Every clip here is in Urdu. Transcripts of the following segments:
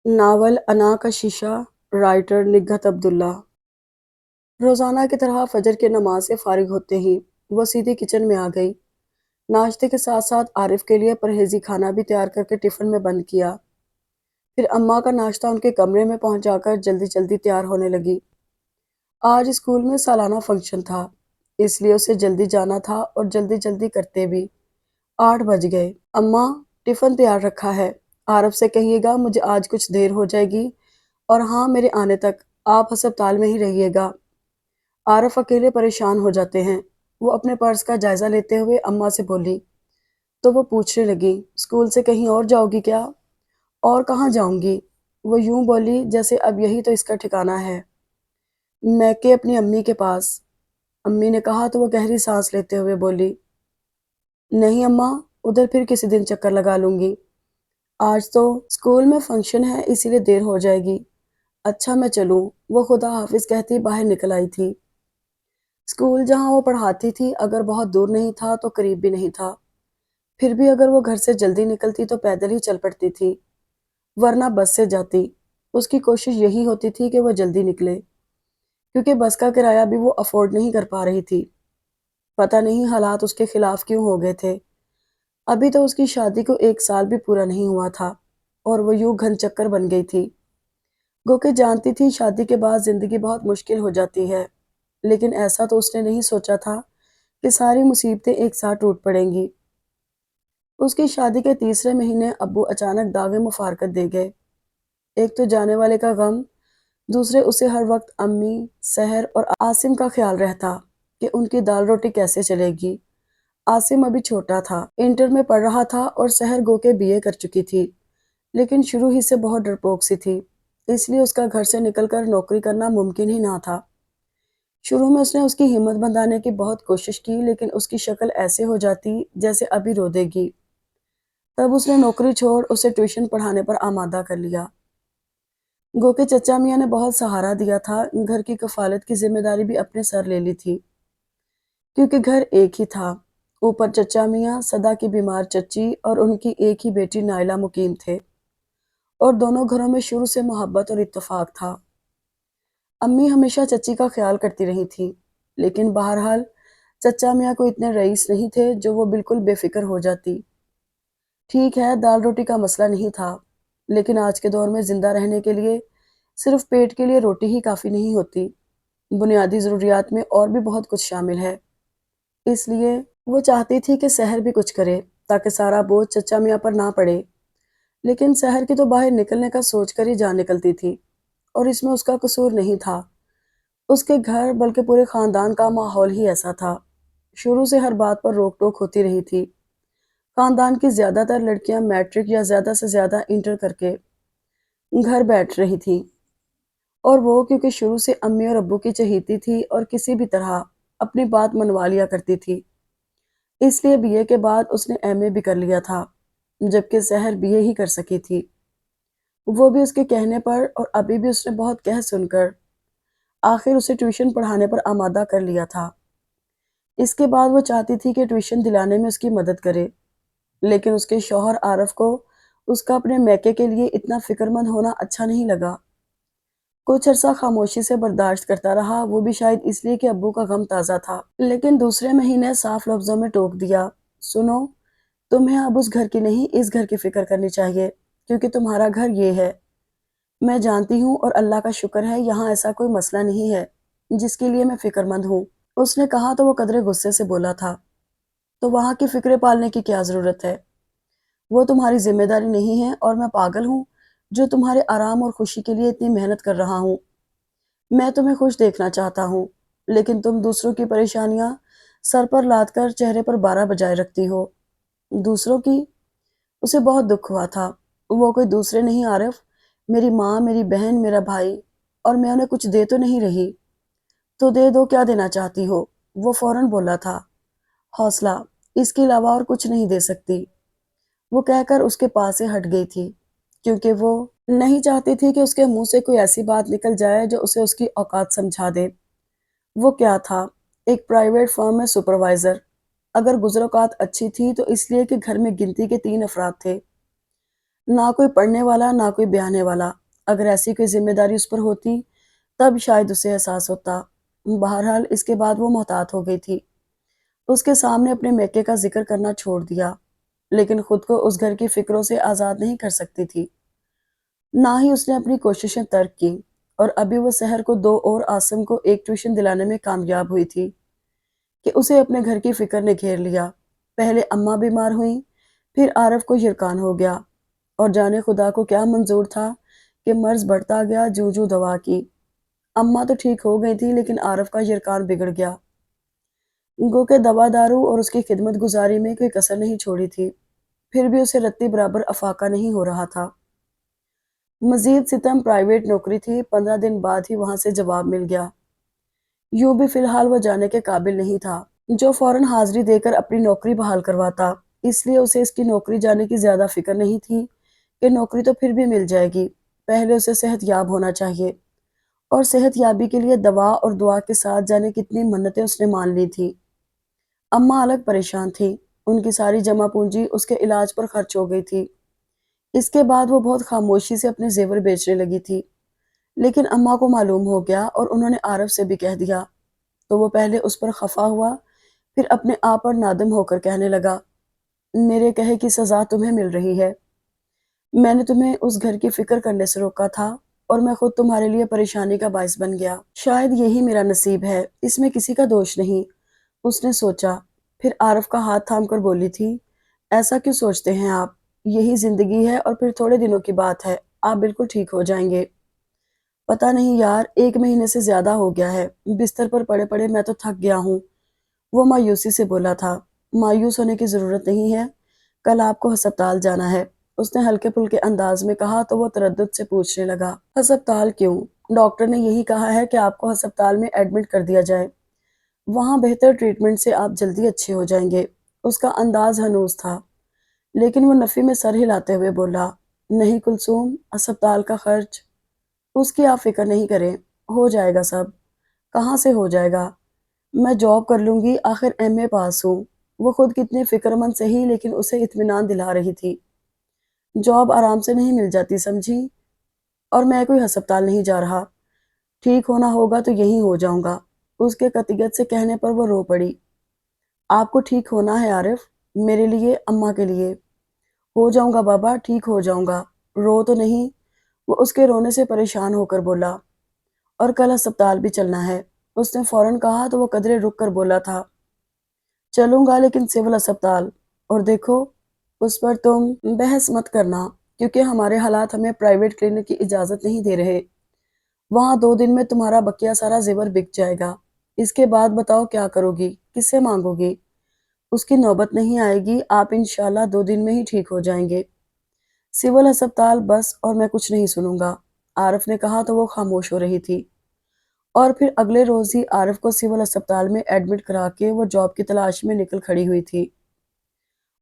ناول انا کا شیشہ، رائٹر نگہت عبداللہ۔ روزانہ کی طرح فجر کی نماز سے فارغ ہوتے ہی وہ سیدھی کچن میں آ گئی۔ ناشتے کے ساتھ ساتھ عارف کے لیے پرہیزی کھانا بھی تیار کر کے ٹفن میں بند کیا۔ پھر اماں کا ناشتہ ان کے کمرے میں پہنچا کر جلدی جلدی تیار ہونے لگی۔ آج اسکول میں سالانہ فنکشن تھا، اس لیے اسے جلدی جانا تھا اور جلدی جلدی کرتے بھی 8 بج گئے۔ اماں، ٹفن تیار رکھا ہے، عارف سے کہیے گا مجھے آج کچھ دیر ہو جائے گی، اور ہاں میرے آنے تک آپ ہسپتال میں ہی رہیے گا۔ عارف اکیلے پریشان ہو جاتے ہیں۔ وہ اپنے پرس کا جائزہ لیتے ہوئے اماں سے بولی تو وہ پوچھنے لگی اسکول سے کہیں اور جاؤ گی کیا؟ اور کہاں جاؤں گی؟ وہ یوں بولی جیسے اب یہی تو اس کا ٹھکانہ ہے۔ میں کہ اپنی امی کے پاس، امی نے کہا تو وہ گہری سانس لیتے ہوئے بولی نہیں اماں، ادھر پھر کسی دن چکر لگا لوں گی، آج تو اسکول میں فنکشن ہے اسی لیے دیر ہو جائے گی۔ اچھا میں چلوں، وہ خدا حافظ کہتی باہر نکل آئی تھی۔ اسکول جہاں وہ پڑھاتی تھی اگر بہت دور نہیں تھا تو قریب بھی نہیں تھا، پھر بھی اگر وہ گھر سے جلدی نکلتی تو پیدل ہی چل پڑتی تھی، ورنہ بس سے جاتی۔ اس کی کوشش یہی ہوتی تھی کہ وہ جلدی نکلے، کیونکہ بس کا کرایہ بھی وہ افورڈ نہیں کر پا رہی تھی۔ پتہ نہیں حالات اس کے خلاف کیوں ہو گئے تھے۔ ابھی تو اس کی شادی کو 1 سال بھی پورا نہیں ہوا تھا اور وہ یوں گھن چکر بن گئی تھی۔ گو کہ جانتی تھی شادی کے بعد زندگی بہت مشکل ہو جاتی ہے، لیکن ایسا تو اس نے نہیں سوچا تھا کہ ساری مصیبتیں ایک ساتھ ٹوٹ پڑیں گی۔ اس کی شادی کے تیسرے مہینے ابو اچانک داغ مفارقت دے گئے۔ ایک تو جانے والے کا غم، دوسرے اسے ہر وقت امی، سحر اور عاصم کا خیال رہتا کہ ان کی دال روٹی کیسے چلے گی۔ عاصم ابھی چھوٹا تھا، انٹر میں پڑھ رہا تھا اور سحر گو کہ BA کر چکی تھی، لیکن شروع ہی سے بہت ڈرپوک سی تھی، اس لیے اس کا گھر سے نکل کر نوکری کرنا ممکن ہی نہ تھا۔ شروع میں اس نے اس کی ہمت بندھانے کی بہت کوشش کی، لیکن اس کی شکل ایسے ہو جاتی جیسے ابھی رو دے گی۔ تب اس نے نوکری چھوڑ اسے ٹیوشن پڑھانے پر آمادہ کر لیا۔ گو کہ چچا میاں نے بہت سہارا دیا تھا، گھر کی کفالت کی ذمہ داری بھی اپنے سر لے لی تھی، کیونکہ گھر ایک ہی تھا۔ اوپر چچا میاں، سدا کی بیمار چچی اور ان کی ایک ہی بیٹی نائلہ مقیم تھے، اور دونوں گھروں میں شروع سے محبت اور اتفاق تھا۔ امی ہمیشہ چچی کا خیال کرتی رہی تھی، لیکن بہرحال چچا میاں کو اتنے رئیس نہیں تھے جو وہ بالکل بے فکر ہو جاتی۔ ٹھیک ہے دال روٹی کا مسئلہ نہیں تھا، لیکن آج کے دور میں زندہ رہنے کے لیے صرف پیٹ کے لیے روٹی ہی کافی نہیں ہوتی، بنیادی ضروریات میں اور بھی بہت کچھ شامل ہے۔ اس لیے وہ چاہتی تھی کہ سحر بھی کچھ کرے تاکہ سارا بوجھ چچا میاں پر نہ پڑے، لیکن سحر کی تو باہر نکلنے کا سوچ کر ہی جان نکلتی تھی، اور اس میں اس کا قصور نہیں تھا، اس کے گھر بلکہ پورے خاندان کا ماحول ہی ایسا تھا۔ شروع سے ہر بات پر روک ٹوک ہوتی رہی تھی۔ خاندان کی زیادہ تر لڑکیاں میٹرک یا زیادہ سے زیادہ انٹر کر کے گھر بیٹھ رہی تھیں، اور وہ کیونکہ شروع سے امی اور ابو کی چہیتی تھی اور کسی بھی طرح اپنی بات منوا لیا کرتی تھی، اس لیے BA کے بعد اس نے MA بھی کر لیا تھا، جبکہ سحر BA ہی کر سکی تھی، وہ بھی اس کے کہنے پر، اور ابھی بھی اس نے بہت کہہ سن کر آخر اسے ٹیوشن پڑھانے پر آمادہ کر لیا تھا۔ اس کے بعد وہ چاہتی تھی کہ ٹیوشن دلانے میں اس کی مدد کرے، لیکن اس کے شوہر عارف کو اس کا اپنے میکے کے لیے اتنا فکر مند ہونا اچھا نہیں لگا۔ کچھ عرصہ خاموشی سے برداشت کرتا رہا، وہ بھی شاید اس لیے کہ ابو کا غم تازہ تھا، لیکن دوسرے مہینے صاف لفظوں میں ٹوک دیا سنو، تمہیں اب اس گھر کی نہیں اس گھر کی فکر کرنی چاہیے، کیونکہ تمہارا گھر یہ ہے۔ میں جانتی ہوں اور اللہ کا شکر ہے یہاں ایسا کوئی مسئلہ نہیں ہے جس کے لیے میں فکر مند ہوں، اس نے کہا تو وہ قدرے غصے سے بولا تھا، تو وہاں کی فکریں پالنے کی کیا ضرورت ہے؟ وہ تمہاری ذمہ داری نہیں ہے، اور میں پاگل ہوں جو تمہارے آرام اور خوشی کے لیے اتنی محنت کر رہا ہوں۔ میں تمہیں خوش دیکھنا چاہتا ہوں، لیکن تم دوسروں کی پریشانیاں سر پر لاد کر چہرے پر 12 بجائے رکھتی ہو۔ دوسروں کی؟ اسے بہت دکھ ہوا تھا۔ وہ کوئی دوسرے نہیں عارف، میری ماں، میری بہن، میرا بھائی، اور میں انہیں کچھ دے تو نہیں رہی۔ تو دے دو، کیا دینا چاہتی ہو؟ وہ فوراً بولا تھا، حوصلہ، اس کے علاوہ اور کچھ نہیں دے سکتی، وہ کہہ کر اس کے پاس سے ہٹ گئی تھی، کیونکہ وہ نہیں چاہتی تھی کہ اس کے منہ سے کوئی ایسی بات نکل جائے جو اسے اس کی اوقات سمجھا دے۔ وہ کیا تھا؟ ایک پرائیویٹ فرم میں سپروائزر۔ اگر گزر اوقات اچھی تھی تو اس لیے کہ گھر میں گنتی کے 3 افراد تھے، نہ کوئی پڑھنے والا نہ کوئی بیانے والا۔ اگر ایسی کوئی ذمہ داری اس پر ہوتی تب شاید اسے احساس ہوتا۔ بہرحال اس کے بعد وہ محتاط ہو گئی تھی۔ اس کے سامنے اپنے میکے کا ذکر کرنا چھوڑ دیا، لیکن خود کو اس گھر کی فکروں سے آزاد نہیں کر سکتی تھی۔ نہ ہی اس نے اپنی کوششیں ترک کی، اور ابھی وہ سحر کو 2 اور عاصم کو ایک ٹیوشن دلانے میں کامیاب ہوئی تھی کہ اسے اپنے گھر کی فکر نے گھیر لیا۔ پہلے اماں بیمار ہوئیں، پھر عارف کو یرکان ہو گیا، اور جانے خدا کو کیا منظور تھا کہ مرض بڑھتا گیا جوں جوں دوا کی۔ اماں تو ٹھیک ہو گئی تھی، لیکن عارف کا یرکان بگڑ گیا۔ گو کہ دوا دارو اور اس کی خدمت گزاری میں کوئی کسر نہیں چھوڑی تھی، پھر بھی اسے رتی برابر افاقہ نہیں ہو رہا تھا۔ مزید ستم پرائیویٹ نوکری تھی، 15 دن بعد ہی وہاں سے جواب مل گیا۔ یوں بھی فی الحال وہ جانے کے قابل نہیں تھا جو فوراً حاضری دے کر اپنی نوکری بحال کرواتا، اس لیے اسے اس کی نوکری جانے کی زیادہ فکر نہیں تھی کہ نوکری تو پھر بھی مل جائے گی، پہلے اسے صحت یاب ہونا چاہیے، اور صحت یابی کے لیے دوا اور دعا کے ساتھ جانے کتنی منتیں اس نے مان لی تھی۔ اماں الگ پریشان تھی، ان کی ساری جمع پونجی اس کے علاج پر خرچ ہو گئی تھی۔ اس کے بعد وہ بہت خاموشی سے اپنے زیور بیچنے لگی تھی، لیکن اماں کو معلوم ہو گیا اور انہوں نے عارف سے بھی کہہ دیا، تو وہ پہلے اس پر خفا ہوا، پھر اپنے آپ پر نادم ہو کر کہنے لگا، میرے کہے کی سزا تمہیں مل رہی ہے۔ میں نے تمہیں اس گھر کی فکر کرنے سے روکا تھا، اور میں خود تمہارے لیے پریشانی کا باعث بن گیا۔ شاید یہی میرا نصیب ہے، اس میں کسی کا دوش نہیں، اس نے سوچا، پھر عارف کا ہاتھ تھام کر بولی تھی، ایسا کیوں سوچتے ہیں آپ؟ یہی زندگی ہے، اور پھر تھوڑے دنوں کی بات ہے، آپ بالکل ٹھیک ہو جائیں گے۔ پتہ نہیں یار، 1 مہینے سے زیادہ ہو گیا ہے، بستر پر پڑے پڑے میں تو تھک گیا ہوں، وہ مایوسی سے بولا تھا۔ مایوس ہونے کی ضرورت نہیں ہے، کل آپ کو ہسپتال جانا ہے، اس نے ہلکے پھلکے انداز میں کہا تو وہ تردد سے پوچھنے لگا، ہسپتال کیوں؟ ڈاکٹر نے یہی کہا ہے کہ آپ کو ہسپتال میں ایڈمٹ کر دیا جائے، وہاں بہتر ٹریٹمنٹ سے آپ جلدی اچھے ہو جائیں گے۔ اس کا انداز ہنوز تھا، لیکن وہ نفی میں سر ہلاتے ہوئے بولا، نہیں کلثوم، ہسپتال کا خرچ اس کی آپ فکر نہیں کریں، ہو جائے گا سب۔ کہاں سے ہو جائے گا؟ میں جاب کر لوں گی، آخر ایم اے پاس ہوں۔ وہ خود کتنی فکر مند سہی، لیکن اسے اطمینان دلا رہی تھی۔ جاب آرام سے نہیں مل جاتی سمجھی، اور میں کوئی ہسپتال نہیں جا رہا، ٹھیک ہونا ہوگا تو یہیں ہو جاؤں گا۔ اس کے قطعیت سے کہنے پر وہ رو پڑی۔ آپ کو ٹھیک ہونا ہے عارف، میرے لیے، اماں کے لیے۔ ہو جاؤں گا بابا، ٹھیک ہو جاؤں گا، رو تو نہیں؟ وہ اس کے رونے سے پریشان ہو کر بولا، اور کل ہسپتال بھی چلنا ہے، اس نے فوراً کہا تو وہ قدرے رک کر بولا تھا، چلوں گا لیکن سول ہسپتال، اور دیکھو اس پر تم بحث مت کرنا، کیونکہ ہمارے حالات ہمیں پرائیویٹ کلینک کی اجازت نہیں دے رہے، وہاں 2 دن میں تمہارا بقیہ سارا زیور بک جائے گا، اس کے بعد بتاؤ کیا کرو گی، کس سے مانگو گی؟ اس کی نوبت نہیں آئے گی، آپ انشاءاللہ 2 دن میں ہی ٹھیک ہو جائیں گے۔ سول ہسپتال بس، اور میں کچھ نہیں سنوں گا، عارف نے کہا تو وہ خاموش ہو رہی تھی، اور پھر اگلے روز ہی عارف کو سول ہسپتال میں ایڈمٹ کرا کے وہ جاب کی تلاش میں نکل کھڑی ہوئی تھی،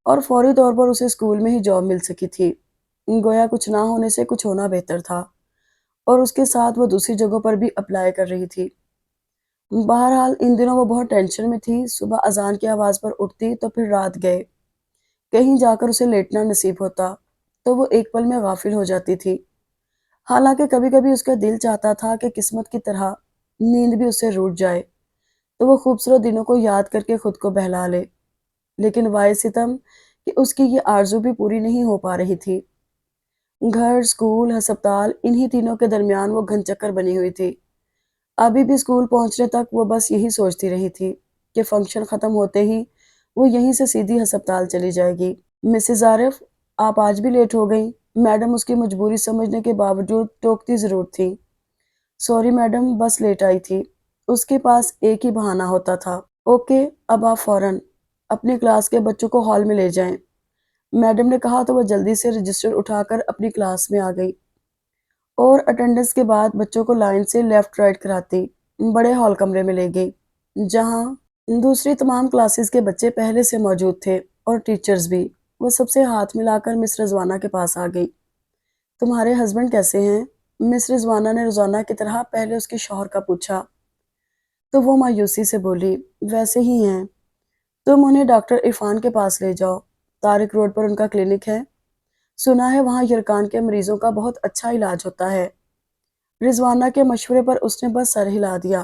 اور فوری طور پر اسے اسکول میں ہی جاب مل سکی تھی۔ گویا کچھ نہ ہونے سے کچھ ہونا بہتر تھا، اور اس کے ساتھ وہ دوسری جگہوں پر بھی اپلائی کر رہی تھی۔ بہرحال ان دنوں وہ بہت ٹینشن میں تھی، صبح اذان کی آواز پر اٹھتی تو پھر رات گئے کہیں جا کر اسے لیٹنا نصیب ہوتا تو وہ ایک پل میں غافل ہو جاتی تھی۔ حالانکہ کبھی کبھی اس کا دل چاہتا تھا کہ قسمت کی طرح نیند بھی اسے روٹ جائے تو وہ خوبصورت دنوں کو یاد کر کے خود کو بہلا لے، لیکن وائے ستم کہ اس کی یہ آرزو بھی پوری نہیں ہو پا رہی تھی۔ گھر، اسکول، ہسپتال، انہی تینوں کے درمیان وہ گھن چکر بنی ہوئی تھی۔ ابھی بھی اسکول پہنچنے تک وہ بس یہی سوچتی رہی تھی کہ فنکشن ختم ہوتے ہی وہ یہیں سے سیدھی ہسپتال چلی جائے گی۔ مسز عارف، آپ آج بھی لیٹ ہو گئیں، میڈم اس کی مجبوری سمجھنے کے باوجود ٹوکتی ضرور تھی۔ سوری میڈم، بس لیٹ آئی تھی، اس کے پاس ایک ہی بہانہ ہوتا تھا۔ اوکے، اب آپ فوراً اپنی کلاس کے بچوں کو ہال میں لے جائیں، میڈم نے کہا تو وہ جلدی سے رجسٹر اٹھا کر اپنی کلاس میں آ گئی، اور اٹینڈنس کے بعد بچوں کو لائن سے لیفٹ رائٹ کراتی بڑے ہال کمرے میں لے گئی، جہاں دوسری تمام کلاسز کے بچے پہلے سے موجود تھے، اور ٹیچرز بھی۔ وہ سب سے ہاتھ ملا کر مس رضوانہ کے پاس آ گئی۔ تمہارے ہسبینڈ کیسے ہیں؟ مس رضوانہ نے روزانہ کی طرح پہلے اس کے شوہر کا پوچھا، تو وہ مایوسی سے بولی، ویسے ہی ہیں، تم انہیں ڈاکٹر عرفان کے پاس لے جاؤ، طارق روڈ پر ان کا کلینک ہے۔ سنا ہے وہاں یرکان کے مریضوں کا بہت اچھا علاج ہوتا ہے۔ رضوانہ کے مشورے پر اس نے بس سر ہلا دیا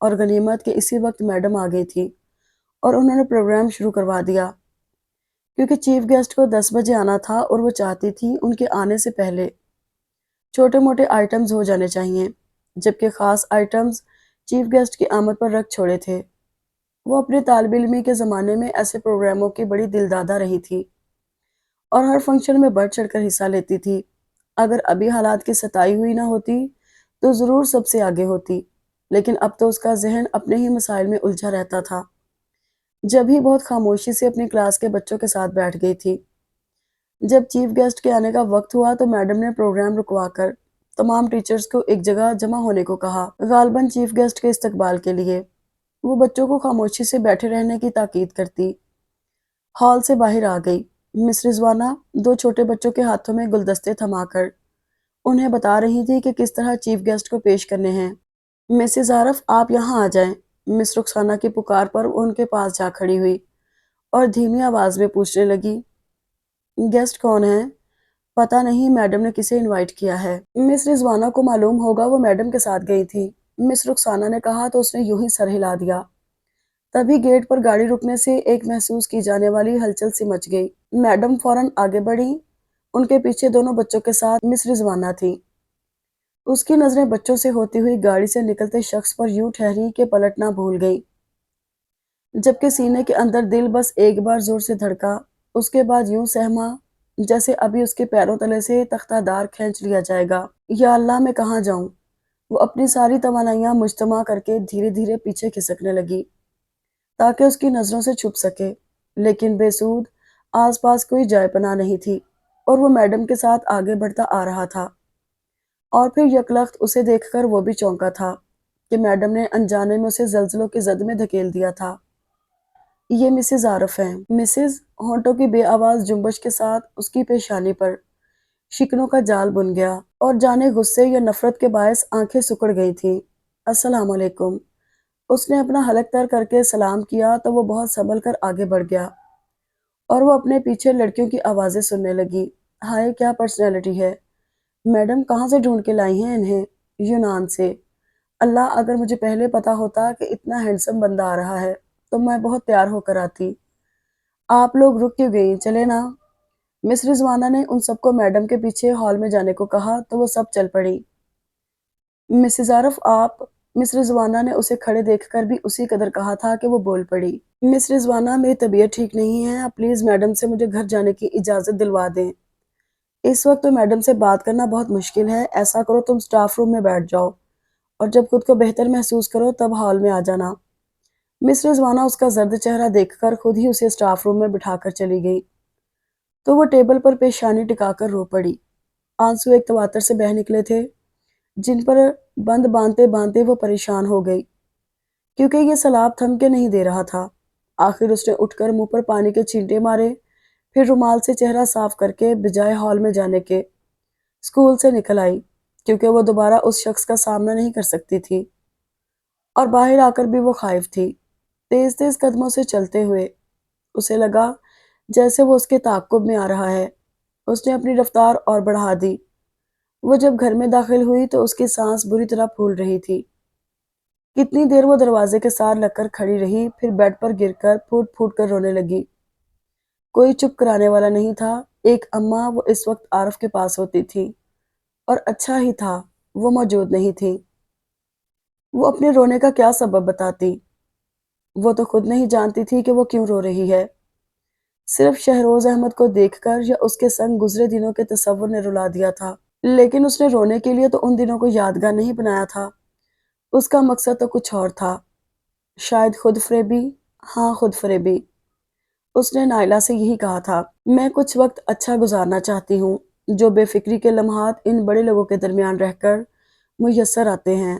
اور غنیمت کے اسی وقت میڈم آ گئی تھی اور انہوں نے پروگرام شروع کروا دیا، کیونکہ چیف گیسٹ کو 10 بجے آنا تھا اور وہ چاہتی تھی ان کے آنے سے پہلے چھوٹے موٹے آئٹمز ہو جانے چاہیے، جبکہ خاص آئٹمز چیف گیسٹ کی آمد پر رکھ چھوڑے تھے۔ وہ اپنے طالب علمی کے زمانے میں ایسے پروگراموں کی بڑی دلدادہ رہی تھی اور ہر فنکشن میں بڑھ چڑھ کر حصہ لیتی تھی۔ اگر ابھی حالات کی ستائی ہوئی نہ ہوتی تو ضرور سب سے آگے ہوتی، لیکن اب تو اس کا ذہن اپنے ہی مسائل میں الجھا رہتا تھا۔ جب ہی بہت خاموشی سے اپنی کلاس کے بچوں کے ساتھ بیٹھ گئی تھی۔ جب چیف گیسٹ کے آنے کا وقت ہوا تو میڈم نے پروگرام رکوا کر تمام ٹیچرز کو ایک جگہ جمع ہونے کو کہا، غالباً چیف گیسٹ کے استقبال کے لیے۔ وہ بچوں کو خاموشی سے بیٹھے رہنے کی تاکید کرتی ہال سے باہر آ گئی۔ مس رضوانہ 2 چھوٹے بچوں کے ہاتھوں میں گلدستے تھما کر انہیں بتا رہی تھی کہ کس طرح چیف گیسٹ کو پیش کرنے ہیں۔ مسز عارف، آپ یہاں آ جائیں۔ مس رخسانہ کی پکار پر وہ ان کے پاس جا کھڑی ہوئی اور دھیمی آواز میں پوچھنے لگی، گیسٹ کون ہیں؟ پتہ نہیں، میڈم نے کسے انوائٹ کیا ہے۔ مس رضوانہ کو معلوم ہوگا وہ میڈم کے ساتھ گئی تھی، مس رخسانہ نے کہا تو اس نے یوں ہی سر ہلا دیا۔ تبھی گیٹ پر گاڑی رکنے سے ایک محسوس کی جانے والی ہلچل سی مچ گئی۔ میڈم فوراً آگے بڑھی، ان کے پیچھے دونوں بچوں کے ساتھ مس رضوانہ تھی۔ اس کی نظریں بچوں سے ہوتی ہوئی گاڑی سے نکلتے شخص پر یوں ٹھہری کہ پلٹنا بھول گئی، جبکہ سینے کے اندر دل بس ایک بار زور سے دھڑکا، اس کے بعد یوں سہما جیسے ابھی اس کے پیروں تلے سے تختہ دار کھینچ لیا جائے گا۔ یا اللہ، میں کہاں جاؤں؟ وہ اپنی ساری توانائیاں مجتمع کر کے دھیرے دھیرے پیچھے کھسکنے لگی تاکہ اس کی نظروں سے چھپ سکے، لیکن بے سود، آس پاس کوئی جائے پناہ نہیں تھی اور وہ میڈم کے ساتھ آگے بڑھتا آ رہا تھا۔ اور پھر یکلخت اسے دیکھ کر وہ بھی چونکا تھا کہ میڈم نے انجانے میں اسے زلزلوں کی زد میں دھکیل دیا تھا۔ یہ مسز عارف ہیں۔ مسز، ہونٹوں کی بے آواز جنبش کے ساتھ اس کی پیشانی پر شکنوں کا جال بن گیا اور جانے غصے یا نفرت کے باعث آنکھیں سکڑ گئی تھیں۔ السلام علیکم۔ اس نے اپنا حلق تر کر کے سلام کیا تو وہ بہت سنبھل کر آگے بڑھ گیا اور وہ اپنے پیچھے لڑکیوں کی آوازیں سننے لگی۔ ہائے، کیا پرسنالٹی ہے! میڈم کہاں سے ڈھونڈ کے لائی ہیں انہیں؟ یونان سے۔ اللہ، اگر مجھے پہلے پتا ہوتا کہ اتنا ہینڈسم بندہ آ رہا ہے تو میں بہت تیار ہو کر آتی۔ آپ لوگ رک کیوں گئی؟ چلے نا۔ مس رضوانہ نے ان سب کو میڈم کے پیچھے ہال میں جانے کو کہا تو وہ سب چل پڑی۔ مسز عارف، آپ؟ مس رضوانہ نے اسے کھڑے دیکھ کر بھی اسی قدر کہا تھا کہ وہ بول پڑی، مس رضوانہ، میری طبیعت ٹھیک نہیں ہے، آپ پلیز میڈم سے مجھے گھر جانے کی اجازت دلوا دیں۔ اس وقت تو میڈم سے بات کرنا بہت مشکل ہے، ایسا کرو تم سٹاف روم میں بیٹھ جاؤ اور جب خود کو بہتر محسوس کرو تب ہال میں آ جانا۔ مس رضوانہ اس کا زرد چہرہ دیکھ کر خود ہی اسے سٹاف روم میں بٹھا کر چلی گئی تو وہ ٹیبل پر پیشانی ٹکا کر رو پڑی۔ آنسو ایک تواتر سے بہہ نکلے تھے جن پر بند باندھتے باندھتے وہ پریشان ہو گئی، کیونکہ یہ سیلاب تھم کے نہیں دے رہا تھا۔ آخر اس نے اٹھ کر منہ پر پانی کے چھینٹے مارے، پھر رومال سے چہرہ صاف کر کے بجائے ہال میں جانے کے اسکول سے نکل آئی، کیونکہ وہ دوبارہ اس شخص کا سامنا نہیں کر سکتی تھی اور باہر آ کر بھی وہ خائف تھی۔ تیز تیز قدموں سے چلتے ہوئے اسے لگا جیسے وہ اس کے تعاقب میں آ رہا ہے۔ اس نے اپنی رفتار اور بڑھا دی۔ وہ جب گھر میں داخل ہوئی تو اس کی سانس بری طرح پھول رہی تھی۔ کتنی دیر وہ دروازے کے ساتھ لگ کر کھڑی رہی، پھر بیڈ پر گر کر پھوٹ پھوٹ کر رونے لگی۔ کوئی چپ کرانے والا نہیں تھا۔ ایک اماں وہ اس وقت عارف کے پاس ہوتی تھی اور اچھا ہی تھا وہ موجود نہیں تھی۔ وہ اپنے رونے کا کیا سبب بتاتی؟ وہ تو خود نہیں جانتی تھی کہ وہ کیوں رو رہی ہے۔ صرف شہروز احمد کو دیکھ کر یا اس کے سنگ گزرے دنوں کے تصور نے رلا دیا تھا، لیکن اس نے رونے کے لیے تو ان دنوں کو یادگار نہیں بنایا تھا۔ اس کا مقصد تو کچھ اور تھا، شاید خود فریبی۔ ہاں، خود فریبی۔ اس نے نائلہ سے یہی کہا تھا، میں کچھ وقت اچھا گزارنا چاہتی ہوں، جو بے فکری کے لمحات ان بڑے لوگوں کے درمیان رہ کر میسر آتے ہیں،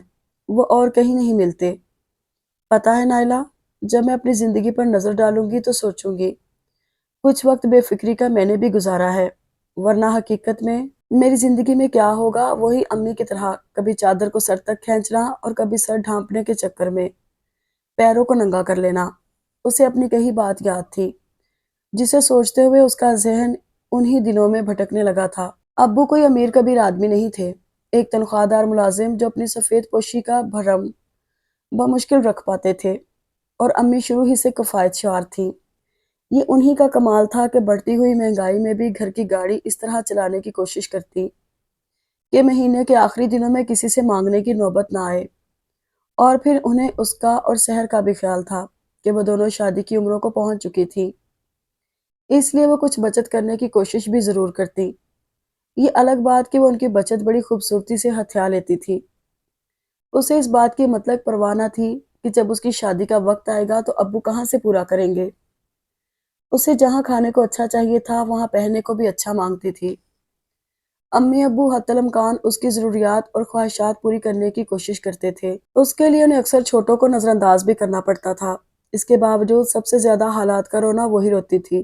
وہ اور کہیں نہیں ملتے۔ پتہ ہے نائلہ، جب میں اپنی زندگی پر نظر ڈالوں گی تو سوچوں گی کچھ وقت بے فکری کا میں نے بھی گزارا ہے، ورنہ حقیقت میں میری زندگی میں کیا ہوگا وہی امی کی طرح کبھی چادر کو سر تک کھینچنا اور کبھی سر ڈھانپنے کے چکر میں پیروں کو ننگا کر لینا۔ اسے اپنی کہی بات یاد تھی جسے سوچتے ہوئے اس کا ذہن انہی دنوں میں بھٹکنے لگا تھا۔ ابو کوئی امیر کبیر آدمی نہیں تھے، ایک تنخواہ دار ملازم جو اپنی سفید پوشی کا بھرم بمشکل رکھ پاتے تھے، اور امی شروع ہی سے کفایت شعار تھیں۔ یہ انہی کا کمال تھا کہ بڑھتی ہوئی مہنگائی میں بھی گھر کی گاڑی اس طرح چلانے کی کوشش کرتی کہ مہینے کے آخری دنوں میں کسی سے مانگنے کی نوبت نہ آئے، اور پھر انہیں اس کا اور سحر کا بھی خیال تھا کہ وہ دونوں شادی کی عمروں کو پہنچ چکی تھی، اس لیے وہ کچھ بچت کرنے کی کوشش بھی ضرور کرتی۔ یہ الگ بات کہ وہ ان کی بچت بڑی خوبصورتی سے ہتھیا لیتی تھی۔ اسے اس بات کی مطلق پرواہ نہ تھی کہ جب اس کی شادی کا وقت آئے گا تو ابو کہاں سے پورا کریں گے۔ اسے جہاں کھانے کو اچھا چاہیے تھا وہاں پہننے کو بھی اچھا مانگتی تھی۔ امی ابو حتی الامکان اس کی ضروریات اور خواہشات پوری کرنے کی کوشش کرتے تھے۔ اس کے لیے انہیں اکثر چھوٹوں کو نظر انداز بھی کرنا پڑتا تھا۔ اس کے باوجود سب سے زیادہ حالات کا رونا وہی روتی تھی۔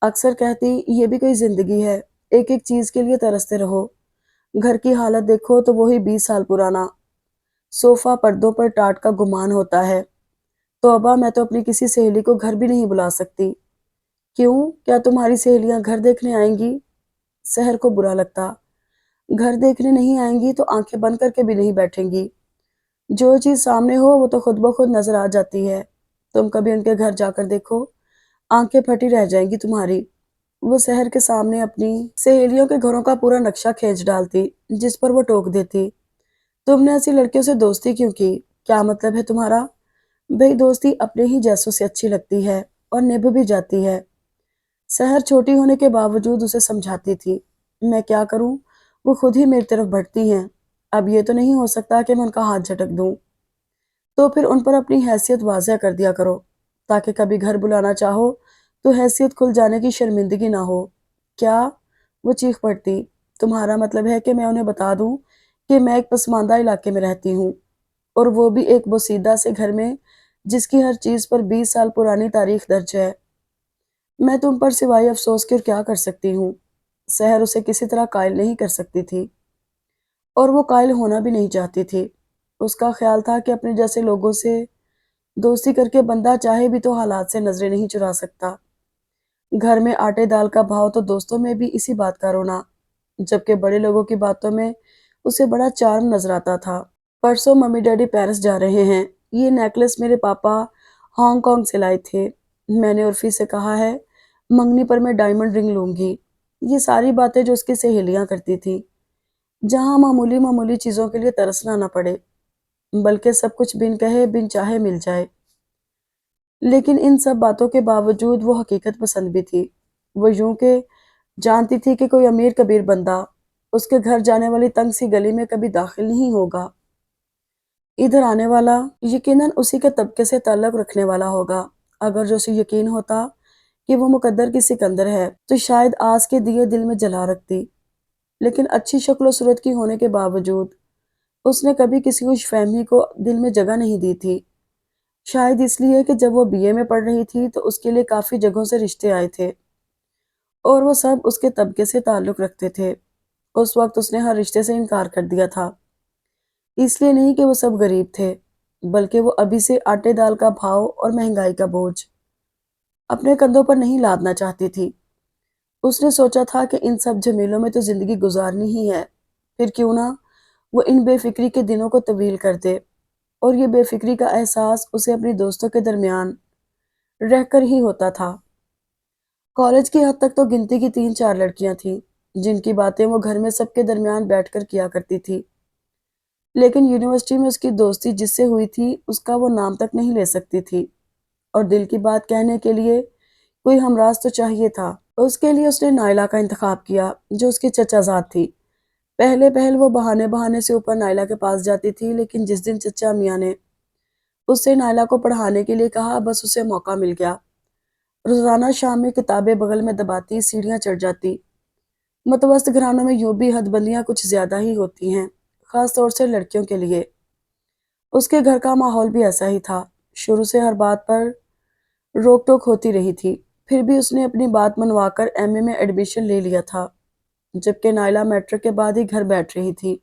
اکثر کہتی، یہ بھی کوئی زندگی ہے، ایک ایک چیز کے لیے ترستے رہو۔ گھر کی حالت دیکھو تو وہی 20 سال پرانا صوفہ، پردوں پر ٹاٹ کا گمان ہوتا ہے۔ توبہ، میں تو اپنی کسی سہیلی کو گھر بھی نہیں بلا سکتی۔ کیوں؟ کیا تمہاری سہیلیاں گھر دیکھنے آئیں گی؟ سحر کو برا لگتا۔ گھر دیکھنے نہیں آئیں گی تو آنکھیں بند کر کے بھی نہیں بیٹھیں گی۔ جو چیز سامنے ہو وہ تو خود بخود نظر آ جاتی ہے۔ تم کبھی ان کے گھر جا کر دیکھو، آنکھیں پھٹی رہ جائیں گی تمہاری۔ وہ سحر کے سامنے اپنی سہیلیوں کے گھروں کا پورا نقشہ کھینچ ڈالتی، جس پر وہ ٹوک دیتی، تم نے ایسی لڑکیوں سے دوستی کیوں کی؟ کیا مطلب ہے تمہارا؟ بھئی دوستی اپنے ہی جیسوں سے اچھی لگتی ہے اور نبھ بھی جاتی ہے۔ سحر چھوٹی ہونے کے باوجود اسے سمجھاتی تھی، میں کیا کروں، وہ خود ہی میری طرف بڑھتی ہیں، اب یہ تو نہیں ہو سکتا کہ میں ان کا ہاتھ جھٹک دوں۔ تو پھر ان پر اپنی حیثیت واضح کر دیا کرو، تاکہ کبھی گھر بلانا چاہو تو حیثیت کھل جانے کی شرمندگی نہ ہو۔ کیا؟ وہ چیخ پڑتی، تمہارا مطلب ہے کہ میں انہیں بتا دوں کہ میں ایک پسماندہ علاقے میں رہتی ہوں، اور وہ بھی ایک بوسیدہ سے گھر میں جس کی ہر چیز پر 20 سال پرانی تاریخ درج ہے۔ میں تم پر سوائے افسوس کے اور کیا کر سکتی ہوں؟ سحر اسے کسی طرح قائل نہیں کر سکتی تھی، اور وہ قائل ہونا بھی نہیں چاہتی تھی۔ اس کا خیال تھا کہ اپنے جیسے لوگوں سے دوستی کر کے بندہ چاہے بھی تو حالات سے نظریں نہیں چرا سکتا۔ گھر میں آٹے دال کا بھاؤ تو دوستوں میں بھی اسی بات کا رونا، جبکہ بڑے لوگوں کی باتوں میں اسے بڑا چارم نظر آتا تھا۔ پرسوں ممی ڈیڈی پیرس جا رہے ہیں، یہ نیکلس میرے پاپا ہانگ کانگ سے لائے تھے، میں نے عرفی سے کہا ہے منگنی پر میں ڈائمنڈ رنگ لوں گی۔ یہ ساری باتیں جو اس کی سہیلیاں کرتی تھی، جہاں معمولی معمولی چیزوں کے لیے ترسنا نہ پڑے، بلکہ سب کچھ بن کہے بن چاہے مل جائے۔ لیکن ان سب باتوں کے باوجود وہ حقیقت پسند بھی تھی۔ وہ یوں کہ جانتی تھی کہ کوئی امیر کبیر بندہ اس کے گھر جانے والی تنگ سی گلی میں کبھی داخل نہیں ہوگا۔ ادھر آنے والا یقیناً اسی کے طبقے سے تعلق رکھنے والا ہوگا۔ اگر جو اسے یقین ہوتا کہ وہ مقدر کی سکندر ہے تو شاید آس کے دیے دل میں جلا رکھتی، لیکن اچھی شکل و صورت کی ہونے کے باوجود اس نے کبھی کسی خوش فہمی کو دل میں جگہ نہیں دی تھی۔ شاید اس لیے کہ جب وہ بی اے میں پڑھ رہی تھی تو اس کے لیے کافی جگہوں سے رشتے آئے تھے، اور وہ سب اس کے طبقے سے تعلق رکھتے تھے۔ اس وقت اس نے ہر رشتے سے انکار کر دیا تھا، اس لیے نہیں کہ وہ سب غریب تھے، بلکہ وہ ابھی سے آٹے دال کا بھاؤ اور مہنگائی کا بوجھ اپنے کندھوں پر نہیں لادنا چاہتی تھی۔ اس نے سوچا تھا کہ ان سب جھمیلوں میں تو زندگی گزارنی ہی ہے، پھر کیوں نہ وہ ان بے فکری کے دنوں کو طویل کر دے، اور یہ بے فکری کا احساس اسے اپنی دوستوں کے درمیان رہ کر ہی ہوتا تھا۔ کالج کی حد تک تو گنتی کی 3-4 لڑکیاں تھیں جن کی باتیں وہ گھر میں سب کے درمیان بیٹھ کر کیا کرتی تھی، لیکن یونیورسٹی میں اس کی دوستی جس سے ہوئی تھی اس کا وہ نام تک نہیں لے سکتی تھی، اور دل کی بات کہنے کے لیے کوئی ہمراز تو چاہیے تھا۔ اس کے لیے اس نے نائلہ کا انتخاب کیا جو اس کی چچا زاد تھی۔ پہلے پہل وہ بہانے بہانے سے اوپر نائلہ کے پاس جاتی تھی، لیکن جس دن چچا میاں نے اس سے نائلہ کو پڑھانے کے لیے کہا، بس اسے موقع مل گیا۔ روزانہ شام میں کتابیں بغل میں دباتی سیڑھیاں چڑھ جاتی۔ متوسط گھرانوں میں یوں بھی حد بندیاں کچھ زیادہ ہی ہوتی ہیں، خاص طور سے لڑکیوں کے لیے۔ اس کے گھر کا ماحول بھی ایسا ہی تھا، شروع سے ہر بات پر روک ٹوک ہوتی رہی تھی، پھر بھی اس نے اپنی بات منوا کر ایم اے میں ایڈمیشن لے لیا تھا، جبکہ نائلہ میٹرک کے بعد ہی گھر بیٹھ رہی تھی۔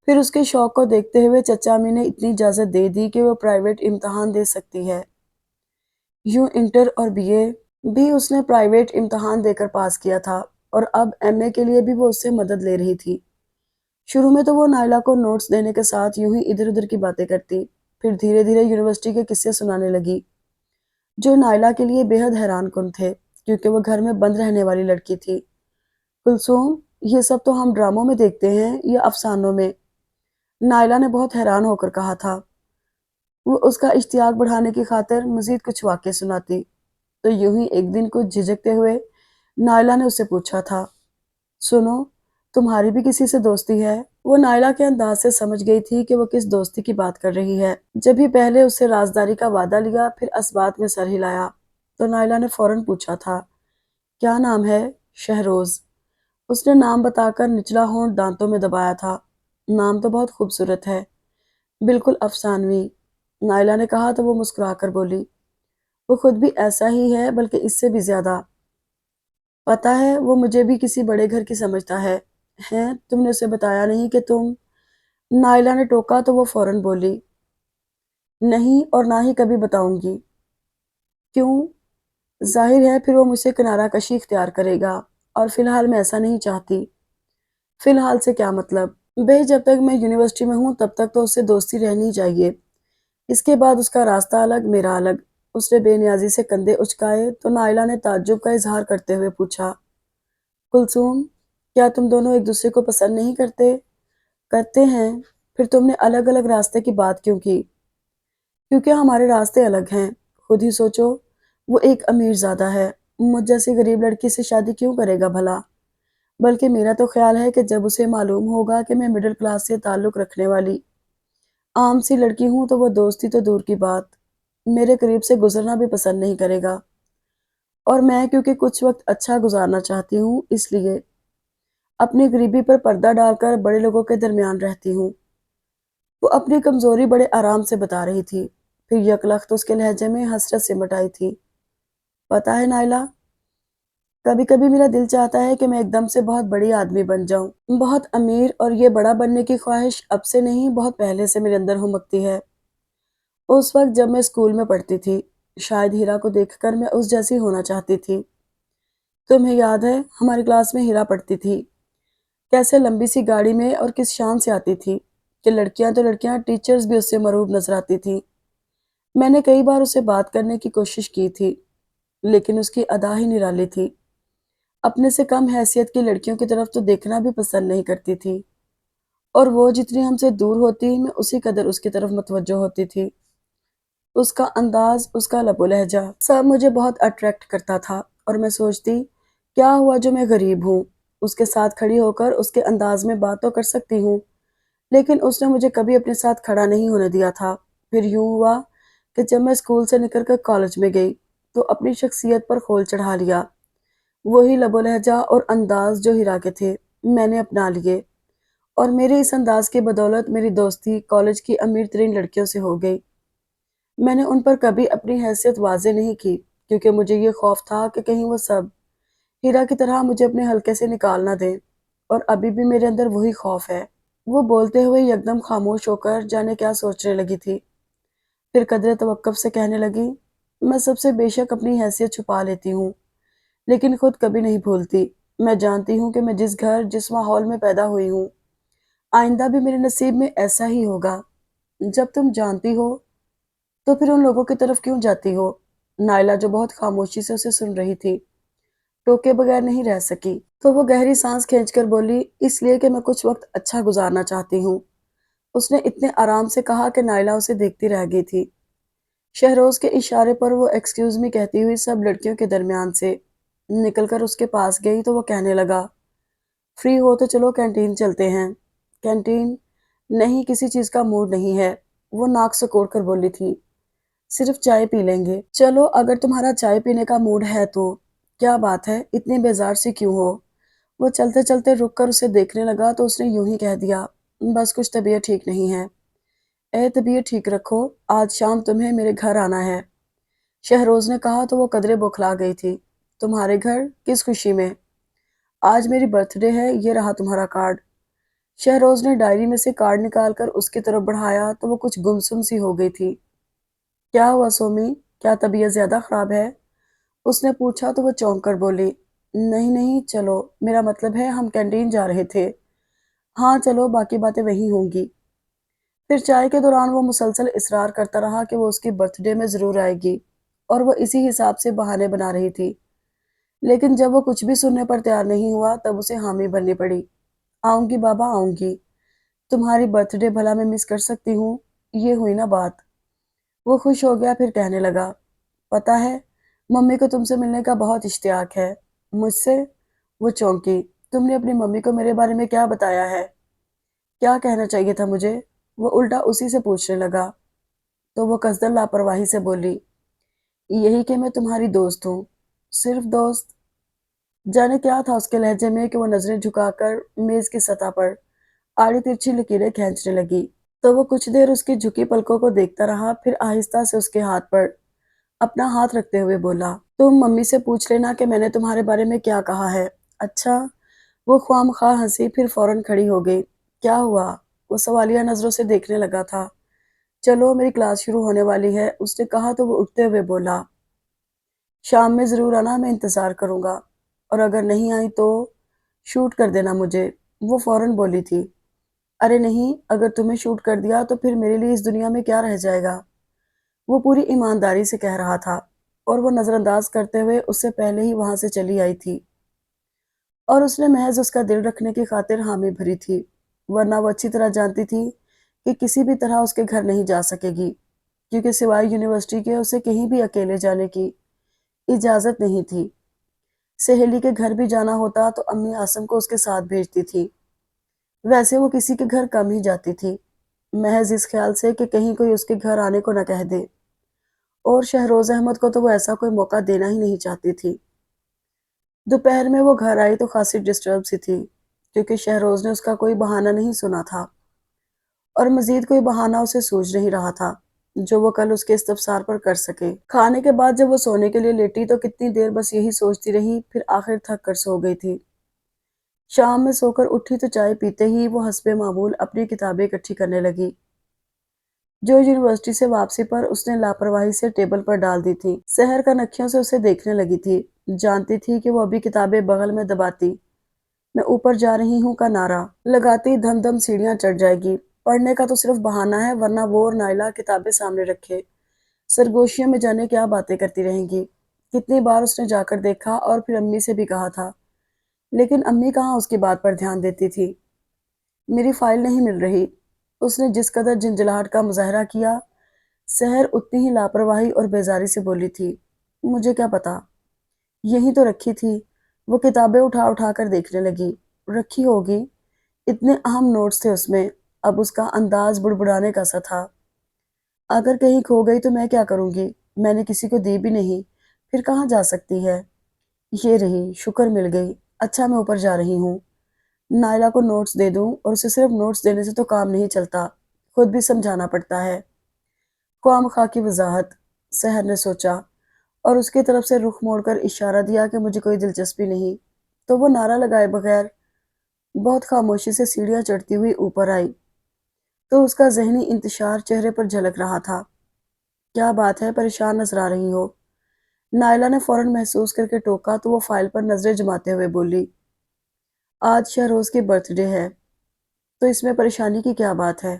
پھر اس کے شوق کو دیکھتے ہوئے چچا امی نے اتنی اجازت دے دی کہ وہ پرائیویٹ امتحان دے سکتی ہے۔ یوں انٹر اور بی اے بھی اس نے پرائیویٹ امتحان دے کر پاس کیا تھا اور اب ایم اے کے لیے بھی وہ اس سے مدد لے رہی تھی۔ شروع میں تو وہ نائلہ کو نوٹس دینے کے ساتھ یوں ہی ادھر ادھر کی باتیں کرتی، پھر دھیرے دھیرے یونیورسٹی کے قصے سنانے لگی جو نائلہ کے لیے بے حد حیران کن تھے، کیونکہ وہ گھر میں بند رہنے والی لڑکی تھی۔ کلثوم، یہ سب تو ہم ڈراموں میں دیکھتے ہیں یا افسانوں میں، نائلہ نے بہت حیران ہو کر کہا تھا۔ وہ اس کا اشتیاق بڑھانے کی خاطر مزید کچھ واقعے سناتی تو یوں ہی ایک دن کچھ جھجکتے ہوئے نائلہ نے اس سے پوچھا تھا، سنو، تمہاری بھی کسی سے دوستی ہے؟ وہ نائلہ کے انداز سے سمجھ گئی تھی کہ وہ کس دوستی کی بات کر رہی ہے۔ جب ہی پہلے اس سے رازداری کا وعدہ لیا پھر اسبات میں سر ہلایا تو نائلہ نے فوراً پوچھا تھا، کیا نام ہے؟ شہروز۔ اس نے نام بتا کر نچلا ہونٹ دانتوں میں دبایا تھا۔ نام تو بہت خوبصورت ہے، بالکل افسانوی، نائلہ نے کہا تو وہ مسکرا کر بولی، وہ خود بھی ایسا ہی ہے بلکہ اس سے بھی زیادہ۔ پتہ ہے وہ مجھے بھی کسی بڑے گھر کی سمجھتا ہے۔ ہیں، تم نے اسے بتایا نہیں کہ تم… نائلہ نے ٹوکا تو وہ فوراً بولی، نہیں اور نہ ہی کبھی بتاؤں گی۔ کیوں؟ ظاہر ہے پھر وہ مجھ سے کنارہ کشی اختیار کرے گا اور فی الحال میں ایسا نہیں چاہتی۔ فی الحال سے کیا مطلب؟ بھئی جب تک میں یونیورسٹی میں ہوں تب تک تو اس سے دوستی رہنی چاہیے، اس کے بعد اس کا راستہ الگ میرا الگ۔ اس نے بے نیازی سے کندھے اچکائے تو نائلہ نے تعجب کا اظہار کرتے ہوئے پوچھا، کلثوم، کیا تم دونوں ایک دوسرے کو پسند نہیں کرتے؟ کرتے ہیں، پھر تم نے الگ الگ راستے کی بات کیوں کی؟ کیونکہ ہمارے راستے الگ ہیں۔ خود ہی سوچو، وہ ایک امیر زادہ ہے، مجھ جیسی غریب لڑکی سے شادی کیوں کرے گا بھلا؟ بلکہ میرا تو خیال ہے کہ جب اسے معلوم ہوگا کہ میں مڈل کلاس سے تعلق رکھنے والی عام سی لڑکی ہوں تو وہ دوستی تو دور کی بات، میرے قریب سے گزرنا بھی پسند نہیں کرے گا۔ اور میں کیونکہ کچھ وقت اچھا گزارنا چاہتی ہوں اس لیے اپنی غریبی پر پردہ ڈال کر بڑے لوگوں کے درمیان رہتی ہوں۔ وہ اپنی کمزوری بڑے آرام سے بتا رہی تھی، پھر یکلخت اس کے لہجے میں حسرت سمٹ آئی تھی۔ پتہ ہے نائلہ، کبھی کبھی میرا دل چاہتا ہے کہ میں ایک دم سے بہت بڑی آدمی بن جاؤں، بہت امیر، اور یہ بڑا بننے کی خواہش اب سے نہیں بہت پہلے سے میرے اندر ہمکتی ہے۔ اس وقت جب میں اسکول میں پڑھتی تھی، شاید ہیرا کو دیکھ کر میں اس جیسی ہونا چاہتی تھی۔ تمہیں یاد ہے ہماری کلاس میں ہیرا پڑھتی تھی، کیسے لمبی سی گاڑی میں اور کس شان سے آتی تھی کہ لڑکیاں تو لڑکیاں ٹیچرز بھی اس سے مرعوب نظر آتی تھی۔ میں نے کئی بار اسے بات کرنے کی کوشش کی تھی لیکن اس کی ادا ہی نرالی تھی، اپنے سے کم حیثیت کی لڑکیوں کی طرف تو دیکھنا بھی پسند نہیں کرتی تھی، اور وہ جتنی ہم سے دور ہوتی میں اسی قدر اس کی طرف متوجہ ہوتی تھی۔ اس کا انداز، اس کا لب و لہجہ سب مجھے بہت اٹریکٹ کرتا تھا اور میں سوچتی کیا ہوا جو میں غریب ہوں، اس کے ساتھ کھڑی ہو کر اس کے انداز میں بات تو کر سکتی ہوں، لیکن اس نے مجھے کبھی اپنے ساتھ کھڑا نہیں ہونے دیا تھا۔ پھر یوں ہوا کہ جب میں اسکول سے نکل کر کالج میں گئی تو اپنی شخصیت پر خول چڑھا لیا، وہی لب و لہجہ اور انداز جو ہیرا کے تھے میں نے اپنا لیے، اور میرے اس انداز کی بدولت میری دوستی کالج کی امیر ترین لڑکیوں سے ہو گئی۔ میں نے ان پر کبھی اپنی حیثیت واضح نہیں کی کیونکہ مجھے یہ خوف تھا کہ کہیں وہ سب ہیرا کی طرح مجھے اپنے حلقے سے نکال نہ دیں، اور ابھی بھی میرے اندر وہی خوف ہے۔ وہ بولتے ہوئے یکدم خاموش ہو کر جانے کیا سوچنے لگی تھی، پھر قدرے توقف سے کہنے لگی، میں سب سے بے شک اپنی حیثیت چھپا لیتی ہوں لیکن خود کبھی نہیں بھولتی۔ میں جانتی ہوں کہ میں جس گھر جس ماحول میں پیدا ہوئی ہوں آئندہ بھی میرے نصیب میں ایسا ہی ہوگا۔ جب تم جانتی ہو تو پھر ان لوگوں کی طرف کیوں جاتی ہو؟ نائلہ جو بہت خاموشی سے اسے سن رہی تھی ٹوکے بغیر نہیں رہ سکی، تو وہ گہری سانس کھینچ کر بولی، اس لیے کہ میں کچھ وقت اچھا گزارنا چاہتی ہوں۔ اس نے اتنے آرام سے کہا کہ نائلہ اسے دیکھتی رہ گئی تھی۔ شہروز کے اشارے پر وہ ایکسکیوز می کہتی ہوئی سب لڑکیوں کے درمیان سے نکل کر اس کے پاس گئی تو وہ کہنے لگا، فری ہو تو چلو کینٹین چلتے ہیں۔ کینٹین؟ نہیں، کسی چیز کا موڈ نہیں ہے، وہ ناک سکوڑ کر بولی تھی، صرف چائے پی لیں گے۔ چلو اگر تمہارا چائے پینے کا موڈ ہے تو کیا بات ہے، اتنی بیزار سی کیوں ہو؟ وہ چلتے چلتے رک کر اسے دیکھنے لگا تو اس نے یوں ہی کہہ دیا، بس کچھ طبیعت ٹھیک نہیں ہے۔ اے طبیعت ٹھیک رکھو، آج شام تمہیں میرے گھر آنا ہے، شہروز نے کہا تو وہ قدرے بوکھلا گئی تھی۔ تمہارے گھر؟ کس خوشی میں؟ آج میری برتھ ڈے ہے، یہ رہا تمہارا کارڈ۔ شہروز نے ڈائری میں سے کارڈ نکال کر اس کی طرف بڑھایا تو وہ کچھ گمسم سی ہو گئی تھی۔ کیا ہوا سومی، کیا طبیعت زیادہ خراب ہے؟ اس نے پوچھا تو وہ چونک کر بولی، نہیں نہیں چلو، میرا مطلب ہے ہم کینٹین جا رہے تھے۔ ہاں چلو، باقی باتیں وہی ہوں گی۔ پھر چائے کے دوران وہ مسلسل اصرار کرتا رہا کہ وہ اس کی برتھ ڈے میں ضرور آئے گی، اور وہ اسی حساب سے بہانے بنا رہی تھی۔ لیکن جب وہ کچھ بھی سننے پر تیار نہیں ہوا تب اسے حامی بننی پڑی۔ آؤں گی بابا آؤں گی، تمہاری برتھ ڈے بھلا میں مس کر سکتی ہوں؟ یہ ہوئی نا بات۔ وہ خوش ہو گیا، پھر کہنے لگا، پتہ ہے ممی کو تم سے ملنے کا بہت اشتیاق ہے۔ مجھ سے؟ وہ چونکی۔ تم نے اپنی ممی کو میرے بارے میں کیا بتایا ہے؟ کیا کہنا چاہیے تھا مجھے؟ وہ الٹا اسی سے پوچھنے لگا، تو وہ قصدن لاپرواہی سے بولی، یہی کہ میں تمہاری دوست ہوں۔ صرف دوست؟ جانے کیا تھا اس کے لہجے میں کہ وہ نظریں جھکا کر میز کی سطح پر آڑی ترچھی لکیریں کھینچنے لگی۔ تو وہ کچھ دیر اس کی جھکی پلکوں کو دیکھتا رہا، پھر آہستہ سے اس کے ہاتھ پر اپنا ہاتھ رکھتے ہوئے بولا، تم ممی سے پوچھ لینا کہ میں نے تمہارے بارے میں کیا کہا ہے۔ اچھا؟ وہ خواہ مخواہ ہنسی، پھر فوراً کھڑی ہو گئی۔ کیا ہوا؟ وہ سوالیہ نظروں سے دیکھنے لگا تھا۔ چلو میری کلاس شروع ہونے والی ہے، اس نے کہا تو وہ اٹھتے ہوئے بولا، شام میں ضرور آنا، میں انتظار کروں گا، اور اگر نہیں آئی تو شوٹ کر دینا مجھے۔ وہ فوراً بولی تھی، ارے نہیں، اگر تمہیں شوٹ کر دیا تو پھر میرے لیے اس دنیا میں کیا رہ جائے گا؟ وہ پوری ایمانداری سے کہہ رہا تھا، اور وہ نظر انداز کرتے ہوئے اس سے پہلے ہی وہاں سے چلی آئی تھی، اور اس نے محض اس کا دل رکھنے کی خاطر حامی بھری تھی، ورنہ وہ اچھی طرح جانتی تھی کہ کسی بھی طرح اس کے گھر نہیں جا سکے گی، کیونکہ سوائے یونیورسٹی کے اسے کہیں بھی اکیلے جانے کی اجازت نہیں تھی۔ سہیلی کے گھر بھی جانا ہوتا تو امی عاصم کو اس کے ساتھ بھیجتی تھی۔ ویسے وہ کسی کے گھر کم ہی جاتی تھی، محض اس خیال سے کہ کہیں کوئی اس کے گھر آنے کو نہ کہہ دے، اور شہروز احمد کو تو وہ ایسا کوئی موقع دینا ہی نہیں چاہتی تھی۔ دوپہر میں وہ گھر آئی تو خاصی ڈسٹرب سی تھی، کیونکہ شہروز نے اس کا کوئی بہانہ نہیں سنا تھا، اور مزید کوئی بہانہ اسے سوچ نہیں رہا تھا جو وہ کل اس کے استفسار پر کر سکے۔ کھانے کے بعد جب وہ سونے کے لیے لیٹی تو کتنی دیر بس یہی سوچتی رہی، پھر آخر تھک کر سو گئی تھی۔ شام میں سو کر اٹھی تو چائے پیتے ہی وہ حسب معمول اپنی کتابیں اکٹھی کرنے لگی، جو یونیورسٹی سے واپسی پر اس نے لاپرواہی سے ٹیبل پر ڈال دی تھی۔ سحر کا نکھیوں سے اسے دیکھنے لگی تھی، جانتی تھی کہ وہ ابھی کتابیں بغل میں دباتی میں اوپر جا رہی ہوں کا نعرہ لگاتی دھم دھم سیڑھیاں چڑھ جائے گی۔ پڑھنے کا تو صرف بہانہ ہے، ورنہ وہ اور نائلہ کتابیں سامنے رکھے سرگوشیوں میں جانے کیا باتیں کرتی رہیں گی۔ کتنی بار اس نے جا کر دیکھا اور پھر امی سے بھی کہا تھا، لیکن امی کہاں اس کی بات پر دھیان دیتی تھی۔ میری فائل نہیں مل رہی، اس نے جس قدر جھنجھلاہٹ کا مظاہرہ کیا، سحر اتنی ہی لاپرواہی اور بیزاری سے بولی تھی، مجھے کیا پتا، یہیں تو رکھی تھی۔ وہ کتابیں اٹھا اٹھا کر دیکھنے لگی، رکھی ہوگی، اتنے اہم نوٹس تھے اس میں۔ اب اس کا انداز بڑبڑانے کا سا تھا، اگر کہیں کھو گئی تو میں کیا کروں گی؟ میں نے کسی کو دی بھی نہیں، پھر کہاں جا سکتی ہے؟ یہ رہی، شکر مل گئی۔ اچھا میں اوپر جا رہی ہوں، نائلہ کو نوٹس دے دوں، اور اسے صرف نوٹس دینے سے تو کام نہیں چلتا، خود بھی سمجھانا پڑتا ہے۔ خواہ مخواہ کی وضاحت، سحر نے سوچا، اور اس کی طرف سے رخ موڑ کر اشارہ دیا کہ مجھے کوئی دلچسپی نہیں، تو وہ نعرہ لگائے بغیر بہت خاموشی سے سیڑھیاں چڑھتی ہوئی اوپر آئی، تو اس کا ذہنی انتشار چہرے پر جھلک رہا تھا۔ کیا بات ہے، پریشان نظر آ رہی ہو؟ نائلہ نے فوراً محسوس کر کے ٹوکا تو وہ فائل پر نظریں جماتے ہوئے بولی، آج شہروز کی برتھ ڈے ہے، تو اس میں پریشانی کی کیا بات ہے؟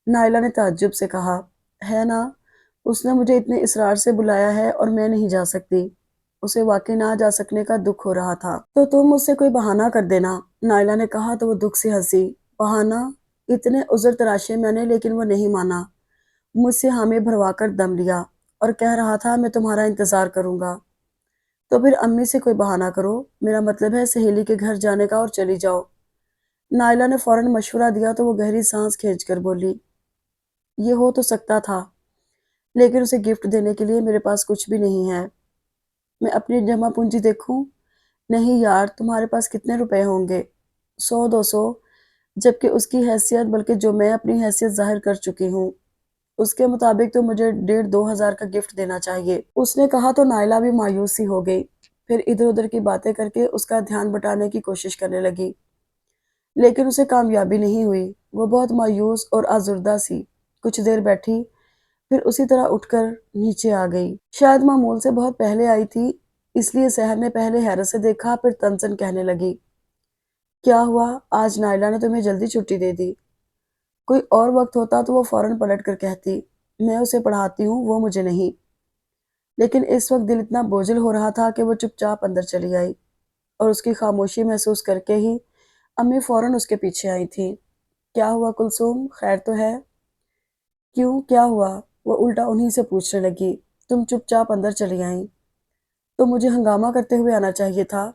نائلہ نے تعجب سے کہا، ہے نا، اس نے مجھے اتنے اصرار سے بلایا ہے اور میں نہیں جا سکتی۔ اسے واقعی نہ جا سکنے کا دکھ ہو رہا تھا۔ تو تم مجھ سے کوئی بہانہ کر دینا، نائلہ نے کہا تو وہ دکھ سے ہنسی۔ بہانہ؟ اتنے عذر تراشے میں نے، لیکن وہ نہیں مانا، مجھ سے حامی بھروا کر دم لیا، اور کہہ رہا تھا میں تمہارا انتظار کروں گا۔ تو پھر امی سے کوئی بہانہ کرو، میرا مطلب ہے سہیلی کے گھر جانے کا، اور چلی جاؤ۔ نائلہ نے فوراً مشورہ دیا تو وہ گہری سانس کھینچ کر بولی، یہ ہو تو سکتا تھا، لیکن اسے گفٹ دینے کے لیے میرے پاس کچھ بھی نہیں ہے۔ میں اپنی جمع پونجی دیکھوں؟ نہیں یار، تمہارے پاس کتنے روپے ہوں گے؟ 100 200، جبکہ اس کی حیثیت، بلکہ جو میں اپنی حیثیت ظاہر کر چکی ہوں، اس کے مطابق تو مجھے 1500 کا گفٹ دینا چاہیے۔ اس نے کہا تو نائلہ بھی مایوس سی ہو گئی، پھر ادھر ادھر کی باتیں کر کے اس کا دھیان بٹانے کی کوشش کرنے لگی، لیکن اسے کامیابی نہیں ہوئی۔ وہ بہت مایوس اور آزردہ سی کچھ دیر بیٹھی، پھر اسی طرح اٹھ کر نیچے آ گئی۔ شاید معمول سے بہت پہلے آئی تھی، اس لیے سحر نے پہلے حیرت سے دیکھا، پھر تنزن کہنے لگی، کیا ہوا؟ آج نائلہ نے تمہیں جلدی چھٹی دے دی؟ کوئی اور وقت ہوتا تو وہ فوراً پلٹ کر کہتی، میں اسے پڑھاتی ہوں، وہ مجھے نہیں۔ لیکن اس وقت دل اتنا بوجھل ہو رہا تھا کہ وہ چپ چاپ اندر چلی آئی، اور اس کی خاموشی محسوس کر کے ہی امی فوراً اس کے پیچھے آئی تھیں۔ کیا ہوا کلثوم، خیر تو ہے؟ کیوں، کیا ہوا؟ وہ الٹا انہی سے پوچھنے لگی۔ تم چپ چاپ اندر چلی آئیں تو مجھے ہنگامہ کرتے ہوئے آنا چاہیے تھا۔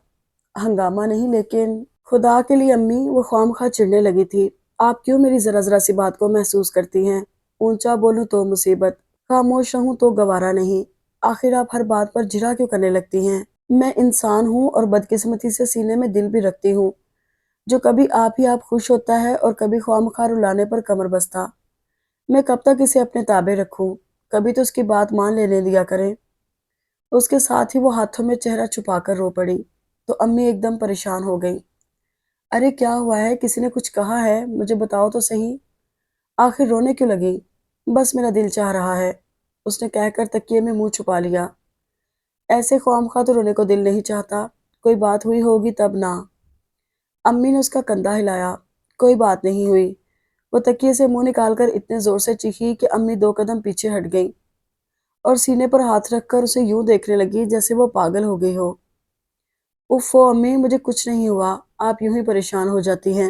ہنگامہ نہیں لیکن… خدا کے لیے امی، وہ خواہ چڑھنے لگی تھی، آپ کیوں میری ذرا ذرا سی بات کو محسوس کرتی ہیں؟ اونچا بولوں تو مصیبت، خاموش رہوں تو گوارا نہیں۔ آخر آپ ہر بات پر جھرا کیوں کرنے لگتی ہیں؟ میں انسان ہوں اور بدقسمتی سے سینے میں دل بھی رکھتی ہوں، جو کبھی آپ ہی آپ خوش ہوتا ہے اور کبھی خواہ رلانے پر کمر بستہ۔ میں کب تک اسے اپنے تابع رکھوں؟ کبھی تو اس کی بات مان لینے دیا کریں۔ اس کے ساتھ ہی وہ ہاتھوں میں چہرہ چھپا کر رو پڑی، تو امی ایک دم پریشان ہو گئی۔ ارے کیا ہوا ہے؟ کسی نے کچھ کہا ہے؟ مجھے بتاؤ تو صحیح۔ آخر رونے کیوں لگی؟ بس میرا دل چاہ رہا ہے، اس نے کہہ کر تکیے میں منہ چھپا لیا۔ ایسے خواہ تو رونے کو دل نہیں چاہتا، کوئی بات ہوئی ہوگی تب نہ۔ امی نے اس کا کندھا ہلایا۔ کوئی بات نہیں ہوئی۔ وہ تکیے سے منہ نکال کر اتنے زور سے چیخی کہ امی 2 قدم پیچھے ہٹ گئی اور سینے پر ہاتھ رکھ کر اسے یوں دیکھنے لگی جیسے وہ پاگل ہو گئی ہو۔ اوفو امی، مجھے کچھ نہیں ہوا، آپ یوں ہی پریشان ہو جاتی ہیں۔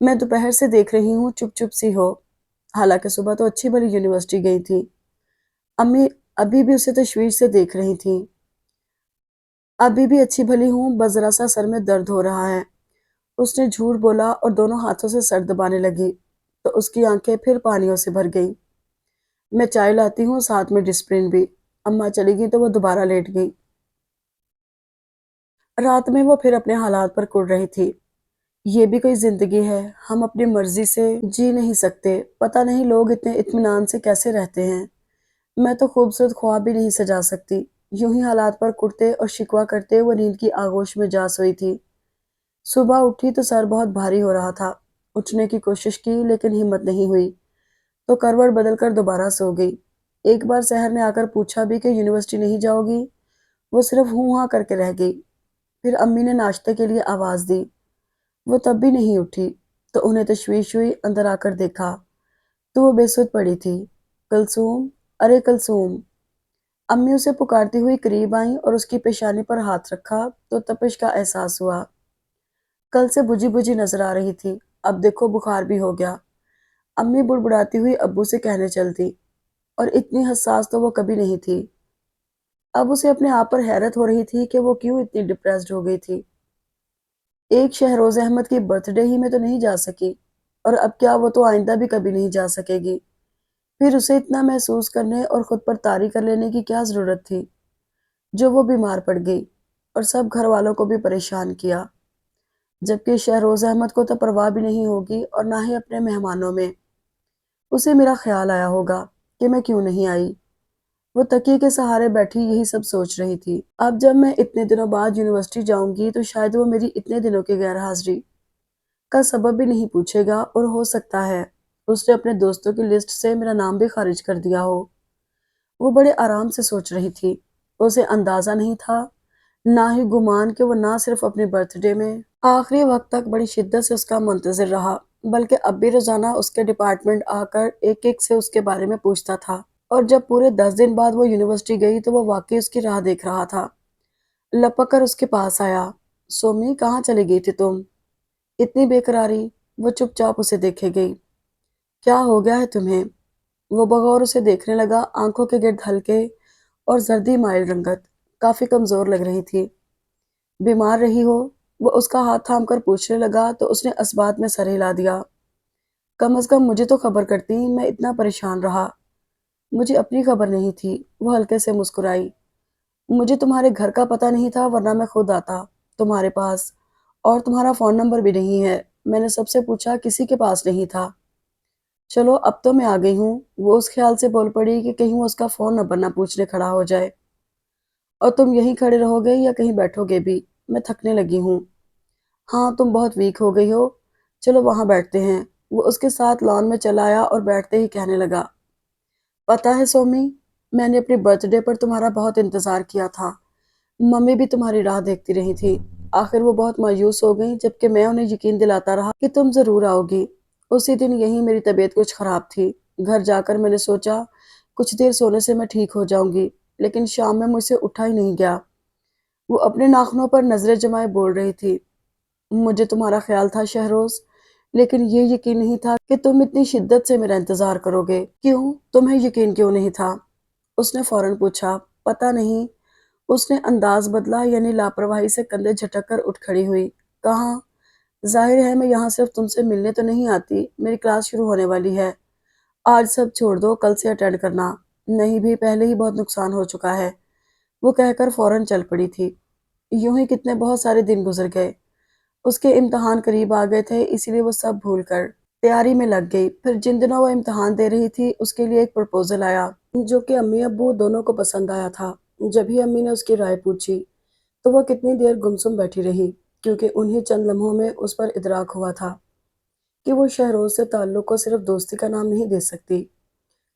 میں دوپہر سے دیکھ رہی ہوں چپ چپ سی ہو، حالانکہ صبح تو اچھی بھلی یونیورسٹی گئی تھی۔ امی ابھی بھی اسے تشویش سے دیکھ رہی تھیں۔ ابھی بھی اچھی بھلی ہوں، بس ذرا سا سر میں درد ہو رہا ہے، اس نے جھوٹ بولا اور دونوں ہاتھوں سے سر دبانے لگی تو اس کی آنکھیں پھر پانیوں سے بھر گئیں۔ میں چائے لاتی ہوں، ساتھ میں ڈسپلن بھی۔ اماں چلی گئی تو وہ دوبارہ لیٹ گئی۔ رات میں وہ پھر اپنے حالات پر کڑ رہی تھی۔ یہ بھی کوئی زندگی ہے؟ ہم اپنی مرضی سے جی نہیں سکتے، پتہ نہیں لوگ اتنے اطمینان سے کیسے رہتے ہیں۔ میں تو خوبصورت خواب بھی نہیں سجا سکتی۔ یوں ہی حالات پر کڑتے اور شکوہ کرتے وہ نیند کی آغوش میں جا سوئی تھی۔ صبح اٹھی تو سر بہت بھاری ہو رہا تھا، اٹھنے کی کوشش کی لیکن ہمت نہیں ہوئی، تو کروٹ بدل کر دوبارہ سو گئی۔ ایک بار سحر نے آ کر پوچھا بھی کہ یونیورسٹی نہیں جاؤ گی؟ وہ صرف ہوں ہاں کر کے رہ گئی۔ پھر امی نے ناشتے کے لیے آواز دی، وہ تب بھی نہیں اٹھی، تو انہیں تشویش ہوئی، اندر آ کر دیکھا تو وہ بے سدھ پڑی تھی۔ کلثوم، ارے کلثوم! امی اسے پکارتی ہوئی قریب آئیں اور اس کی پیشانی پر ہاتھ رکھا تو تپش کا احساس ہوا۔ کل سے بجھی بجھی نظر آ رہی تھی، اب دیکھو بخار بھی ہو گیا۔ امی بڑبڑاتی ہوئی ابو سے کہنے چلتی، اور اتنی حساس تو وہ کبھی نہیں تھی۔ اب اسے اپنے آپ پر حیرت ہو رہی تھی کہ وہ کیوں اتنی ڈپریسڈ ہو گئی تھی۔ ایک شہروز احمد کی برتھ ڈے ہی میں تو نہیں جا سکی، اور اب کیا وہ تو آئندہ بھی کبھی نہیں جا سکے گی۔ پھر اسے اتنا محسوس کرنے اور خود پر طاری کر لینے کی کیا ضرورت تھی؟ جو وہ بیمار پڑ گئی اور سب گھر والوں کو بھی پریشان کیا، جبکہ شہروز احمد کو تو پرواہ بھی نہیں ہوگی اور نہ ہی اپنے مہمانوں میں۔ اسے میرا خیال آیا ہوگا کہ میں کیوں نہیں آئی۔ وہ تکیے کے سہارے بیٹھی یہی سب سوچ رہی تھی۔ اب جب میں اتنے دنوں بعد یونیورسٹی جاؤں گی تو شاید وہ میری اتنے دنوں کی غیر حاضری کا سبب بھی نہیں پوچھے گا، اور ہو سکتا ہے اس نے اپنے دوستوں کی لسٹ سے میرا نام بھی خارج کر دیا ہو۔ وہ بڑے آرام سے سوچ رہی تھی۔ اسے اندازہ نہیں تھا، نہ ہی گمان، کہ وہ نہ صرف اپنے برتھ ڈے میں آخری وقت تک بڑی شدت سے اس کا منتظر رہا، بلکہ اب بھی روزانہ اس کے ڈپارٹمنٹ آ کر ایک ایک سے اس کے بارے میں پوچھتا تھا۔ اور جب پورے 10 دن بعد وہ یونیورسٹی گئی تو وہ واقعی اس کی راہ دیکھ رہا تھا۔ لپک کر اس کے پاس آیا، سومی کہاں چلی گئی تھی تم؟ اتنی بے قراری؟ وہ چپ چاپ اسے دیکھے گئی۔ کیا ہو گیا ہے تمہیں؟ وہ بغور اسے دیکھنے لگا، آنکھوں کے گرد ہلکے اور زردی مائل رنگت، کافی کمزور لگ رہی تھی۔ بیمار رہی ہو؟ وہ اس کا ہاتھ تھام کر پوچھنے لگا تو اس نے اسبات میں سر ہلا دیا۔ کم از کم مجھے تو خبر کرتی، میں اتنا پریشان رہا۔ مجھے اپنی خبر نہیں تھی، وہ ہلکے سے مسکرائی۔ مجھے تمہارے گھر کا پتہ نہیں تھا ورنہ میں خود آتا تمہارے پاس، اور تمہارا فون نمبر بھی نہیں ہے، میں نے سب سے پوچھا کسی کے پاس نہیں تھا۔ چلو اب تو میں آ گئی ہوں، وہ اس خیال سے بول پڑی کہ کہیں وہ اس کا فون نمبر نہ پوچھنے کھڑا ہو جائے۔ اور تم یہیں کھڑے رہو گے یا کہیں بیٹھو گے بھی؟ میں تھکنے لگی ہوں۔ ہاں تم بہت ویک ہو گئی ہو، چلو وہاں بیٹھتے ہیں۔ وہ اس کے ساتھ لان میں چلا آیا اور بیٹھتے ہی کہنے لگا، پتہ ہے سومی، میں نے اپنے برتھ ڈے پر تمہارا بہت انتظار کیا تھا۔ ممی بھی تمہاری راہ دیکھتی رہی تھی۔ آخر وہ بہت مایوس ہو گئیں جبکہ میں انہیں یقین دلاتا رہا کہ تم ضرور آؤ گی۔ اسی دن یہی میری طبیعت کچھ خراب تھی۔ گھر جا کر میں نے سوچا کچھ دیر سونے سے میں ٹھیک ہو جاؤں گی، لیکن شام میں مجھ سے اٹھا ہی نہیں گیا۔ وہ اپنے ناخنوں پر نظریں جمائے بول رہی تھی، مجھے تمہارا خیال تھا شہروز، لیکن یہ یقین نہیں تھا کہ تم اتنی شدت سے میرا انتظار کرو گے۔ کیوں؟ تمہیں یقین کیوں نہیں تھا؟ اس نے فوراً پوچھا۔ پتہ نہیں۔ اس نے انداز بدلا، یعنی لاپرواہی سے کندھے جھٹک کر اٹھ کھڑی ہوئی۔ کہاں؟ ظاہر ہے میں یہاں صرف تم سے ملنے تو نہیں آتی، میری کلاس شروع ہونے والی ہے۔ آج سب چھوڑ دو، کل سے اٹینڈ کرنا۔ نہیں بھی، پہلے ہی بہت نقصان ہو چکا ہے، وہ کہہ کر فوراً چل پڑی تھی۔ یوں ہی کتنے بہت سارے دن گزر گئے۔ اس کے امتحان قریب آ گئے تھے، اسی لیے وہ سب بھول کر تیاری میں لگ گئی۔ پھر جن دنوں وہ امتحان دے رہی تھی اس کے لیے ایک پرپوزل آیا جو کہ امی ابو دونوں کو پسند آیا تھا۔ جب ہی امی نے اس کی رائے پوچھی تو وہ کتنی دیر گمسم بیٹھی رہی، کیونکہ انہیں چند لمحوں میں اس پر ادراک ہوا تھا کہ وہ شہروز سے تعلق کو صرف دوستی کا نام نہیں دے سکتی،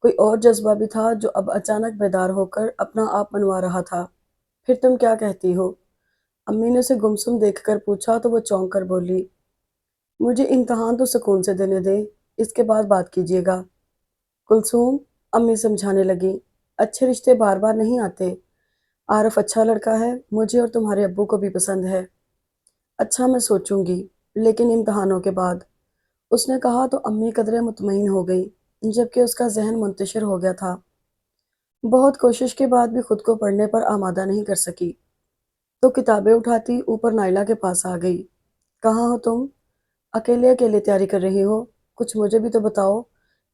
کوئی اور جذبہ بھی تھا جو اب اچانک بیدار ہو کر اپنا آپ منوا رہا تھا۔ پھر تم کیا کہتی ہو؟ امی نے اسے گمسم دیکھ کر پوچھا تو وہ چونک کر بولی، مجھے امتحان تو سکون سے دینے دیں، اس کے بعد بات کیجیے گا۔ کلثوم، امی سمجھانے لگی، اچھے رشتے بار بار نہیں آتے۔ عارف اچھا لڑکا ہے، مجھے اور تمہارے ابو کو بھی پسند ہے۔ اچھا، میں سوچوں گی، لیکن امتحانوں کے بعد، اس نے کہا تو امی قدرے مطمئن ہو گئی، جبکہ اس کا ذہن منتشر ہو گیا تھا۔ بہت کوشش کے بعد بھی خود کو پڑھنے پر آمادہ نہیں کر سکی تو کتابیں اٹھاتی اوپر نائلہ کے پاس آ گئی۔ کہاں ہو تم؟ اکیلے اکیلے تیاری کر رہی ہو؟ کچھ مجھے بھی تو بتاؤ،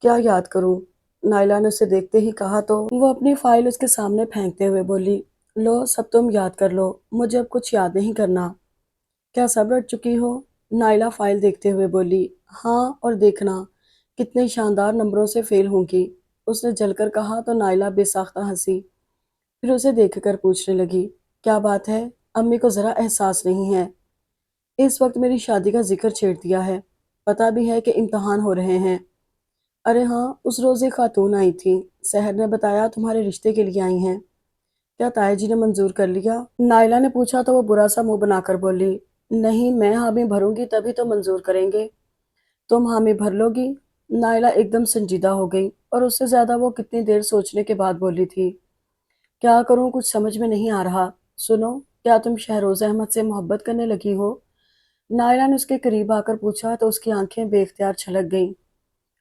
کیا یاد کروں؟ نائلہ نے اسے دیکھتے ہی کہا تو وہ اپنی فائل اس کے سامنے پھینکتے ہوئے بولی، لو سب تم یاد کر لو، مجھے اب کچھ یاد نہیں کرنا۔ کیا سب رٹ چکی ہو؟ نائلہ فائل دیکھتے ہوئے بولی، ہاں، اور دیکھنا کتنے شاندار نمبروں سے فیل ہوں گی۔ اس نے جل کر کہا تو نائلہ بے ساختہ ہنسی، پھر اسے دیکھ کر پوچھنے لگی، کیا بات ہے؟ امی کو ذرا احساس نہیں ہے؟ اس وقت میری شادی کا ذکر چھیڑ دیا ہے، پتہ بھی ہے کہ امتحان ہو رہے ہیں۔ ارے ہاں، اس روز ایک خاتون آئی تھی، سحر نے بتایا تمہارے رشتے کے لیے آئی ہیں۔ کیا تایا جی نے منظور کر لیا؟ نائلہ نے پوچھا تو وہ برا سا منہ بنا کر بولی، نہیں، میں حامی بھروں گی تبھی تو منظور کریں گے۔ تم حامی بھر لو گی؟ نائلہ ایک دم سنجیدہ ہو گئی، اور اس سے زیادہ وہ کتنی دیر سوچنے کے بعد بولی تھی، کیا کروں، کچھ سمجھ میں نہیں آ رہا۔ سنو، کیا تم شہروز احمد سے محبت کرنے لگی ہو؟ نائلہ نے اس کے قریب آ کر پوچھا تو اس کی آنکھیں بے اختیار چھلک گئیں۔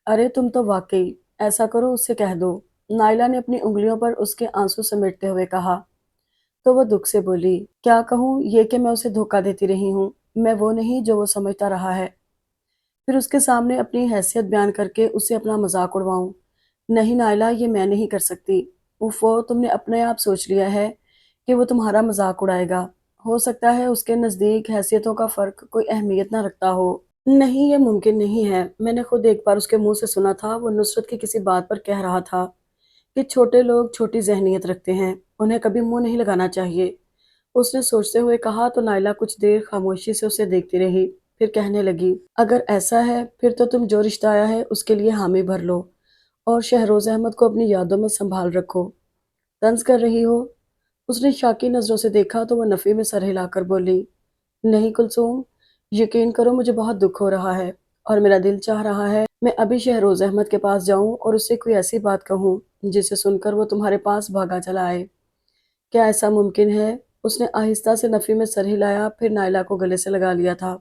ارے تم تو واقعی، ایسا کرو اس سے کہہ دو، نائلہ نے اپنی انگلیوں پر اس کے آنسو سمیٹتے ہوئے کہا۔ تو وہ دکھ سے بولی، کیا کہوں، یہ کہ میں اسے دھوکہ دیتی رہی ہوں، میں وہ نہیں جو وہ سمجھتا رہا ہے۔ پھر اس کے سامنے اپنی حیثیت بیان کر کے اسے اپنا مذاق اڑواؤں؟ نہیں نائلہ، یہ میں نہیں کر سکتی۔ اوفو، تم نے اپنے آپ سوچ لیا ہے کہ وہ تمہارا مذاق اڑائے گا۔ ہو سکتا ہے اس کے نزدیک حیثیتوں کا فرق کوئی اہمیت نہ رکھتا ہو۔ نہیں، یہ ممکن نہیں ہے، میں نے خود ایک بار اس کے منہ سے سنا تھا، وہ نصرت کی کسی بات پر کہہ رہا تھا کہ چھوٹے لوگ چھوٹی ذہنیت رکھتے ہیں، انہیں کبھی منہ نہیں لگانا چاہیے۔ اس نے سوچتے ہوئے کہا تو نائلہ کچھ دیر خاموشی سے اسے دیکھتی رہی، پھر کہنے لگی، اگر ایسا ہے پھر تو تم جو رشتہ آیا ہے اس کے لیے حامی بھر لو، اور شہروز احمد کو اپنی یادوں میں سنبھال رکھو۔ طنز کر رہی ہو؟ اس نے شاکی نظروں سے دیکھا تو وہ نفی میں سر ہلا کر بولی، نہیں کلثوم، یقین کرو مجھے بہت دکھ ہو رہا ہے، اور میرا دل چاہ رہا ہے میں ابھی شہروز احمد کے پاس جاؤں اور اس سے کوئی ایسی بات کہوں جسے سن کر وہ تمہارے پاس بھاگا چلا آئے۔ کیا ایسا ممکن ہے؟ اس نے آہستہ سے نفی میں سر ہلایا، پھر نائلہ کو گلے سے لگا لیا تھا۔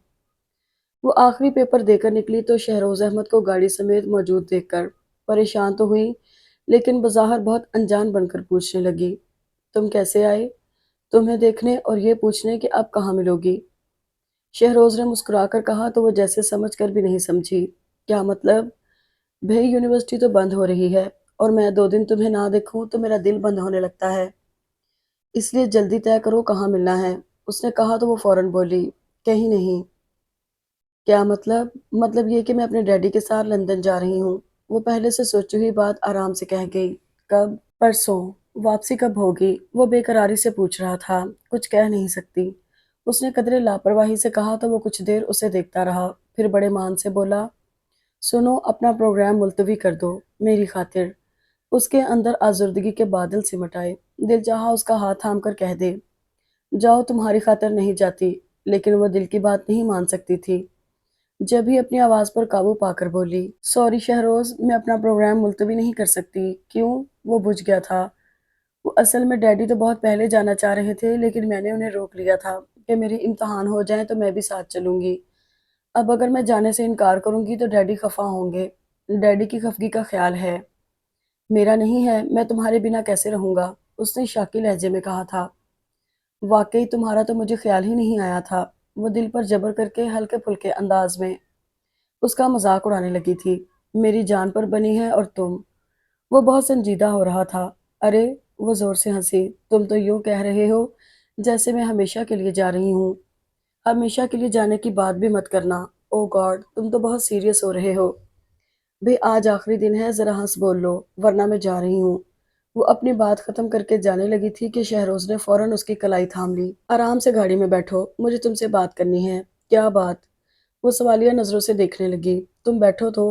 وہ آخری پیپر دے کر نکلی تو شہروز احمد کو گاڑی سمیت موجود دیکھ کر پریشان تو ہوئی، لیکن بظاہر بہت انجان بن کر پوچھنے لگی، تم کیسے آئے؟ تمہیں دیکھنے اور یہ پوچھنے کہ اب کہاں ملو گی؟ شہروز نے مسکرا کر کہا تو وہ جیسے سمجھ کر بھی نہیں سمجھی۔ کیا مطلب؟ بھئی یونیورسٹی تو بند ہو رہی ہے، اور میں 2 دن تمہیں نہ دیکھوں تو میرا دل بند ہونے لگتا ہے، اس لیے جلدی طے کرو کہاں ملنا ہے۔ اس نے کہا تو وہ فوراً بولی، کہیں نہیں۔ کیا مطلب؟ مطلب یہ کہ میں اپنے ڈیڈی کے ساتھ لندن جا رہی ہوں، وہ پہلے سے سوچی ہوئی بات آرام سے کہہ گئی۔ کب؟ پرسوں۔ واپسی کب ہوگی؟ وہ بے قراری سے پوچھ رہا تھا، کچھ کہہ نہیں سکتی۔ اس نے قدرے لاپرواہی سے کہا تو وہ کچھ دیر اسے دیکھتا رہا، پھر بڑے مان سے بولا، سنو، اپنا پروگرام ملتوی کر دو، میری خاطر۔ اس کے اندر آزردگی کے بادل سمٹ آئے۔ دل چاہا اس کا ہاتھ تھام کر کہہ دے، جاؤ تمہاری خاطر نہیں جاتی، لیکن وہ دل کی بات نہیں مان سکتی تھی۔ جب ہی اپنی آواز پر قابو پا کر بولی، سوری شہروز، میں اپنا پروگرام ملتوی نہیں کر سکتی۔ کیوں؟ وہ بجھ گیا تھا۔ وہ اصل میں ڈیڈی تو بہت پہلے جانا چاہ رہے تھے، لیکن میں نے انہیں روک لیا تھا کہ میری امتحان ہو جائیں تو میں بھی ساتھ چلوں گی۔ اب اگر میں جانے سے انکار کروں گی تو ڈیڈی خفا ہوں گے۔ ڈیڈی کی خفگی کا خیال ہے، میرا نہیں ہے۔ میں تمہارے بنا کیسے رہوں گا؟ اس نے شاکی لہجے میں کہا تھا۔ واقعی تمہارا تو مجھے خیال ہی نہیں آیا تھا۔ وہ دل پر جبر کر کے ہلکے پھلکے انداز میں اس کا مذاق اڑانے لگی تھی۔ میری جان پر بنی ہے اور تم۔ وہ بہت سنجیدہ ہو رہا تھا۔ ارے، وہ زور سے ہنسی، تم تو یوں کہہ رہے ہو جیسے میں ہمیشہ کے لیے جا رہی ہوں۔ ہمیشہ کے لیے جانے کی بات بھی مت کرنا۔ او گاڈ، تم تو بہت سیریس ہو رہے ہو۔ بھئی آج آخری دن ہے، ذرا ہنس بول لو، ورنہ میں جا رہی ہوں۔ وہ اپنی بات ختم کر کے جانے لگی تھی کہ شہروز نے فوراً اس کی کلائی تھام لی۔ آرام سے گاڑی میں بیٹھو، مجھے تم سے بات کرنی ہے۔ کیا بات؟ وہ سوالیہ نظروں سے دیکھنے لگی۔ تم بیٹھو تو۔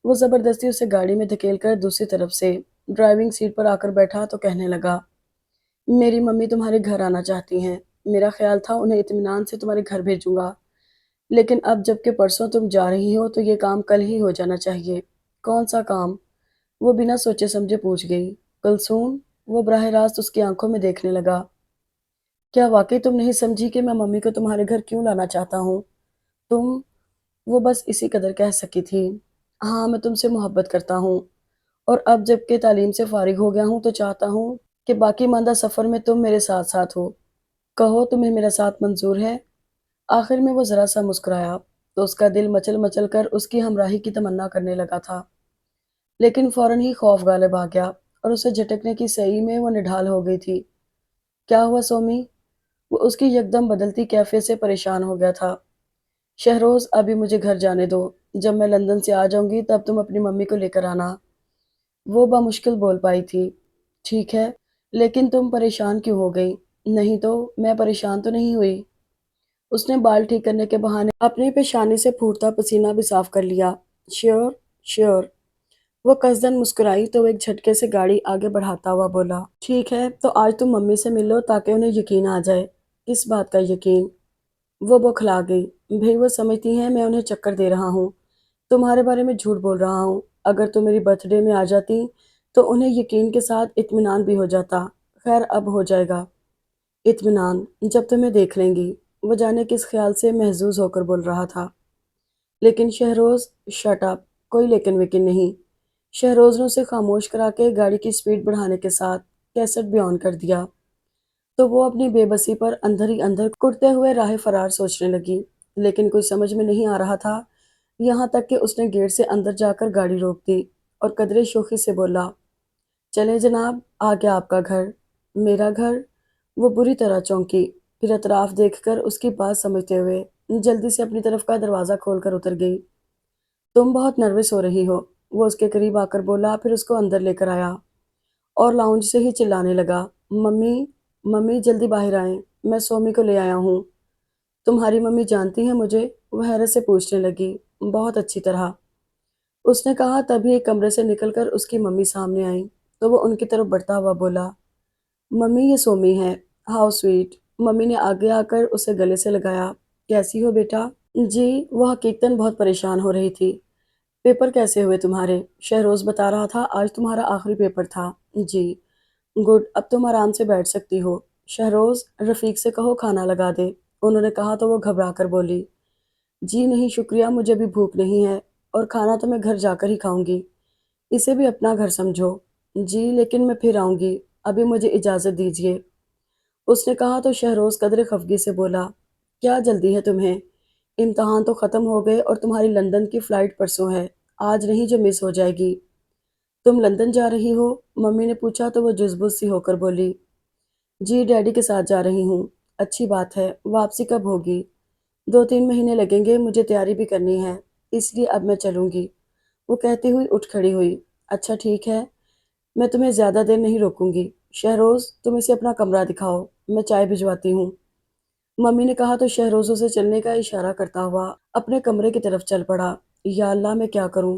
وہ زبردستی اسے گاڑی میں دھکیل کر دوسری طرف سے ڈرائیونگ سیٹ پر آ کر بیٹھا تو کہنے لگا، میری ممی تمہارے گھر آنا چاہتی ہیں۔ میرا خیال تھا انہیں اطمینان سے تمہارے گھر بھیجوں گا، لیکن اب جب کہ پرسوں تم جا رہی ہو تو یہ کام کل ہی ہو جانا چاہیے۔ کون سا کام؟ وہ بنا سوچے سمجھے پوچھ گئی۔ کلثوم؟ وہ براہ راست اس کی آنکھوں میں دیکھنے لگا۔ کیا واقعی تم نہیں سمجھی کہ میں ممی کو تمہارے گھر کیوں لانا چاہتا ہوں؟ تم؟ وہ بس اسی قدر کہہ سکی تھی۔ ہاں، میں تم سے محبت کرتا ہوں، اور اب جب کہ تعلیم سے فارغ ہو گیا ہوں تو چاہتا ہوں کہ باقی ماندہ سفر میں تم میرے ساتھ ساتھ ہو۔ کہو تمہیں میرا ساتھ منظور ہے؟ آخر میں وہ ذرا سا مسکرایا تو اس کا دل مچل مچل کر اس کی ہمراہی کی تمنا کرنے لگا تھا، لیکن فوراً ہی خوف غالب آ گیا اور اسے جھٹکنے کی سعی میں وہ نڈھال ہو گئی تھی۔ کیا ہوا سومی؟ وہ اس کی یکدم بدلتی کیفیت سے پریشان ہو گیا تھا۔ شہروز، ابھی مجھے گھر جانے دو، جب میں لندن سے آ جاؤں گی تب تم اپنی ممی کو لے کر آنا۔ وہ بمشکل بول پائی تھی۔ ٹھیک ہے، لیکن تم پریشان کیوں ہو گئی؟ نہیں تو میں پریشان تو نہیں ہوئی۔ اس نے بال ٹھیک کرنے کے بہانے اپنی پیشانی سے پھوٹتا پسینہ بھی صاف کر لیا۔ Sure sure. وہ قصدن مسکرائی تو وہ ایک جھٹکے سے گاڑی آگے بڑھاتا ہوا بولا، ٹھیک ہے تو آج تم ممی سے مل لو تاکہ انہیں یقین آ جائے۔ کس بات کا یقین؟ وہ بوکھلا گئی۔ بھئی وہ سمجھتی ہیں میں انہیں چکر دے رہا ہوں، تمہارے بارے میں جھوٹ بول رہا ہوں۔ اگر تم میری برتھ ڈے میں آ جاتی تو انہیں یقین کے ساتھ اطمینان بھی ہو جاتا۔ خیر اب ہو جائے گا اطمینان، جب تمہیں دیکھ لیں گی۔ وہ جانے کس خیال سے محظوظ ہو کر بول رہا تھا۔ لیکن شہروز، شٹ اپ، کوئی لیکن ویکن نہیں۔ شہروز نے اسے خاموش کرا کے گاڑی کی سپیڈ بڑھانے کے ساتھ کیسٹ بھی آن کر دیا تو وہ اپنی بے بسی پر اندر ہی اندر کڑتے ہوئے راہ فرار سوچنے لگی، لیکن کوئی سمجھ میں نہیں آ رہا تھا، یہاں تک کہ اس نے گیٹ سے اندر جا کر گاڑی روک دی اور قدرے شوخی سے بولا، چلیں جناب، آ گیا آپ کا گھر۔ میرا گھر؟ وہ بری طرح چونکی، پھر اطراف دیکھ کر اس کی بات سمجھتے ہوئے جلدی سے اپنی طرف کا دروازہ کھول کر اتر گئی۔ تم بہت نروس ہو رہی ہو، وہ اس کے قریب آ کر بولا، پھر اس کو اندر لے کر آیا اور لاؤنج سے ہی چلانے لگا، ممی ممی جلدی باہر آئیں، میں سومی کو لے آیا ہوں۔ تمہاری ممی جانتی ہیں مجھے؟ وہ حیرت سے پوچھنے لگی۔ بہت اچھی طرح، اس نے کہا، تبھی ایک کمرے سے نکل کر اس کی ممی سامنے آئیں تو وہ ان کی طرف بڑھتا ہوا بولا، ممی یہ سومی ہے۔ How sweet. ممی نے آگے آ کر اسے گلے سے لگایا۔ کیسی ہو بیٹا؟ جی، وہ حقیقتاً بہت پریشان ہو رہی تھی۔ پیپر کیسے ہوئے تمہارے؟ شہروز بتا رہا تھا آج تمہارا آخری پیپر تھا۔ جی گڈ، اب تم آرام سے بیٹھ سکتی ہو۔ شہروز، رفیق سے کہو کھانا لگا دے، انہوں نے کہا تو وہ گھبرا کر بولی، جی نہیں شکریہ، مجھے بھی بھوک نہیں ہے، اور کھانا تو میں گھر جا کر ہی کھاؤں گی، اسے بھی اپنا گھر سمجھو۔ جی لیکن میں پھر آؤں گی، ابھی مجھے اجازت دیجیے، اس نے کہا تو شہروز قدرے خفگی سے بولا، کیا جلدی ہے تمہیں؟ امتحان تو ختم ہو گئے اور تمہاری لندن کی فلائٹ پرسوں ہے، آج نہیں جو مس ہو جائے گی۔ تم لندن جا رہی ہو؟ ممی نے پوچھا تو وہ جزبز سی ہو کر بولی، جی ڈیڈی کے ساتھ جا رہی ہوں۔ اچھی بات ہے، واپسی کب ہوگی؟ 2-3 مہینے لگیں گے، مجھے تیاری بھی کرنی ہے، اس لیے اب میں چلوں گی، وہ کہتی ہوئی اٹھ کھڑی ہوئی۔ اچھا ٹھیک ہے، میں تمہیں زیادہ دیر نہیں روکوں گی۔ شہروز، تم اسے اپنا کمرہ دکھاؤ، میں چائے بھجواتی ہوں، ممی نے کہا تو شہروز اسے چلنے کا اشارہ کرتا ہوا اپنے کمرے کی طرف چل پڑا۔ یا اللہ، میں کیا کروں؟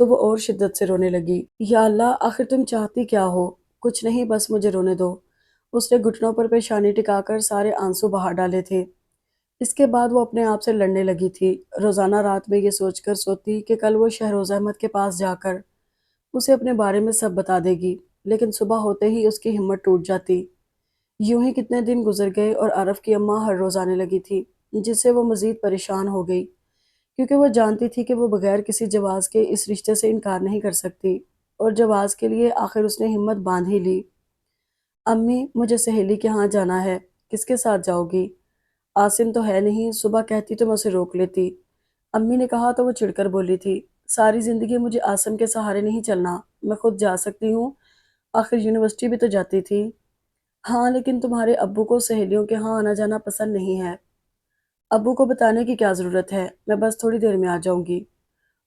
تو وہ اور شدت سے رونے لگی۔ یا اللہ، آخر تم چاہتی کیا ہو؟ کچھ نہیں، بس مجھے رونے دو۔ اس نے گھٹنوں پر پیشانی ٹکا کر سارے آنسو بہا ڈالے تھے۔ اس کے بعد وہ اپنے آپ سے لڑنے لگی تھی۔ روزانہ رات میں یہ سوچ کر سوتی کہ کل وہ شہروز احمد کے پاس جا کر اسے اپنے بارے میں سب بتا دے گی، لیکن صبح ہوتے ہی اس کی ہمت ٹوٹ جاتی۔ یوں ہی کتنے دن گزر گئے اور عارف کی اماں ہر روز آنے لگی تھی، جس سے وہ مزید پریشان ہو گئی، کیونکہ وہ جانتی تھی کہ وہ بغیر کسی جواز کے اس رشتے سے انکار نہیں کر سکتی، اور جواز کے لیے آخر اس نے ہمت باندھ ہی لی۔ امی، مجھے سہیلی کے ہاں جانا ہے۔ کس کے ساتھ جاؤ گی؟ عاصم تو ہے نہیں، صبح کہتی تو میں اسے روک لیتی۔ امی نے کہا تو وہ چڑھ کر بولی تھی، ساری زندگی مجھے عاصم کے سہارے نہیں چلنا، میں خود جا سکتی ہوں، آخر یونیورسٹی بھی تو جاتی تھی۔ ہاں، لیکن تمہارے ابو کو سہیلیوں کے ہاں آنا جانا پسند نہیں ہے۔ ابو کو بتانے کی کیا ضرورت ہے، میں بس تھوڑی دیر میں آ جاؤں گی۔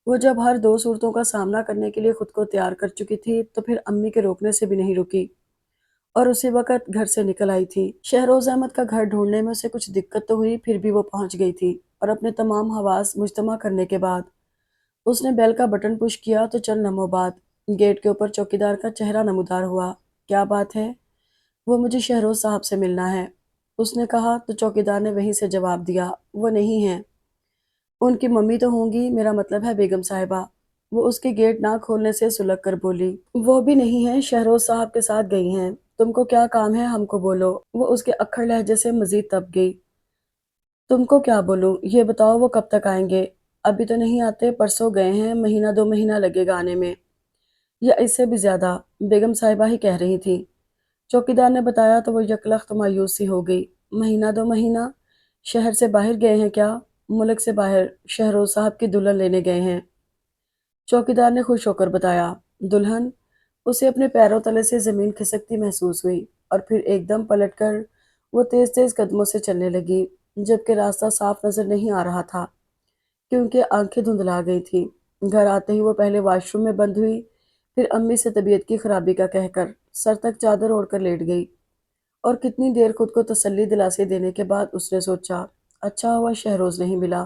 وہ جب ہر دو صورتوں کا سامنا کرنے کے لیے خود کو تیار کر چکی تھی تو پھر امی کے روکنے سے بھی نہیں رکی اور اسی وقت گھر سے نکل آئی تھی۔ شہروز احمد کا گھر ڈھونڈنے میں اسے کچھ دقت تو ہوئی، پھر بھی وہ پہنچ گئی تھی، اور اپنے تمام حواس مجتمع کرنے کے بعد اس نے بیل کا بٹن پش کیا تو چند لمحوں بعد گیٹ کے اوپر چوکیدار کا چہرہ نمودار ہوا۔ کیا بات ہے؟ وہ مجھے شہروز صاحب سے ملنا ہے، اس نے کہا تو چوکیدار نے وہیں سے جواب دیا، وہ نہیں ہیں۔ ان کی ممی تو ہوں گی، میرا مطلب ہے بیگم صاحبہ۔ وہ اس کے گیٹ نہ کھولنے سے سلگ کر بولی، وہ بھی نہیں ہیں، شہروز صاحب کے ساتھ گئی ہیں۔ تم کو کیا کام ہے، ہم کو بولو۔ وہ اس کے اکھڑ لہجے سے مزید تپ گئی۔ تم کو کیا بولوں، یہ بتاؤ وہ کب تک آئیں گے؟ ابھی تو نہیں آتے، پرسوں گئے ہیں، مہینہ دو مہینہ لگے گا آنے میں، یا اس سے بھی زیادہ، بیگم صاحبہ ہی کہہ رہی تھی۔ چوکیدار نے بتایا تو وہ یکلخت مایوس سی ہو گئی۔ مہینہ دو مہینہ؟ شہر سے باہر گئے ہیں کیا؟ ملک سے باہر، شہروز صاحب کی دلہن لینے گئے ہیں، چوکیدار نے خوش ہو کر بتایا۔ دلہن؟ اسے اپنے پیروں تلے سے زمین کھسکتی محسوس ہوئی، اور پھر ایک دم پلٹ کر وہ تیز تیز قدموں سے چلنے لگی، جبکہ راستہ صاف نظر نہیں آ رہا تھا کیونکہ آنکھیں دھندلا گئی تھیں۔ گھر آتے ہی وہ پہلے واش روم میں بند ہوئی، پھر امی سے طبیعت کی خرابی کا کہہ کر سر تک چادر اوڑھ کر لیٹ گئی، اور کتنی دیر خود کو تسلی دلاسی دینے کے بعد اس نے سوچا، اچھا ہوا شہروز نہیں ملا،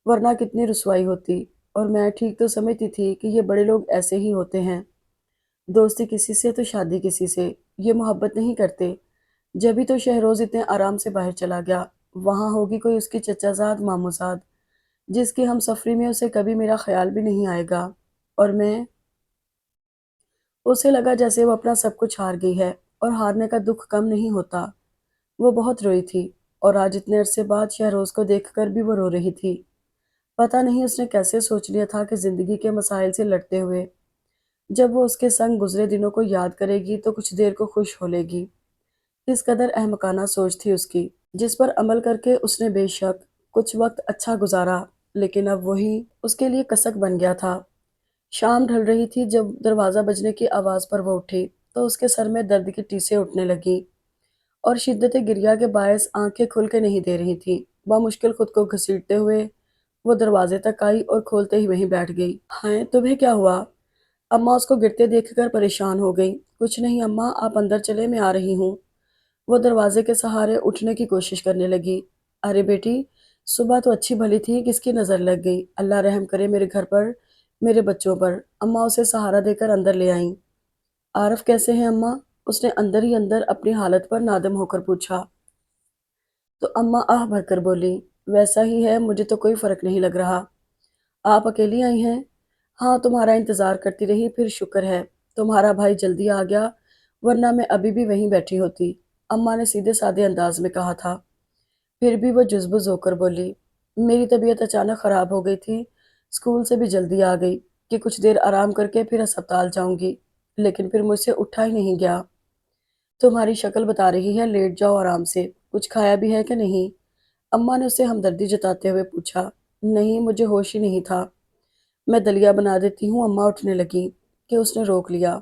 ورنہ کتنی رسوائی ہوتی۔ اور میں ٹھیک تو سمجھتی تھی کہ یہ بڑے لوگ ایسے ہی ہوتے ہیں، دوستی کسی سے تو شادی کسی سے، یہ محبت نہیں کرتے۔ جبھی تو شہروز اتنے آرام سے باہر چلا گیا، وہاں ہوگی کوئی اس کی چچا زاد ماموں زاد، جس کی ہم سفری میں اسے کبھی میرا خیال بھی نہیں آئے گا، اور میں۔ اسے لگا جیسے وہ اپنا سب کچھ ہار گئی ہے، اور ہارنے کا دکھ کم نہیں ہوتا۔ وہ بہت روئی تھی، اور آج اتنے عرصے بعد شہروز کو دیکھ کر بھی وہ رو رہی تھی۔ پتہ نہیں اس نے کیسے سوچ لیا تھا کہ زندگی کے مسائل سے لڑتے ہوئے جب وہ اس کے سنگ گزرے دنوں کو یاد کرے گی تو کچھ دیر کو خوش ہو لے گی۔ کس قدر احمقانہ سوچ تھی اس کی، جس پر عمل کر کے اس نے بے شک کچھ وقت اچھا گزارا، لیکن اب وہی اس کے لیے کسک بن گیا تھا۔ شام ڈھل رہی تھی جب دروازہ بجنے کی آواز پر وہ اٹھی تو اس کے سر میں درد کی ٹیسیں اٹھنے لگیں، اور شدت گریہ کے باعث آنکھیں کھل کے نہیں دے رہی تھیں۔ بمشکل خود کو گھسیٹتے ہوئے وہ دروازے تک آئی اور کھولتے ہی وہیں بیٹھ گئی۔ ہائے، تمہیں کیا ہوا؟ اماں اس کو گرتے دیکھ کر پریشان ہو گئی۔ کچھ نہیں اماں، آپ اندر چلے، میں آ رہی ہوں۔ وہ دروازے کے سہارے اٹھنے کی کوشش کرنے لگی۔ ارے بیٹی، صبح تو اچھی بھلی تھی، کس کی نظر لگ گئی؟ اللہ رحم کرے میرے گھر پر، میرے بچوں پر۔ اماں اسے سہارا دے کر اندر لے آئیں۔ عارف کیسے ہیں اماں؟ اس نے اندر ہی اندر اپنی حالت پر نادم ہو کر پوچھا۔ تو اماں آہ بھر کر بولی، ویسا ہی ہے، مجھے تو کوئی فرق نہیں لگ رہا۔ آپ اکیلی آئی ہیں؟ ہاں، تمہارا انتظار کرتی رہی، پھر شکر ہے تمہارا بھائی جلدی آ گیا، ورنہ میں ابھی بھی وہیں بیٹھی ہوتی، اماں نے سیدھے سادے انداز میں کہا تھا۔ پھر بھی وہ جزبز ہو کر بولی، میری طبیعت اچانک خراب ہو گئی تھی، اسکول سے بھی جلدی آ گئی کہ کچھ دیر آرام کر کے پھر ہسپتال جاؤں گی، لیکن پھر مجھ سے اٹھا ہی نہیں گیا۔ تمہاری شکل بتا رہی ہے، لیٹ جاؤ آرام سے، کچھ کھایا بھی ہے کہ نہیں؟ اماں نے اسے ہمدردی جتاتے ہوئے پوچھا۔ نہیں، مجھے ہوش ہی نہیں تھا۔ میں دلیا بنا دیتی ہوں، اماں اٹھنے لگی کہ اس نے روک لیا۔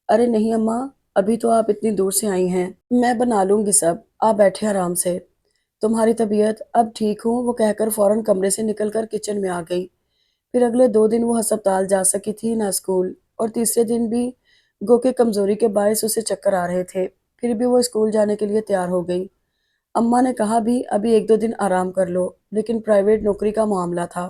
ارے نہیں اماں، ابھی تو آپ اتنی دور سے آئی ہیں، میں بنا لوں گی سب، آپ بیٹھے آرام سے، تمہاری طبیعت اب ٹھیک ہوں، وہ کہہ کر فوراً کمرے سے نکل کر کچن میں آ گئی۔ پھر اگلے 2 دن وہ ہسپتال جا سکی تھی نہ اسکول، اور تیسرے دن بھی گو کہ کمزوری کے باعث اسے چکر آ رہے تھے، پھر بھی وہ اسکول جانے کے لیے تیار ہو گئی۔ اماں نے کہا بھی ابھی 1 2 دن آرام کر لو، لیکن پرائیویٹ نوکری کا معاملہ تھا،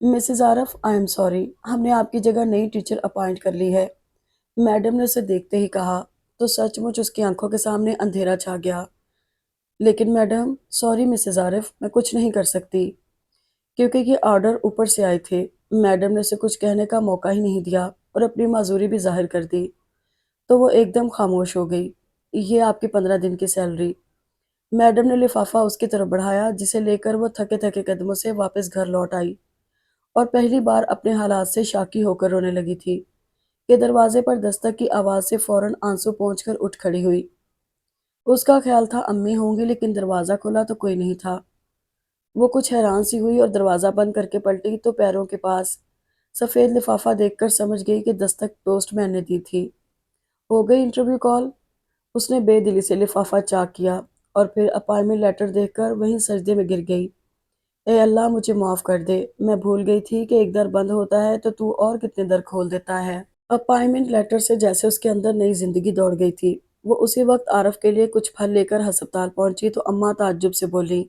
Mrs Arif, I am sorry, ہم نے آپ کی جگہ نئی ٹیچر اپائنٹ کر لی ہے، میڈم نے اسے دیکھتے ہی کہا تو سچ مچ اس کی آنکھوں کے سامنے اندھیرا چھا گیا۔ لیکن میڈم، سوری مسز عارف، میں کچھ نہیں کر سکتی، کیونکہ یہ آرڈر اوپر سے آئے تھے۔ میڈم نے اسے کچھ کہنے کا موقع ہی نہیں دیا اور اپنی معذوری بھی ظاہر کر دی، تو وہ ایک دم خاموش ہو گئی۔ یہ آپ کی 15 دن کی سیلری۔ میڈم نے لفافہ اس کی طرف بڑھایا، جسے لے کر وہ تھکے تھکے قدموں سے واپس گھر لوٹ آئی اور پہلی بار اپنے حالات سے شاکی ہو کر رونے لگی تھی کہ دروازے پر دستک کی آواز سے فوراً آنسو پہنچ کر اٹھ کھڑی ہوئی۔ اس کا خیال تھا امی ہوں گی، لیکن دروازہ کھلا تو کوئی نہیں تھا۔ وہ کچھ حیران سی ہوئی اور دروازہ بند کر کے پلٹی تو پیروں کے پاس سفید لفافہ دیکھ کر سمجھ گئی کہ دستک پوسٹ مین نے دی تھی۔ ہو گئی انٹرویو کال؟ اس نے بے دلی سے لفافہ چاک کیا اور پھر اپائنٹمنٹ لیٹر دیکھ کر وہیں سجدے میں گر گئی۔ اے اللہ، مجھے معاف کر دے، میں بھول گئی تھی کہ ایک در بند ہوتا ہے تو تو اور کتنے در کھول دیتا ہے۔ اپائنٹمنٹ لیٹر سے جیسے اس کے اندر نئی زندگی دوڑ گئی تھی۔ وہ اسی وقت عارف کے لیے کچھ پھل لے کر ہسپتال پہنچی تو اماں تعجب سے بولی،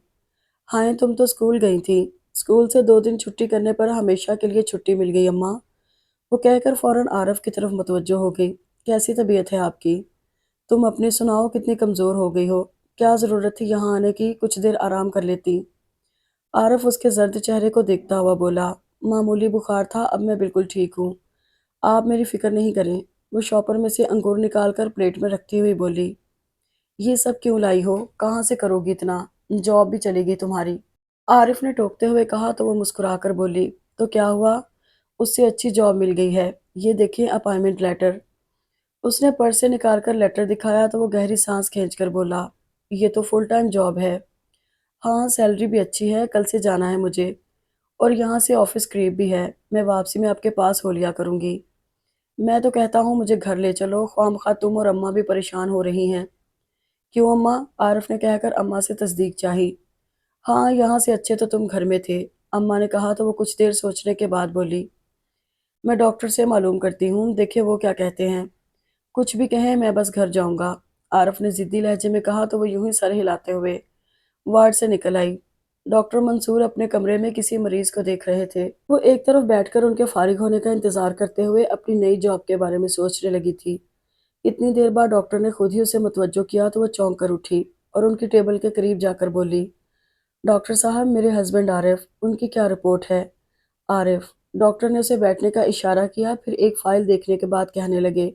ہائے، تم تو اسکول گئی تھی۔ اسکول سے 2 دن چھٹی کرنے پر ہمیشہ کے لیے چھٹی مل گئی اماں، وہ کہہ کر فوراً عارف کی طرف متوجہ ہو گئی۔ کیسی طبیعت ہے آپ کی؟ تم اپنی سناؤ، کتنی کمزور ہو گئی ہو؟ کیا ضرورت تھی یہاں آنے کی؟ کچھ دیر آرام کر لیتی۔ عارف اس کے زرد چہرے کو دیکھتا ہوا بولا، معمولی بخار تھا، اب میں بالکل ٹھیک ہوں، آپ میری فکر نہیں کریں۔ وہ شاپر میں سے انگور نکال کر پلیٹ میں رکھتی ہوئی بولی، یہ سب کیوں لائی ہو؟ کہاں سے کرو گی اتنا؟ جاب بھی چلے گی تمہاری؟ عارف نے ٹوکتے ہوئے کہا تو وہ مسکرا کر بولی، تو کیا ہوا؟ اس سے اچھی جاب مل گئی ہے، یہ دیکھیں اپائنٹمنٹ لیٹر۔ اس نے پرس سے نکال کر لیٹر دکھایا تو وہ گہری سانس کھینچ کر بولا، یہ تو فل ٹائم جاب ہے۔ ہاں، سیلری بھی اچھی ہے، کل سے جانا ہے مجھے، اور یہاں سے آفس قریب بھی ہے، میں واپسی میں آپ کے پاس ہو لیا کروں گی۔ میں تو کہتا ہوں مجھے گھر لے چلو، خواہ مخواہ تم اور اماں بھی پریشان ہو رہی ہیں۔ کیوں اماں؟ عارف نے کہہ کر اماں سے تصدیق چاہی۔ ہاں، یہاں سے اچھے تو تم گھر میں تھے، اماں نے کہا تو وہ کچھ دیر سوچنے کے بعد بولی، میں ڈاکٹر سے معلوم کرتی ہوں، دیکھیں وہ کیا کہتے ہیں۔ کچھ بھی کہیں، میں بس گھر جاؤں گا، عارف نے ضدی لہجے میں کہا تو وہ یوں ہی سر ہلاتے ہوئے وارڈ سے نکل آئی۔ ڈاکٹر منصور اپنے کمرے میں کسی مریض کو دیکھ رہے تھے۔ وہ ایک طرف بیٹھ کر ان کے فارغ ہونے کا انتظار کرتے ہوئے اپنی نئی جاب کے بارے میں سوچنے لگی تھی۔ اتنی دیر بعد ڈاکٹر نے خود ہی اسے متوجہ کیا تو وہ چونک کر اٹھی اور ان کی ٹیبل کے قریب جا کر بولی، ڈاکٹر صاحب، میرے ہسبینڈ عارف، ان کی کیا رپورٹ ہے؟ عارف، ڈاکٹر نے اسے بیٹھنے کا اشارہ کیا، پھر ایک فائل دیکھنے کے بعد کہنے لگے،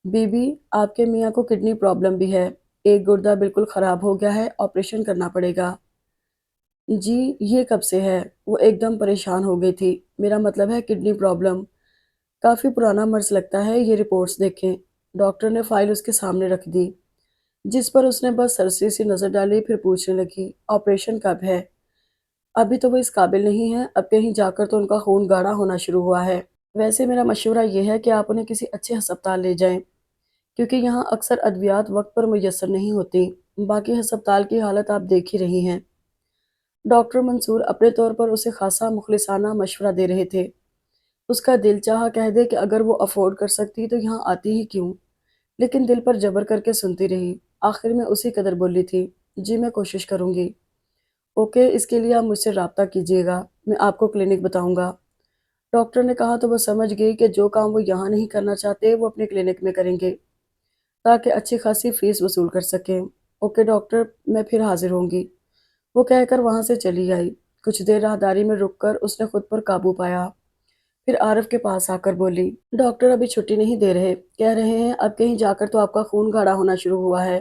بی بی، آپ کے میاں کو کڈنی پرابلم بھی ہے، ایک گردہ بالکل خراب ہو گیا ہے، آپریشن کرنا پڑے گا۔ جی، یہ کب سے ہے؟ وہ ایک دم پریشان ہو گئی تھی۔ میرا مطلب ہے کڈنی پرابلم کافی پرانا مرض لگتا ہے، یہ رپورٹس دیکھیں۔ ڈاکٹر نے فائل اس کے سامنے رکھ دی، جس پر اس نے بس سرسری سی نظر ڈالی، پھر پوچھنے لگی، آپریشن کب ہے؟ ابھی تو وہ اس قابل نہیں ہے، اب کہیں جا کر تو ان کا خون گاڑھا ہونا شروع ہوا ہے۔ ویسے میرا مشورہ یہ ہے کہ آپ انہیں کسی اچھے ہسپتال لے جائیں، کیونکہ یہاں اکثر ادویات وقت پر میسر نہیں ہوتی۔ باقی ہسپتال کی حالت آپ دیکھ ہی رہی ہیں۔ ڈاکٹر منصور اپنے طور پر اسے خاصا مخلصانہ مشورہ دے رہے تھے۔ اس کا دل چاہا کہہ دے کہ اگر وہ افورڈ کر سکتی تو یہاں آتی ہی کیوں، لیکن دل پر جبر کر کے سنتی رہی۔ آخر میں اسی قدر بولی تھی، جی میں کوشش کروں گی۔ اوکے، اس کے لیے آپ مجھ سے رابطہ کیجیے گا، میں آپ کو کلینک بتاؤں گا۔ ڈاکٹر نے کہا تو وہ سمجھ گئی کہ جو کام وہ یہاں نہیں کرنا چاہتے وہ اپنے کلینک میں کریں گے، تاکہ اچھی خاصی فیس وصول کر سکیں۔ اوکے ڈاکٹر، میں پھر حاضر ہوں گی، وہ کہہ کر وہاں سے چلی آئی۔ کچھ دیر راہداری میں رک کر اس نے خود پر قابو پایا، پھر عارف کے پاس آ کر بولی، ڈاکٹر ابھی چھٹی نہیں دے رہے، کہہ رہے ہیں اب کہیں جا کر تو آپ کا خون گاڑھا ہونا شروع ہوا ہے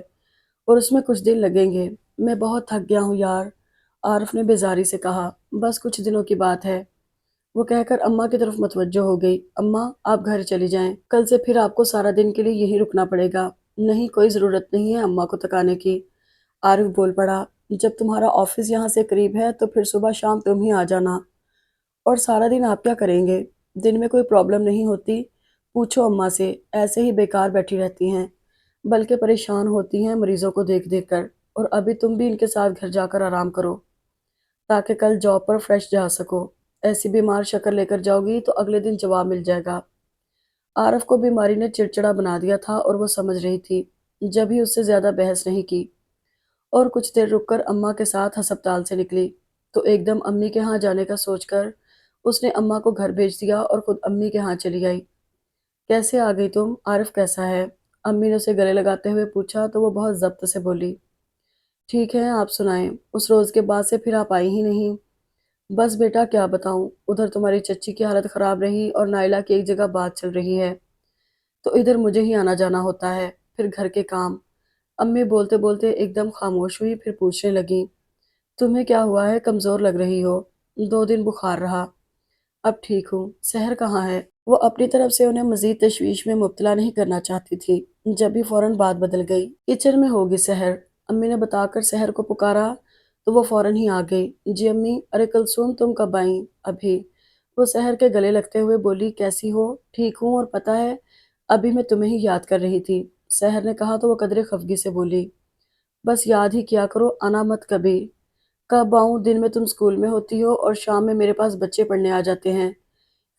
اور اس میں کچھ دن لگیں گے۔ میں بہت تھک گیا ہوں یار، عارف نے بیزاری سے کہا، بس کچھ دنوں کی بات ہے، وہ کہہ کر اماں کی طرف متوجہ ہو گئی۔ اماں، آپ گھر چلی جائیں، کل سے پھر آپ کو سارا دن کے لیے یہی رکنا پڑے گا۔ نہیں، کوئی ضرورت نہیں ہے اماں کو تکانے کی، عارف بول پڑا، جب تمہارا آفس یہاں سے قریب ہے تو پھر صبح شام تم ہی آ جانا، اور سارا دن آپ کیا کریں گے؟ دن میں کوئی پرابلم نہیں ہوتی؟ پوچھو اماں سے، ایسے ہی بیکار بیٹھی رہتی ہیں، بلکہ پریشان ہوتی ہیں مریضوں کو دیکھ دیکھ کر، اور ابھی تم بھی ان کے ساتھ گھر جا کر آرام کرو، تاکہ کل جاب پر فریش جا سکو۔ ایسی بیمار شکل لے کر جاؤ گی تو اگلے دن جواب مل جائے گا۔ عارف کو بیماری نے چڑچڑا بنا دیا تھا اور وہ سمجھ رہی تھی، جب ہی اس سے زیادہ بحث نہیں کی، اور کچھ دیر رک کر اماں کے ساتھ ہسپتال سے نکلی۔ تو ایک دم امی کے ہاں جانے کا سوچ کر اس نے اماں کو گھر بھیج دیا اور خود امی کے ہاں چلی آئی۔ کیسے آ گئی تم؟ عارف کیسا ہے؟ امی نے اسے گلے لگاتے ہوئے پوچھا تو وہ بہت ضبط سے بولی، ٹھیک ہے، آپ سنائیں، اس روز کے بعد سے پھر آپ آئی ہی نہیں۔ بس بیٹا کیا بتاؤں، ادھر تمہاری چچی کی حالت خراب رہی اور نائلہ کی ایک جگہ بات چل رہی ہے، تو ادھر مجھے ہی آنا جانا ہوتا ہے، پھر گھر کے کام۔ امی بولتے بولتے ایک دم خاموش ہوئی، پھر پوچھنے لگی، تمہیں کیا ہوا ہے؟ کمزور لگ رہی ہو، 2 دن بخار رہا۔ اب ٹھیک ہوں۔ سحر کہاں ہے؟ وہ اپنی طرف سے انہیں مزید تشویش میں مبتلا نہیں کرنا چاہتی تھی، جب بھی فوراً بات بدل گئی۔ کچن میں ہوگی سحر، امی نے بتا کر سحر کو پکارا تو وہ فوراً ہی آ گئی۔ جی امی، ارے کلثوم تم کب آئیں؟ ابھی۔ وہ سحر کے گلے لگتے ہوئے بولی، کیسی ہو؟ ٹھیک ہوں، اور پتہ ہے ابھی میں تمہیں ہی یاد کر رہی تھی۔ سحر نے کہا تو وہ قدرے خفگی سے بولی، بس یاد ہی کیا کرو، آنا مت کبھی۔ کب آؤں؟ دن میں تم اسکول میں ہوتی ہو اور شام میں میرے پاس بچے پڑھنے آ جاتے ہیں۔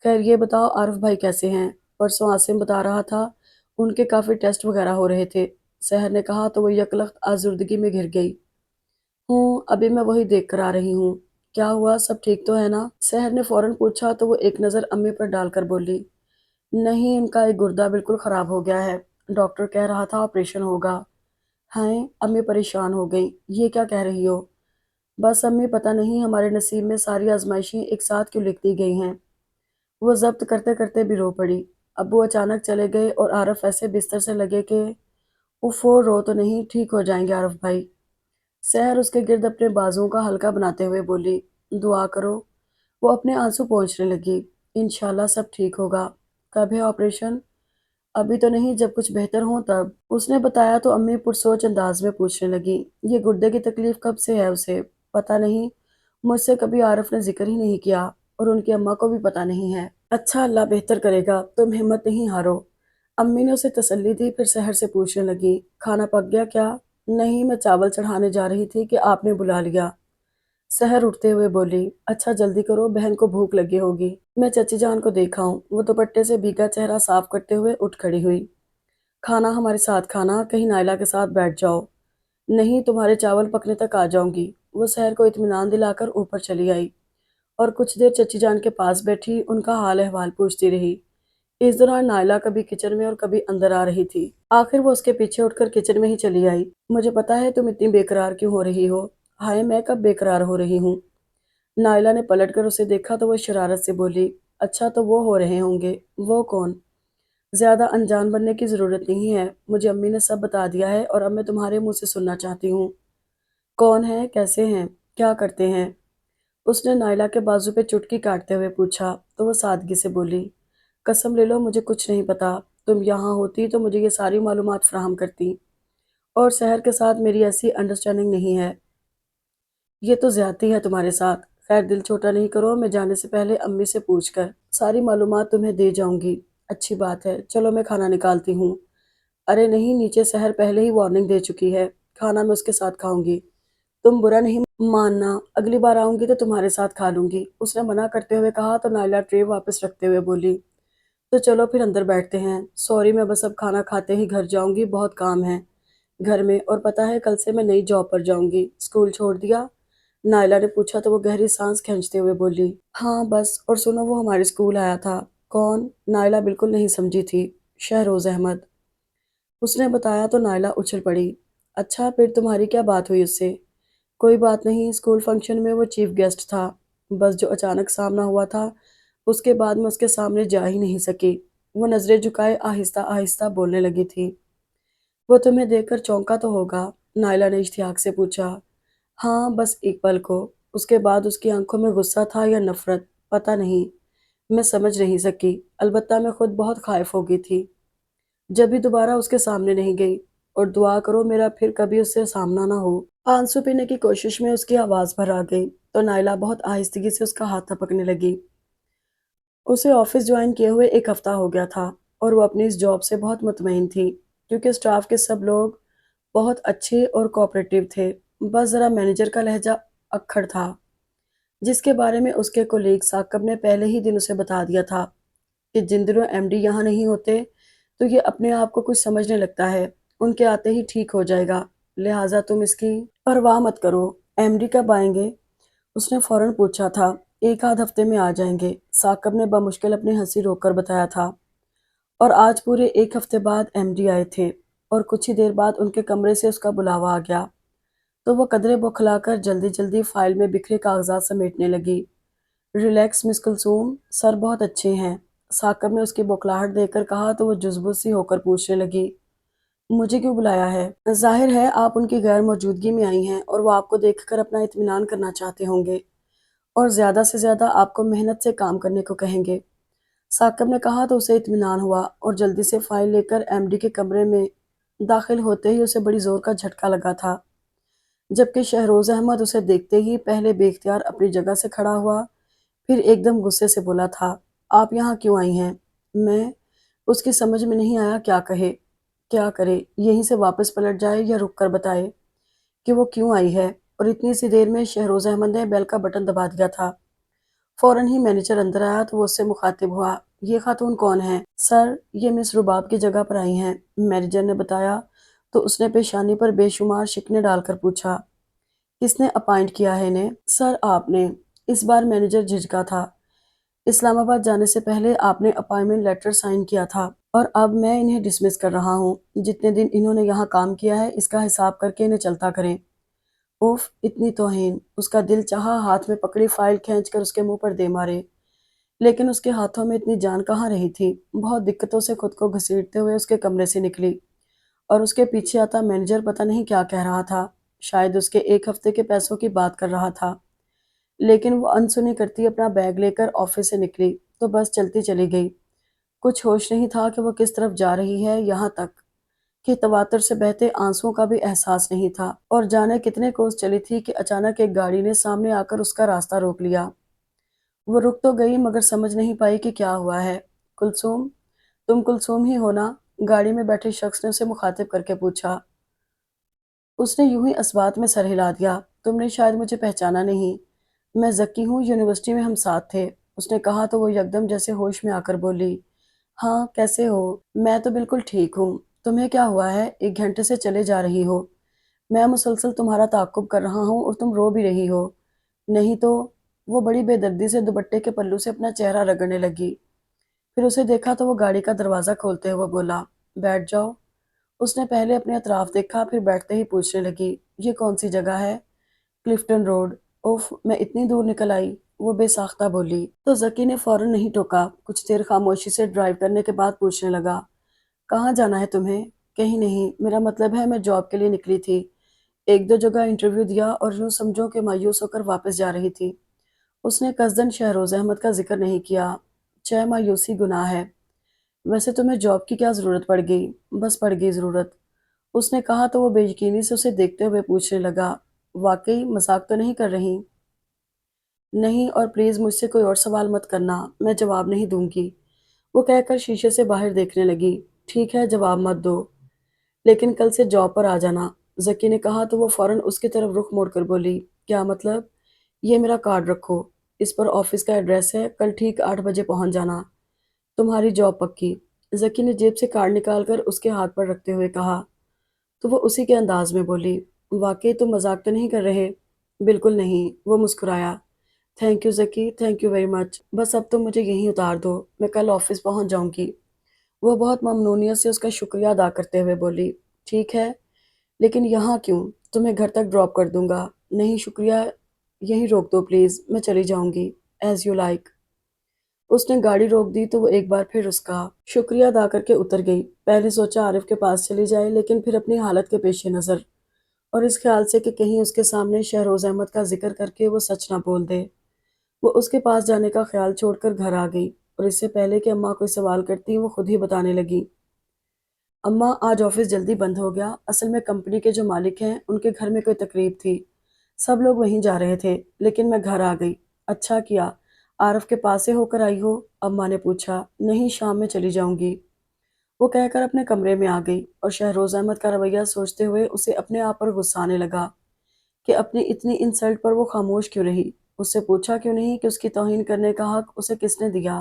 خیر یہ بتاؤ عارف بھائی کیسے ہیں؟ پرسوں عاصم بتا رہا تھا ان کے کافی ٹیسٹ وغیرہ ہو رہے تھے، سحر نے کہا تو وہ یکلخت آزردگی میں گھر گئی۔ ابھی میں وہی دیکھ کر آ رہی ہوں۔ کیا ہوا، سب ٹھیک تو ہے نا؟ سحر نے فوراً پوچھا تو وہ ایک نظر امی پر ڈال کر بولی، نہیں، ان کا ایک گردہ بالکل خراب ہو گیا ہے، ڈاکٹر کہہ رہا تھا آپریشن ہوگا۔ ہائے، امی پریشان ہو گئی، یہ کیا کہہ رہی ہو؟ بس امی پتہ نہیں ہمارے نصیب میں ساری آزمائشیں ایک ساتھ کیوں لکھ دی گئی ہیں۔ وہ ضبط کرتے کرتے بھی رو پڑی۔ ابو اچانک چلے گئے اور عارف ایسے بستر سے لگے کہ اوفو، رو تو نہیں، ٹھیک ہو جائیں گے عارف بھائی۔ سحر اس کے گرد اپنے بازوؤں کا حلقہ بناتے ہوئے بولی، دعا کرو۔ وہ اپنے آنسو پونچھنے لگی، انشاءاللہ سب ٹھیک ہوگا۔ کب ہے آپریشن؟ ابھی تو نہیں، جب کچھ بہتر ہوں تب۔ اس نے بتایا تو امی پرسوچ انداز میں پوچھنے لگی، یہ گردے کی تکلیف کب سے ہے اسے؟ پتہ نہیں، مجھ سے کبھی عارف نے ذکر ہی نہیں کیا اور ان کی اماں کو بھی پتہ نہیں ہے۔ اچھا، اللہ بہتر کرے گا، تم ہمت نہیں ہارو۔ امی نے اسے تسلی دی، پھر سحر سے پوچھنے لگی، کھانا پک گیا کیا؟ نہیں، میں چاول چڑھانے جا رہی تھی کہ آپ نے بلا لیا۔ سحر اٹھتے ہوئے بولی، اچھا جلدی کرو، بہن کو بھوک لگی ہوگی۔ میں چچی جان کو دیکھا ہوں۔ وہ دوپٹے سے بھیگا چہرہ صاف کرتے ہوئے اٹھ کھڑی ہوئی، کھانا ہمارے ساتھ کھانا، کہیں نائلہ کے ساتھ بیٹھ جاؤ۔ نہیں، تمہارے چاول پکنے تک آ جاؤں گی۔ وہ سحر کو اطمینان دلا کر اوپر چلی آئی اور کچھ دیر چچی جان کے پاس بیٹھی ان کا حال احوال پوچھتی رہی۔ اس دوران نائلہ کبھی کچن میں اور کبھی اندر آ رہی تھی۔ آخر وہ اس کے پیچھے اٹھ کر کچن میں ہی چلی آئی۔ مجھے پتا ہے تم اتنی بے قرار کیوں ہو رہی ہو۔ ہائے، میں کب بے قرار ہو رہی ہوں؟ نائلہ نے پلٹ کر اسے دیکھا تو وہ شرارت سے بولی، اچھا تو وہ ہو رہے ہوں گے۔ وہ کون؟ زیادہ انجان بننے کی ضرورت نہیں ہے، مجھے امی نے سب بتا دیا ہے اور اب میں تمہارے منہ سے سننا چاہتی ہوں۔ کون ہے؟ کیسے ہیں؟ کیا کرتے ہیں؟ اس نے نائلہ کے بازو پہ چٹکی کاٹتے ہوئے پوچھا تو وہ سادگی سے بولی، قسم لے لو مجھے کچھ نہیں پتا، تم یہاں ہوتی تو مجھے یہ ساری معلومات فراہم کرتی، اور سحر کے ساتھ میری ایسی انڈرسٹینڈنگ نہیں ہے۔ یہ تو زیادتی ہے تمہارے ساتھ۔ خیر دل چھوٹا نہیں کرو، میں جانے سے پہلے امی سے پوچھ کر ساری معلومات تمہیں دے جاؤں گی۔ اچھی بات ہے، چلو میں کھانا نکالتی ہوں۔ ارے نہیں، نیچے سحر پہلے ہی وارننگ دے چکی ہے، کھانا میں اس کے ساتھ کھاؤں گی۔ تم برا نہیں ماننا، اگلی بار آؤں گی تو تمہارے ساتھ کھا لوں گی، اس نے منع کرتے ہوئے کہا تو نائلہ ٹرے واپس رکھتے ہوئے بولی، تو چلو پھر اندر بیٹھتے ہیں۔ سوری، میں بس اب کھانا کھاتے ہی گھر جاؤں گی، بہت کام ہے گھر میں، اور پتہ ہے کل سے میں نئی جاب پر جاؤں گی۔ اسکول چھوڑ دیا؟ نائلہ نے پوچھا تو وہ گہری سانس کھینچتے ہوئے بولی، ہاں بس، اور سنو وہ ہمارے اسکول آیا تھا۔ کون؟ نائلہ بالکل نہیں سمجھی تھی۔ شہروز احمد، اس نے بتایا تو نائلہ اچھل پڑی۔ اچھا، پھر تمہاری کیا بات ہوئی اس سے؟ کوئی بات نہیں، اسکول فنکشن میں وہ چیف گیسٹ تھا، بس جو اچانک سامنا ہوا تھا اس کے بعد میں اس کے سامنے جا ہی نہیں سکی۔ وہ نظریں جھکائے آہستہ آہستہ بولنے لگی تھی، وہ تمہیں دیکھ کر چونکا تو ہوگا؟ نائلہ نے اشتیاق سے پوچھا۔ ہاں بس ایک پل کو، اس کے بعد اس کی آنکھوں میں غصہ تھا یا نفرت، پتہ نہیں، میں سمجھ نہیں سکی، البتہ میں خود بہت خائف ہو گئی تھی جب بھی دوبارہ اس کے سامنے نہیں گئی، اور دعا کرو میرا پھر کبھی اس سے سامنا نہ ہو۔ آنسو پینے کی کوشش میں اس کی آواز بھر آ گئی تو نائلہ بہت آہستگی سے اس کا ہاتھ تھپکنے لگی۔ اسے آفس جوائن کیے ہوئے 1 ہفتہ ہو گیا تھا اور وہ اپنی اس جاب سے بہت مطمئن تھی کیونکہ اسٹاف کے سب لوگ بہت اچھے اور کوآپریٹیو تھے، بس ذرا مینیجر کا لہجہ اکھڑ تھا جس کے بارے میں اس کے کولیگ ثاقب نے پہلے ہی دن اسے بتا دیا تھا کہ جن دنوں ایم ڈی یہاں نہیں ہوتے تو یہ اپنے آپ کو کچھ سمجھنے لگتا ہے، ان کے آتے ہی ٹھیک ہو جائے گا، لہٰذا تم اس کی پرواہ مت کرو۔ ایم ڈی کب آئیں گے؟ اس نے فوراً پوچھا تھا۔ ایک آدھ ہفتے میں آ جائیں گے، ثاقب نے بمشکل اپنی ہنسی روک کر بتایا تھا۔ اور آج پورے ایک ہفتے بعد ایم ڈی آئے تھے اور کچھ ہی دیر بعد ان کے کمرے سے اس کا بلاوا آ گیا تو وہ قدرے بوکھلا کر جلدی جلدی فائل میں بکھرے کاغذات سمیٹنے لگی۔ ریلیکس مس کلثوم، سر بہت اچھے ہیں، ثاقب نے اس کی بوکھلاہٹ دیکھ کر کہا تو وہ جذبت سی ہو کر پوچھنے لگی، مجھے کیوں بلایا ہے؟ ظاہر ہے آپ ان کی غیر موجودگی میں آئی ہیں اور وہ آپ کو دیکھ کر اپنا اطمینان کرنا چاہتے ہوں گے اور زیادہ سے زیادہ آپ کو محنت سے کام کرنے کو کہیں گے۔ ثاقب نے کہا تو اسے اطمینان ہوا اور جلدی سے فائل لے کر ایم ڈی کے کمرے میں داخل ہوتے ہی اسے بڑی زور کا جھٹکا لگا تھا، جبکہ شہروز احمد اسے دیکھتے ہی پہلے بے اختیار اپنی جگہ سے کھڑا ہوا، پھر ایک دم غصے سے بولا تھا، آپ یہاں کیوں آئی ہیں؟ میں اس کی سمجھ میں نہیں آیا کیا کہے، کیا کرے، یہیں سے واپس پلٹ جائے یا رک کر بتائے کہ وہ کیوں آئی ہے، اور اتنی سی دیر میں شہروز احمد نے بیل کا بٹن دبا دیا تھا۔ فوراً ہی مینیجر اندر آیا تو وہ اس سے مخاطب ہوا، یہ خاتون کون ہیں؟ سر، یہ مس رباب کی جگہ پر آئی ہیں، مینیجر نے بتایا تو اس نے پیشانی پر بے شمار شکنیں ڈال کر پوچھا، کس نے اپائنٹ کیا ہے انہیں؟ سر آپ نے۔ اس بار مینیجر جھجکا تھا، اسلام آباد جانے سے پہلے آپ نے اپائنٹمنٹ لیٹر سائن کیا تھا اور اب میں انہیں ڈسمس کر رہا ہوں۔ جتنے دن انہوں نے یہاں کام کیا ہے اس کا حساب کر کے انہیں چلتا کریں۔ اوف، اتنی توہین! اس کا دل چاہا ہاتھ میں پکڑی فائل کھینچ کر اس کے منہ پر دے مارے، لیکن اس کے ہاتھوں میں اتنی جان کہاں رہی تھی۔ بہت دقتوں سے خود کو گھسیٹتے ہوئے اس کے کمرے سے نکلی اور اس کے پیچھے آتا مینیجر پتہ نہیں کیا کہہ رہا تھا، شاید اس کے ایک ہفتے کے پیسوں کی بات کر رہا تھا، لیکن وہ انسنی کرتی اپنا بیگ لے کر آفس سے نکلی تو بس چلتی چلی گئی۔ کچھ ہوش نہیں تھا کہ وہ کس طرف جا رہی ہے، یہاں تک کہ تواتر سے بہتے آنسوؤں کا بھی احساس نہیں تھا، اور جانے کتنے کوس چلی تھی کہ اچانک ایک گاڑی نے سامنے آ کر اس کا راستہ روک لیا۔ وہ رک تو گئی مگر سمجھ نہیں پائی کہ کیا ہوا ہے۔ کلثوم، تم کلثوم ہی ہو نا؟ گاڑی میں بیٹھے شخص نے اسے مخاطب کر کے پوچھا۔ اس نے یوں ہی اسبات میں سر ہلا دیا، تم نے شاید مجھے پہچانا نہیں، میں ذکی ہوں، یونیورسٹی میں ہم ساتھ تھے، اس نے کہا تو وہ یکدم جیسے ہوش میں آ کر بولی، ہاں کیسے ہو؟ میں تو بالکل ٹھیک ہوں، تمہیں کیا ہوا ہے؟ 1 گھنٹے سے چلے جا رہی ہو، میں مسلسل تمہارا تعاقب کر رہا ہوں اور تم رو بھی رہی ہو۔ نہیں تو؟ وہ بڑی بے دردی سے دوپٹے کے پلو سے اپنا چہرہ رگڑنے لگی، پھر اسے دیکھا تو وہ گاڑی کا دروازہ کھولتے ہوئے بولا، بیٹھ جاؤ۔ اس نے پہلے اپنے اطراف دیکھا پھر بیٹھتے ہی پوچھنے لگی، یہ کون سی جگہ ہے؟ Clifton road. اوف، میں اتنی دور نکل آئی، وہ بے ساختہ بولی تو ذکی نے فوراً نہیں ٹوکا، کچھ دیر خاموشی سے ڈرائیو کرنے کے بعد پوچھنے لگا، کہاں جانا ہے تمہیں؟ کہیں نہیں، میرا مطلب ہے میں جاب کے لیے نکلی تھی، 1 2 جگہ انٹرویو دیا اور یوں سمجھو کہ مایوس ہو کر واپس جا رہی تھی۔ اس نے قصداً شہروز احمد کا ذکر نہیں کیا، چہ مایوسی گناہ ہے۔ ویسے تمہیں جاب کی کیا ضرورت پڑ گئی؟ بس پڑ گئی ضرورت، اس نے کہا تو وہ بے یقینی سے اسے دیکھتے ہوئے پوچھنے لگا، واقعی مذاق تو نہیں کر رہی؟ نہیں، اور پلیز مجھ سے کوئی اور سوال مت کرنا، میں جواب نہیں دوں گی، وہ کہہ کر شیشے سے باہر دیکھنے لگی۔ ٹھیک ہے، جواب مت دو، لیکن کل سے جاب پر آ جانا، ذکی نے کہا تو وہ فوراً اس کی طرف رخ موڑ کر بولی، کیا مطلب؟ یہ میرا کارڈ رکھو، اس پر آفس کا ایڈریس ہے، کل ٹھیک 8 بجے پہنچ جانا، تمہاری جاب پکی۔ ذکی نے جیب سے کارڈ نکال کر اس کے ہاتھ پر رکھتے ہوئے کہا تو وہ اسی کے انداز میں بولی، واقعی تم مذاق تو نہیں کر رہے؟ بالکل نہیں، وہ مسکرایا، thank you Zaki, thank you very much, بس اب تم مجھے یہیں اتار دو، میں کل آفس پہنچ جاؤں گی۔ وہ بہت ممنونیت سے اس کا شکریہ ادا کرتے ہوئے بولی، ٹھیک ہے، لیکن یہاں کیوں؟ تمہیں گھر تک ڈراپ کر دوں گا۔ نہیں شکریہ، یہیں روک دو پلیز، میں چلی جاؤں گی، ایز یو لائک۔ اس نے گاڑی روک دی تو وہ ایک بار پھر اس کا شکریہ ادا کر کے اتر گئی۔ پہلے سوچا عارف کے پاس چلی جائے، لیکن پھر اپنی حالت کے پیش نظر اور اس خیال سے کہ کہیں اس کے سامنے شہروز احمد کا ذکر کر کے وہ سچ نہ بول دے، وہ اس کے پاس جانے کا خیال چھوڑ کر گھر آ گئی اور اس سے پہلے کہ اماں کوئی سوال کرتی وہ خود ہی بتانے لگی، اماں آج آفس جلدی بند ہو گیا، اصل میں کمپنی کے جو مالک ہیں ان کے گھر میں کوئی تقریب تھی، سب لوگ وہیں جا رہے تھے، لیکن میں گھر آ گئی۔ اچھا کیا، عارف کے پاس سے ہو کر آئی ہو؟ اماں نے پوچھا۔ نہیں، شام میں چلی جاؤں گی، وہ کہہ کر اپنے کمرے میں آ گئی اور شہروز احمد کا رویہ سوچتے ہوئے اسے اپنے آپ پر غصہ آنے لگا کہ اپنی اتنی انسلٹ پر وہ خاموش کیوں رہی، اس سے پوچھا کیوں نہیں کہ اس کی توہین کرنے کا حق اسے کس نے دیا؟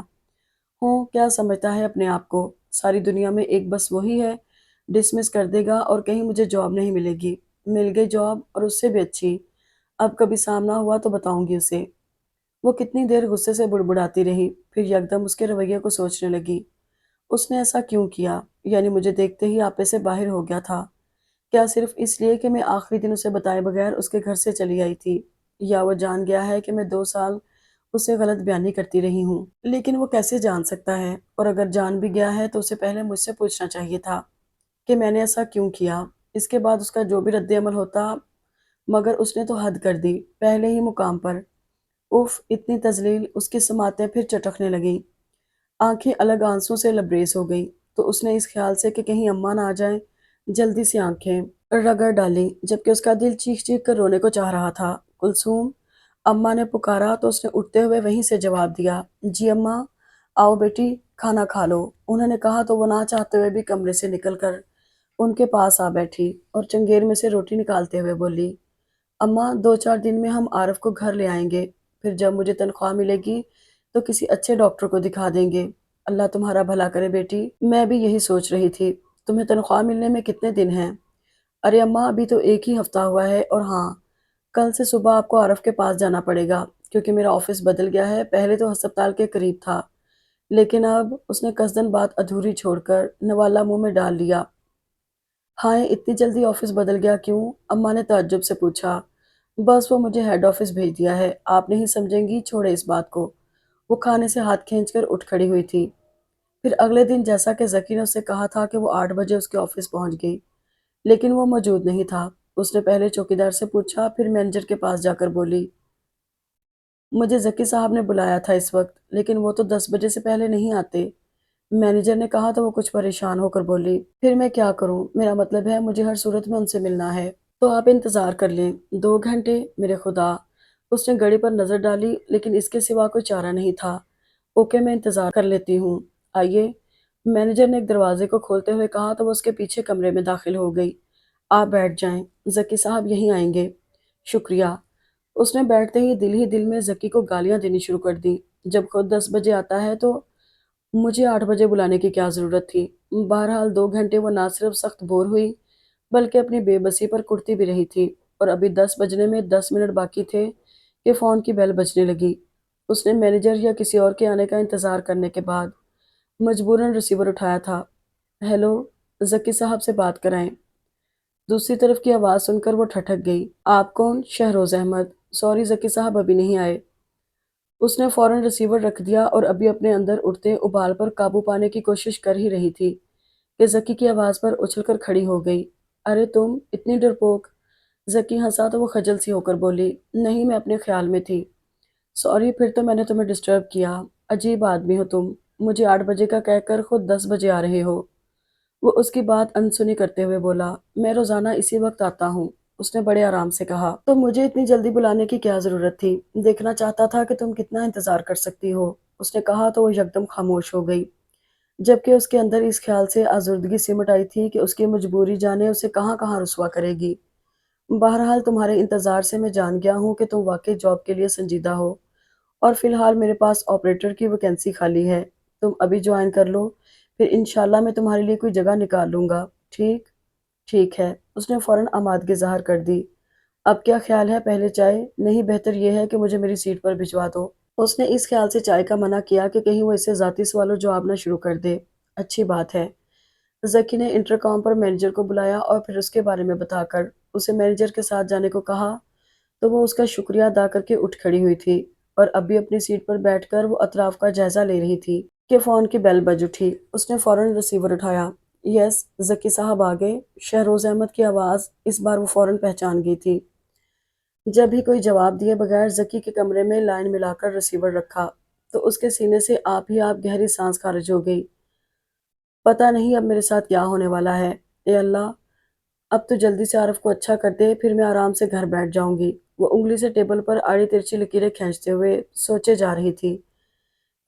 ہوں، کیا سمجھتا ہے اپنے آپ کو؟ ساری دنیا میں ایک بس وہی ہے، ڈسمس کر دے گا اور کہیں مجھے جاب نہیں ملے گی، مل گئی جاب اور اس سے بھی اچھی، اب کبھی سامنا ہوا تو بتاؤں گی اسے۔ وہ کتنی دیر غصے سے بڑبڑاتی رہی، پھر یکدم اس کے رویے کو سوچنے لگی۔ اس نے ایسا کیوں کیا؟ یعنی مجھے دیکھتے ہی آپے سے باہر ہو گیا تھا؟ کیا صرف اس لیے کہ میں آخری دن اسے بتائے بغیر اس کے گھر سے چلی آئی تھی؟ یا وہ جان گیا ہے کہ میں 2 سال اسے غلط بیانی کرتی رہی ہوں؟ لیکن وہ کیسے جان سکتا ہے؟ اور اگر جان بھی گیا ہے تو اسے پہلے مجھ سے پوچھنا چاہیے تھا کہ میں نے ایسا کیوں کیا۔ اس کے بعد اس کا جو بھی رد عمل ہوتا، مگر اس نے تو حد کر دی، پہلے ہی مقام پر۔ اف، اتنی تذلیل! اس کی سماعتیں پھر چٹکنے لگیں، آنکھیں الگ آنسوں سے لبریز ہو گئیں۔ تو اس نے اس خیال سے کہ کہیں اماں نہ آ جائیں، جلدی سے آنکھیں رگڑ ڈالیں، جبکہ اس کا دل چیخ چیخ کر رونے کو چاہ رہا تھا۔ کلثوم! اماں نے پکارا تو اس نے اٹھتے ہوئے وہیں سے جواب دیا، جی اماں، آؤ بیٹی، کھانا کھا لو۔ انہوں نے کہا تو وہ نہ چاہتے ہوئے بھی کمرے سے نکل کر ان کے پاس آ بیٹھی اور چنگیر میں سے روٹی نکالتے ہوئے بولی، اماں، 2 4 دن میں ہم عارف کو گھر لے آئیں گے، پھر جب مجھے تنخواہ ملے گی تو کسی اچھے ڈاکٹر کو دکھا دیں گے۔ اللہ تمہارا بھلا کرے بیٹی، میں بھی یہی سوچ رہی تھی۔ تمہیں تنخواہ ملنے میں کتنے دن ہیں؟ ارے اماں، ابھی تو ایک ہی ہفتہ ہوا ہے، اور ہاں، کل سے صبح آپ کو عارف کے پاس جانا پڑے گا، کیونکہ میرا آفس بدل گیا ہے۔ پہلے تو ہسپتال کے قریب تھا، لیکن اب اس نے قصدن بات ادھوری چھوڑ کر نوالہ منہ میں ڈال لیا۔ ہائے، اتنی جلدی آفس بدل گیا کیوں؟ اماں نے تعجب سے پوچھا۔ بس وہ مجھے ہیڈ آفس بھیج دیا ہے، آپ نہیں سمجھیں گی، چھوڑے اس بات کو۔ وہ کھانے سے ہاتھ کھینچ کر اٹھ کھڑی ہوئی تھی۔ پھر اگلے دن جیسا کہ ذکی نے اسے کہا تھا کہ وہ 8 بجے اس کے آفس پہنچ گئی، لیکن وہ موجود نہیں تھا۔ اس نے پہلے چوکیدار سے پوچھا، پھر مینیجر کے پاس جا کر بولی، مجھے ذکی صاحب نے بلایا تھا اس وقت، لیکن وہ تو 10 بجے سے پہلے نہیں آتے۔ مینیجر نے کہا تو وہ کچھ پریشان ہو کر بولی، پھر میں کیا کروں؟ میرا مطلب ہے مجھے ہر صورت میں ان سے ملنا ہے، تو آپ انتظار کر لیں 2 گھنٹے۔ میرے خدا! اس نے گھڑی پر نظر ڈالی، لیکن اس کے سوا کوئی چارہ نہیں تھا۔ اوکے، میں انتظار کر لیتی ہوں، آئیے۔ مینیجر نے ایک دروازے کو کھولتے ہوئے کہا تو وہ اس کے پیچھے کمرے میں داخل ہو گئی۔ آپ بیٹھ جائیں، ذکی صاحب یہیں آئیں گے۔ شکریہ۔ اس نے بیٹھتے ہی دل میں ذکی کو گالیاں دینی شروع کر دی۔ جب خود 10 بجے آتا ہے تو مجھے 8 بجے بلانے کی کیا ضرورت تھی؟ بہرحال 2 گھنٹے وہ نہ صرف سخت بور ہوئی، بلکہ اپنی بے بسی پر کڑتی بھی رہی تھی، اور ابھی 10 بجنے میں 10 منٹ باقی تھے کہ فون کی بیل بجنے لگی۔ اس نے مینیجر یا کسی اور کے آنے کا انتظار کرنے کے بعد مجبوراً ریسیور اٹھایا تھا۔ ہیلو، ذکی صاحب سے بات کرائیں۔ دوسری طرف کی آواز سن کر وہ ٹھٹک گئی۔ آپ کون؟ شہروز احمد۔ سوری ذکی صاحب ابھی نہیں آئے۔ اس نے فوراً ریسیور رکھ دیا اور ابھی اپنے اندر اٹھتے ابال پر قابو پانے کی کوشش کر ہی رہی تھی کہ ذکی کی آواز پر اچھل کر کھڑی ہو گئی۔ ارے تم اتنی ڈرپوک! ذکی ہنسا تو وہ خجل سی ہو کر بولی، نہیں، میں اپنے خیال میں تھی۔ سوری، پھر تو میں نے تمہیں ڈسٹرب کیا۔ عجیب آدمی ہو تم، مجھے 8 بجے کا کہہ کر خود 10 بجے آ رہے ہو۔ وہ اس کی بات انسنی کرتے ہوئے بولا، میں روزانہ اسی وقت آتا ہوں۔ اس نے بڑے آرام سے کہا، تو مجھے اتنی جلدی بلانے کی کیا ضرورت تھی؟ دیکھنا چاہتا تھا کہ تم کتنا انتظار کر سکتی ہو۔ اس نے کہا تو وہ یکدم خاموش ہو گئی، جبکہ اس کے اندر اس خیال سے آزردگی سمٹ آئی تھی کہ اس کی مجبوری جانے اسے کہاں کہاں رسوا کرے گی۔ بہرحال تمہارے انتظار سے میں جان گیا ہوں کہ تم واقعی جاب کے لیے سنجیدہ ہو، اور فی الحال میرے پاس آپریٹر کی ویکینسی خالی ہے۔ تم ابھی جوائن کر لو، پھر انشاءاللہ میں تمہارے لیے کوئی جگہ نکال لوں گا، ٹھیک؟ ٹھیک ہے۔ اس نے فوراً آمادگی ظاہر کر دی۔ اب کیا خیال ہے، پہلے چائے؟ نہیں، بہتر یہ ہے کہ مجھے میری سیٹ پر بھجوا دو۔ اس نے اس خیال سے چائے کا منع کیا کہ کہیں وہ اسے ذاتی سوال و جواب نہ شروع کر دے۔ اچھی بات ہے۔ ذکی نے انٹرکام پر مینیجر کو بلایا اور پھر اس کے بارے میں بتا کر اسے مینیجر کے ساتھ جانے کو کہا تو وہ اس کا شکریہ ادا کر کے اٹھ کھڑی ہوئی تھی، اور اب بھی اپنی سیٹ پر بیٹھ کر وہ اطراف کا جائزہ لے رہی تھی کہ فون کی بیل بج اٹھی۔ اس نے فوراً ریسیور اٹھایا۔ یس، ذکی صاحب آ گئے؟ شہروز احمد کی آواز اس بار وہ فوراً پہچان گئی تھی۔ جب بھی کوئی جواب دیے بغیر ذکی کے کمرے میں لائن ملا کر ریسیور رکھا تو اس کے سینے سے آپ ہی آپ گہری سانس خارج ہو گئی۔ پتہ نہیں اب میرے ساتھ کیا ہونے والا ہے۔ اے اللہ، اب تو جلدی سے عارف کو اچھا کر دے، پھر میں آرام سے گھر بیٹھ جاؤں گی۔ وہ انگلی سے ٹیبل پر آڑی ترچھی لکیریں کھینچتے ہوئے سوچے جا رہی تھی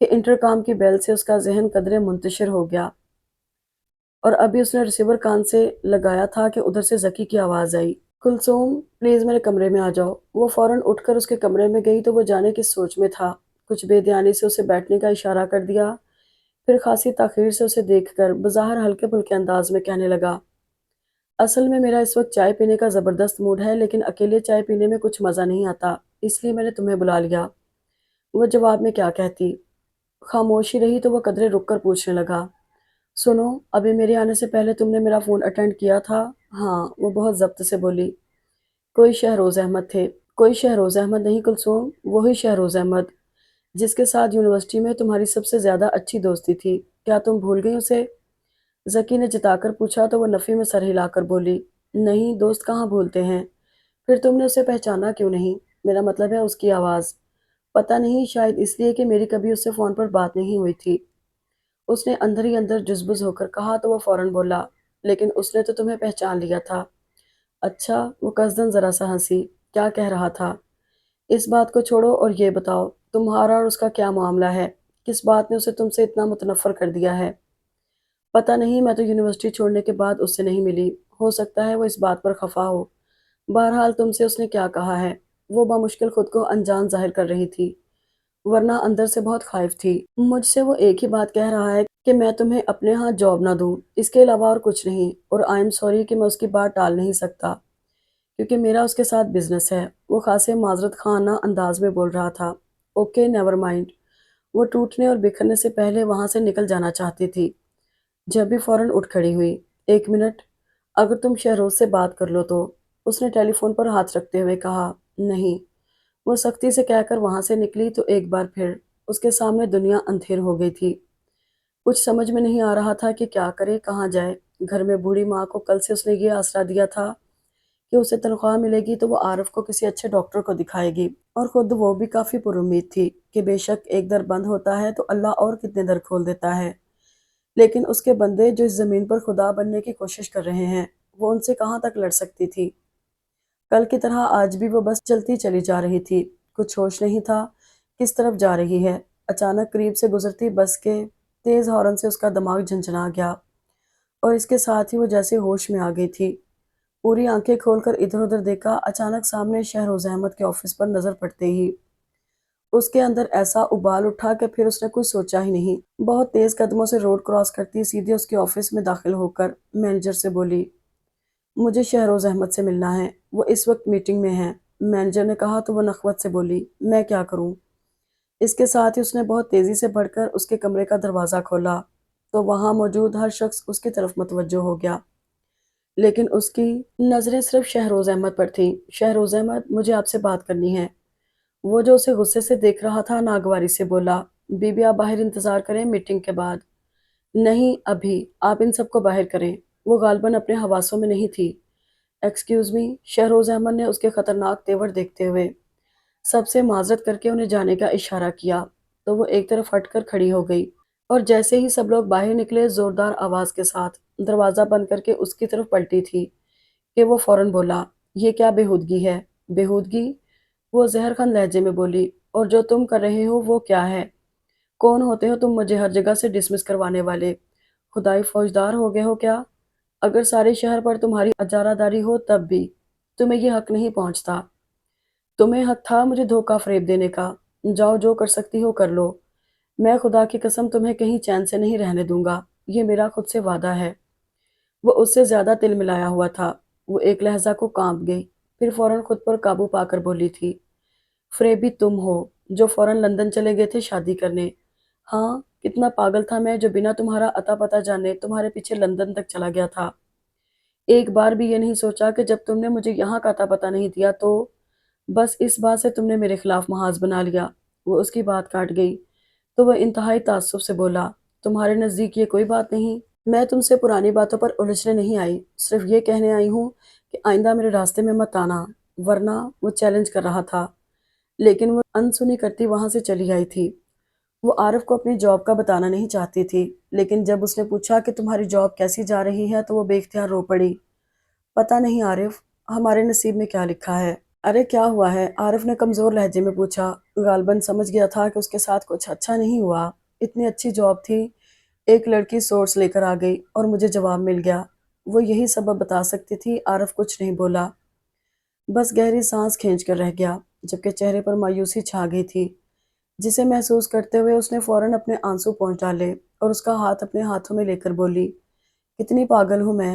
کہ انٹرکام کی بیل سے اس کا ذہن قدرے منتشر ہو گیا، اور ابھی اس نے ریسیور کان سے لگایا تھا کہ ادھر سے ذکی کی آواز آئی، کلثوم، پلیز میرے کمرے میں آ جاؤ۔ وہ فوراً اٹھ کر اس کے کمرے میں گئی تو وہ جانے کس سوچ میں تھا۔ کچھ بے دھیانی سے اسے بیٹھنے کا اشارہ کر دیا، پھر خاصی تاخیر سے اسے دیکھ کر بظاہر ہلکے پھلکے انداز میں کہنے لگا، اصل میں میرا اس وقت چائے پینے کا زبردست موڈ ہے، لیکن اکیلے چائے پینے میں کچھ مزہ نہیں آتا، اس لیے میں نے تمہیں بلا لیا۔ وہ جواب میں کیا کہتی؟ خاموشی رہی تو وہ قدرے رک کر پوچھنے لگا، سنو، ابھی میرے آنے سے پہلے تم نے میرا فون اٹینڈ کیا تھا؟ ہاں، وہ بہت ضبط سے بولی۔ کوئی شہروز احمد تھے؟ کوئی شہروز احمد نہیں کلثوم، وہی شہروز احمد جس کے ساتھ یونیورسٹی میں تمہاری سب سے زیادہ اچھی دوستی تھی، کیا تم بھول گئی اسے؟ ذکی نے جتا کر پوچھا تو وہ نفی میں سر ہلا کر بولی، نہیں، دوست کہاں بھولتے ہیں؟ پھر تم نے اسے پہچانا کیوں نہیں؟ میرا مطلب ہے اس کی آواز۔ پتہ نہیں، شاید اس لیے کہ میری کبھی اس سے فون پر بات نہیں ہوئی تھی۔ اس نے اندر ہی اندر جزبز ہو کر کہا تو وہ فوراً بولا، لیکن اس نے تو تمہیں پہچان لیا تھا۔ اچھا، وہ قصدن ذرا سا ہنسی۔ کیا کہہ رہا تھا؟ اس بات کو چھوڑو اور یہ بتاؤ، تمہارا اور اس کا کیا معاملہ ہے؟ کس بات نے اسے تم سے اتنا متنفر کر دیا ہے؟ پتہ نہیں، میں تو یونیورسٹی چھوڑنے کے بعد اس سے نہیں ملی، ہو سکتا ہے وہ اس بات پر خفا ہو۔ بہرحال تم سے اس نے کیا کہا ہے؟ وہ بمشکل خود کو انجان ظاہر کر رہی تھی، ورنہ اندر سے بہت خائف تھی۔ مجھ سے وہ ایک ہی بات کہہ رہا ہے کہ میں تمہیں اپنے ہاں جاب نہ دوں، اس کے علاوہ اور کچھ نہیں، اور آئی ایم سوری کہ میں اس کی بات ٹال نہیں سکتا، کیونکہ میرا اس کے ساتھ بزنس ہے۔ وہ خاصے معذرت خانہ انداز میں بول رہا تھا۔ Okay, never mind. وہ ٹوٹنے اور بکھرنے سے پہلے وہاں سے نکل جانا چاہتی تھی، جب بھی فوراً اٹھ کھڑی ہوئی۔ ایک منٹ، اگر تم شہروز سے بات کر لو تو، اس نے ٹیلی فون پر ہاتھ رکھتے ہوئے کہا۔ نہیں، وہ سختی سے کہہ کر وہاں سے نکلی تو ایک بار پھر اس کے سامنے دنیا اندھیر ہو گئی تھی۔ کچھ سمجھ میں نہیں آ رہا تھا کہ کیا کرے، کہاں جائے۔ گھر میں بوڑھی ماں کو کل سے اس نے یہ آسرا دیا تھا کہ اسے تنخواہ ملے گی تو وہ عارف کو کسی اچھے ڈاکٹر کو دکھائے گی، اور خود وہ بھی کافی پر امید تھی کہ بے شک ایک در بند ہوتا ہے تو اللہ اور کتنے در کھول دیتا ہے، لیکن اس کے بندے جو اس زمین پر خدا بننے کی کوشش کر رہے ہیں، وہ ان سے کہاں تک لڑ سکتی تھی؟ کل کی طرح آج بھی وہ بس چلتی چلی جا رہی تھی، کچھ ہوش نہیں تھا کس طرف جا رہی ہے۔ اچانک قریب سے گزرتی بس کے تیز ہارن سے اس کا دماغ جھنجھنا گیا، اور اس کے ساتھ ہی وہ جیسے ہوش میں آ گئی تھی۔ پوری آنکھیں کھول کر ادھر ادھر دیکھا، اچانک سامنے شہروز احمد کے آفس پر نظر پڑتے ہی اس کے اندر ایسا ابال اٹھا کہ پھر اس نے کچھ سوچا ہی نہیں۔ بہت تیز قدموں سے روڈ کراس کرتی سیدھے اس کے آفس میں داخل ہو کر مینیجر سے بولی، مجھے شہروز احمد سے ملنا ہے، وہ اس وقت میٹنگ میں ہیں۔ مینیجر نے کہا تو وہ نخوت سے بولی، میں کیا کروں؟ اس کے ساتھ ہی اس نے بہت تیزی سے بڑھ کر اس کے کمرے کا دروازہ کھولا تو وہاں موجود ہر شخص اس کی طرف متوجہ ہو گیا، لیکن اس کی نظریں صرف شہروز احمد پر تھیں۔ شہروز احمد، مجھے آپ سے بات کرنی ہے۔ وہ جو اسے غصے سے دیکھ رہا تھا ناگواری سے بولا، بی بی آپ باہر انتظار کریں میٹنگ کے بعد۔ نہیں، ابھی آپ ان سب کو باہر کریں۔ وہ غالباً اپنے حواسوں میں نہیں تھی۔ ایکسکیوز می، شہروز احمد نے اس کے خطرناک تیور دیکھتے ہوئے سب سے معذرت کر کے انہیں جانے کا اشارہ کیا تو وہ ایک طرف ہٹ کر کھڑی ہو گئی، اور جیسے ہی سب لوگ باہر نکلے زوردار آواز کے ساتھ دروازہ بند کر کے اس کی طرف پلٹی تھی کہ وہ فوراً بولا، یہ کیا بےہودگی ہے؟ بےہودگی؟ وہ زہر خند لہجے میں بولی، اور جو تم کر رہے ہو وہ کیا ہے؟ کون ہوتے ہو تم مجھے ہر جگہ سے ڈسمس کروانے والے؟ خدائی فوجدار ہو گئے ہو کیا؟ اگر سارے شہر پر تمہاری اجارہ داری ہو تب بھی تمہیں یہ حق نہیں پہنچتا۔ تمہیں حق تھا مجھے دھوکہ فریب دینے کا۔ جاؤ، جو کر سکتی ہو کر لو، میں خدا کی قسم تمہیں کہیں چین سے نہیں رہنے دوں گا، یہ میرا خود سے وعدہ ہے۔ وہ اس سے زیادہ تل ملایا ہوا تھا۔ وہ ایک لہجہ کو کانپ گئی، پھر فوراً خود پر قابو پا کر بولی تھی، فریبی تم ہو جو فوراً لندن چلے گئے تھے شادی کرنے۔ ہاں، کتنا پاگل تھا میں جو بنا تمہارا اتا پتہ جانے تمہارے پیچھے لندن تک چلا گیا تھا۔ ایک بار بھی یہ نہیں سوچا کہ جب تم نے مجھے یہاں کا اتا پتہ نہیں دیا تو بس اس بات سے تم نے میرے خلاف محاذ بنا لیا۔ وہ اس کی بات کاٹ گئی تو وہ انتہائی تعصب سے بولا، تمہارے نزدیک یہ کوئی بات نہیں؟ میں تم سے پرانی باتوں پر الجھنے نہیں آئی، صرف یہ کہنے آئی ہوں کہ آئندہ میرے راستے میں مت آنا، ورنہ وہ چیلنج کر رہا تھا، لیکن وہ انسنی کرتی وہاں سے چلی آئی تھی۔ وہ عارف کو اپنی جاب کا بتانا نہیں چاہتی تھی، لیکن جب اس نے پوچھا کہ تمہاری جاب کیسی جا رہی ہے تو وہ بے اختیار رو پڑی۔ پتہ نہیں عارف، ہمارے نصیب میں کیا لکھا ہے۔ ارے کیا ہوا ہے؟ عارف نے کمزور لہجے میں پوچھا۔ غالباً سمجھ گیا تھا کہ اس کے ساتھ کچھ اچھا نہیں ہوا، اتنی اچھی جاب تھی، ایک لڑکی سورس لے کر آ گئی اور مجھے جواب مل گیا۔ وہ یہی سبب بتا سکتی تھی۔ عارف کچھ نہیں بولا، بس گہری سانس کھینچ کر رہ گیا، جبکہ چہرے پر مایوسی چھا گئی تھی، جسے محسوس کرتے ہوئے اس نے فوراً اپنے آنسو پونچھ ڈالے اور اس کا ہاتھ اپنے ہاتھوں میں لے کر بولی، کتنی پاگل ہوں میں،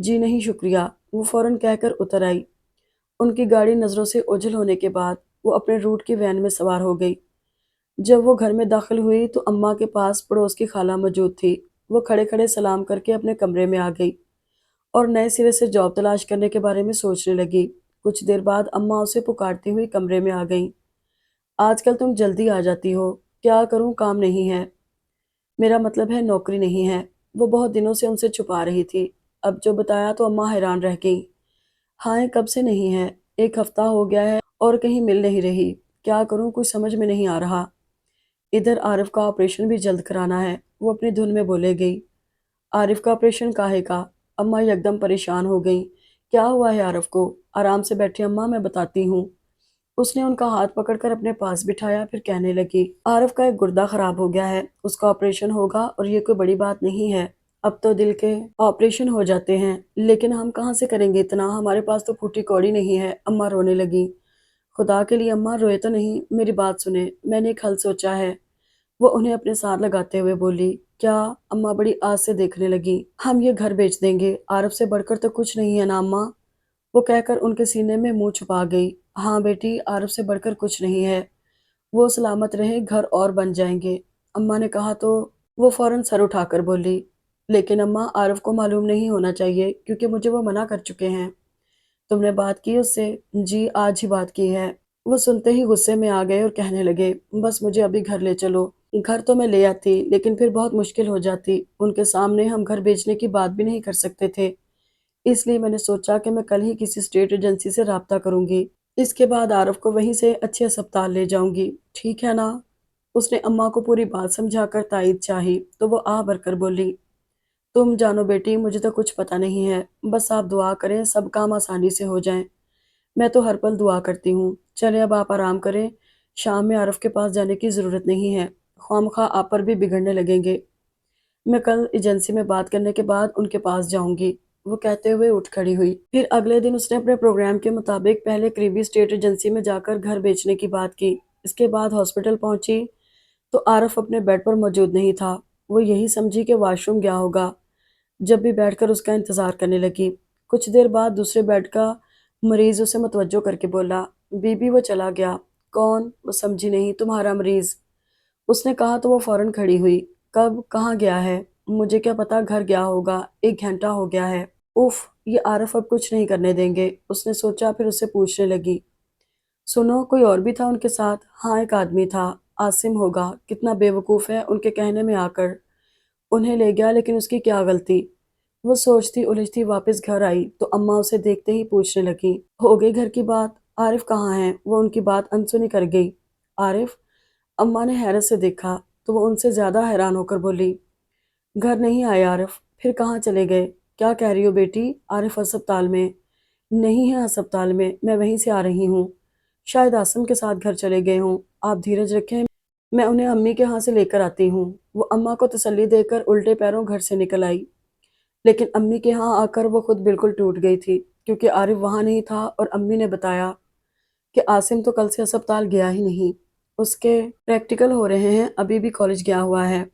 جی نہیں شکریہ، وہ فوراً کہہ کر اتر آئی۔ ان کی گاڑی نظروں سے اوجھل ہونے کے بعد وہ اپنے روٹ کی وین میں سوار ہو گئی۔ جب وہ گھر میں داخل ہوئی تو اماں کے پاس پڑوس کی خالہ موجود تھی۔ وہ کھڑے کھڑے سلام کر کے اپنے کمرے میں آ گئی اور نئے سرے سے جاب تلاش کرنے کے بارے میں سوچنے لگی۔ کچھ دیر بعد اماں اسے پکارتی ہوئی کمرے میں آ گئیں۔ آج کل تم جلدی آ جاتی ہو، کیا کروں کام نہیں ہے؟ میرا مطلب ہے نوکری نہیں ہے۔ وہ بہت دنوں سے ان سے چھپا رہی تھی۔ اب جو بتایا تو اماں حیران رہ گئیں۔ ہاں کب سے نہیں ہے؟ ایک ہفتہ ہو گیا ہے اور کہیں مل نہیں رہی۔ کیا کروں کچھ سمجھ میں نہیں آ رہا۔ ادھر عارف کا آپریشن بھی جلد کرانا ہے، وہ اپنی دھن میں بولے گئی۔ عارف کا آپریشن کاہے کا؟ اماں یکدم پریشان ہو گئیں۔ کیا ہوا ہے عارف کو؟ آرام سے بیٹھے اماں، میں بتاتی ہوں۔ اس نے ان کا ہاتھ پکڑ کر اپنے پاس بٹھایا، پھر کہنے لگی، عارف کا ایک گردہ خراب ہو گیا ہے، اس کا آپریشن ہوگا اور یہ کوئی بڑی بات نہیں ہے۔ اب تو دل کے آپریشن ہو جاتے ہیں، لیکن ہم کہاں سے کریں گے اتنا، ہمارے پاس تو پھوٹی کوڑی نہیں ہے۔ اماں رونے لگی۔ خدا کے لیے اماں روئے تو نہیں، میری بات سنیں، میں نے ایک حل سوچا ہے۔ وہ انہیں اپنے ساتھ لگاتے ہوئے بولی۔ کیا؟ اماں بڑی آس سے دیکھنے لگی۔ ہم یہ گھر بیچ دیں گے، عارف سے بڑھ کر تو کچھ نہیں ہے نا اماں؟ وہ کہہ کر ان کے سینے میں منہ چھپا گئی۔ ہاں بیٹی، عارف سے بڑھ کر کچھ نہیں ہے، وہ سلامت رہے گھر اور بن جائیں گے۔ اماں نے کہا تو وہ فوراً سر اٹھا کر بولی، لیکن اماں عارف کو معلوم نہیں ہونا چاہیے کیونکہ مجھے وہ منع کر چکے ہیں۔ تم نے بات کی اس سے؟ جی آج ہی بات کی ہے۔ وہ سنتے ہی غصے میں آ گئے اور کہنے لگے، بس مجھے ابھی گھر لے چلو۔ گھر تو میں لے آتی لیکن پھر بہت مشکل ہو جاتی، ان کے سامنے ہم گھر بیچنے کی بات بھی نہیں کر سکتے تھے، اس لیے میں نے سوچا کہ میں کل ہی کسی اسٹیٹ ایجنسی سے رابطہ کروں گی، اس کے بعد عارف کو وہیں سے اچھے ہسپتال لے جاؤں گی، ٹھیک ہے نا؟ اس نے اماں کو پوری بات سمجھا کر تائید چاہی تو وہ آہ بھر کر بولی، تم جانو بیٹی، مجھے تو کچھ پتہ نہیں ہے، بس آپ دعا کریں سب کام آسانی سے ہو جائیں۔ میں تو ہر پل دعا کرتی ہوں۔ چلے اب آپ آرام کریں، شام میں عارف کے پاس جانے کی ضرورت نہیں ہے، خواہ آپ پر بھی بگڑنے لگیں گے۔ میں کل ایجنسی میں بات کرنے کے بعد ان کے پاس جاؤں گی، وہ کہتے ہوئے اٹھ کھڑی ہوئی۔ پھر اگلے دن اس نے اپنے پروگرام کے مطابق پہلے قریبی اسٹیٹ ایجنسی میں جا کر گھر بیچنے کی بات کی۔ اس کے بعد ہاسپٹل پہنچی تو عارف اپنے بیڈ پر موجود نہیں تھا۔ وہ یہی سمجھی کہ واش روم گیا ہوگا، جب بھی بیٹھ کر اس کا انتظار کرنے لگی۔ کچھ دیر بعد دوسرے بیڈ کا مریض اسے متوجہ کر کے بولا، بی بی وہ چلا گیا۔ کون؟ وہ سمجھی نہیں۔ تمہارا مریض، اس نے کہا تو وہ فوراً کھڑی ہوئی۔ کب؟ کہاں گیا ہے؟ مجھے کیا پتا، گھر گیا ہوگا، 1 گھنٹہ ہو گیا ہے۔ اف، یہ عارف اب کچھ نہیں کرنے دیں گے، اس نے سوچا، پھر اسے پوچھنے لگی، سنو کوئی اور بھی تھا ان کے ساتھ؟ ہاں ایک آدمی تھا، عاصم ہوگا، کتنا بے وقوف ہے، ان کے کہنے میں آ کر انہیں لے گیا، لیکن اس کی کیا غلطی؟ وہ سوچتی الجھتی واپس گھر آئی تو اماں اسے دیکھتے ہی پوچھنے لگی، ہو گئی گھر کی بات؟ عارف کہاں ہے؟ وہ ان کی بات انسنی کر گئی۔ عارف؟ اماں نے حیرت سے دیکھا تو وہ ان سے زیادہ حیران ہو کر بولی، گھر نہیں آئے عارف؟ پھر کہاں چلے گئے؟ کیا کہہ رہی ہو بیٹی؟ عارف ہسپتال میں نہیں ہے، ہسپتال میں وہیں سے آ رہی ہوں، شاید عاصم کے ساتھ گھر چلے گئے ہوں، آپ دھیرج رکھیں، میں انہیں امی کے ہاں سے لے کر آتی ہوں۔ وہ اماں کو تسلی دے کر الٹے پیروں گھر سے نکل آئی، لیکن امی کے ہاں آ کر وہ خود بالکل ٹوٹ گئی تھی کیونکہ عارف وہاں نہیں تھا اور امی نے بتایا کہ عاصم تو کل سے ہسپتال گیا ہی نہیں، اس کے پریکٹیکل ہو رہے ہیں، ابھی بھی کالج گیا ہوا ہے۔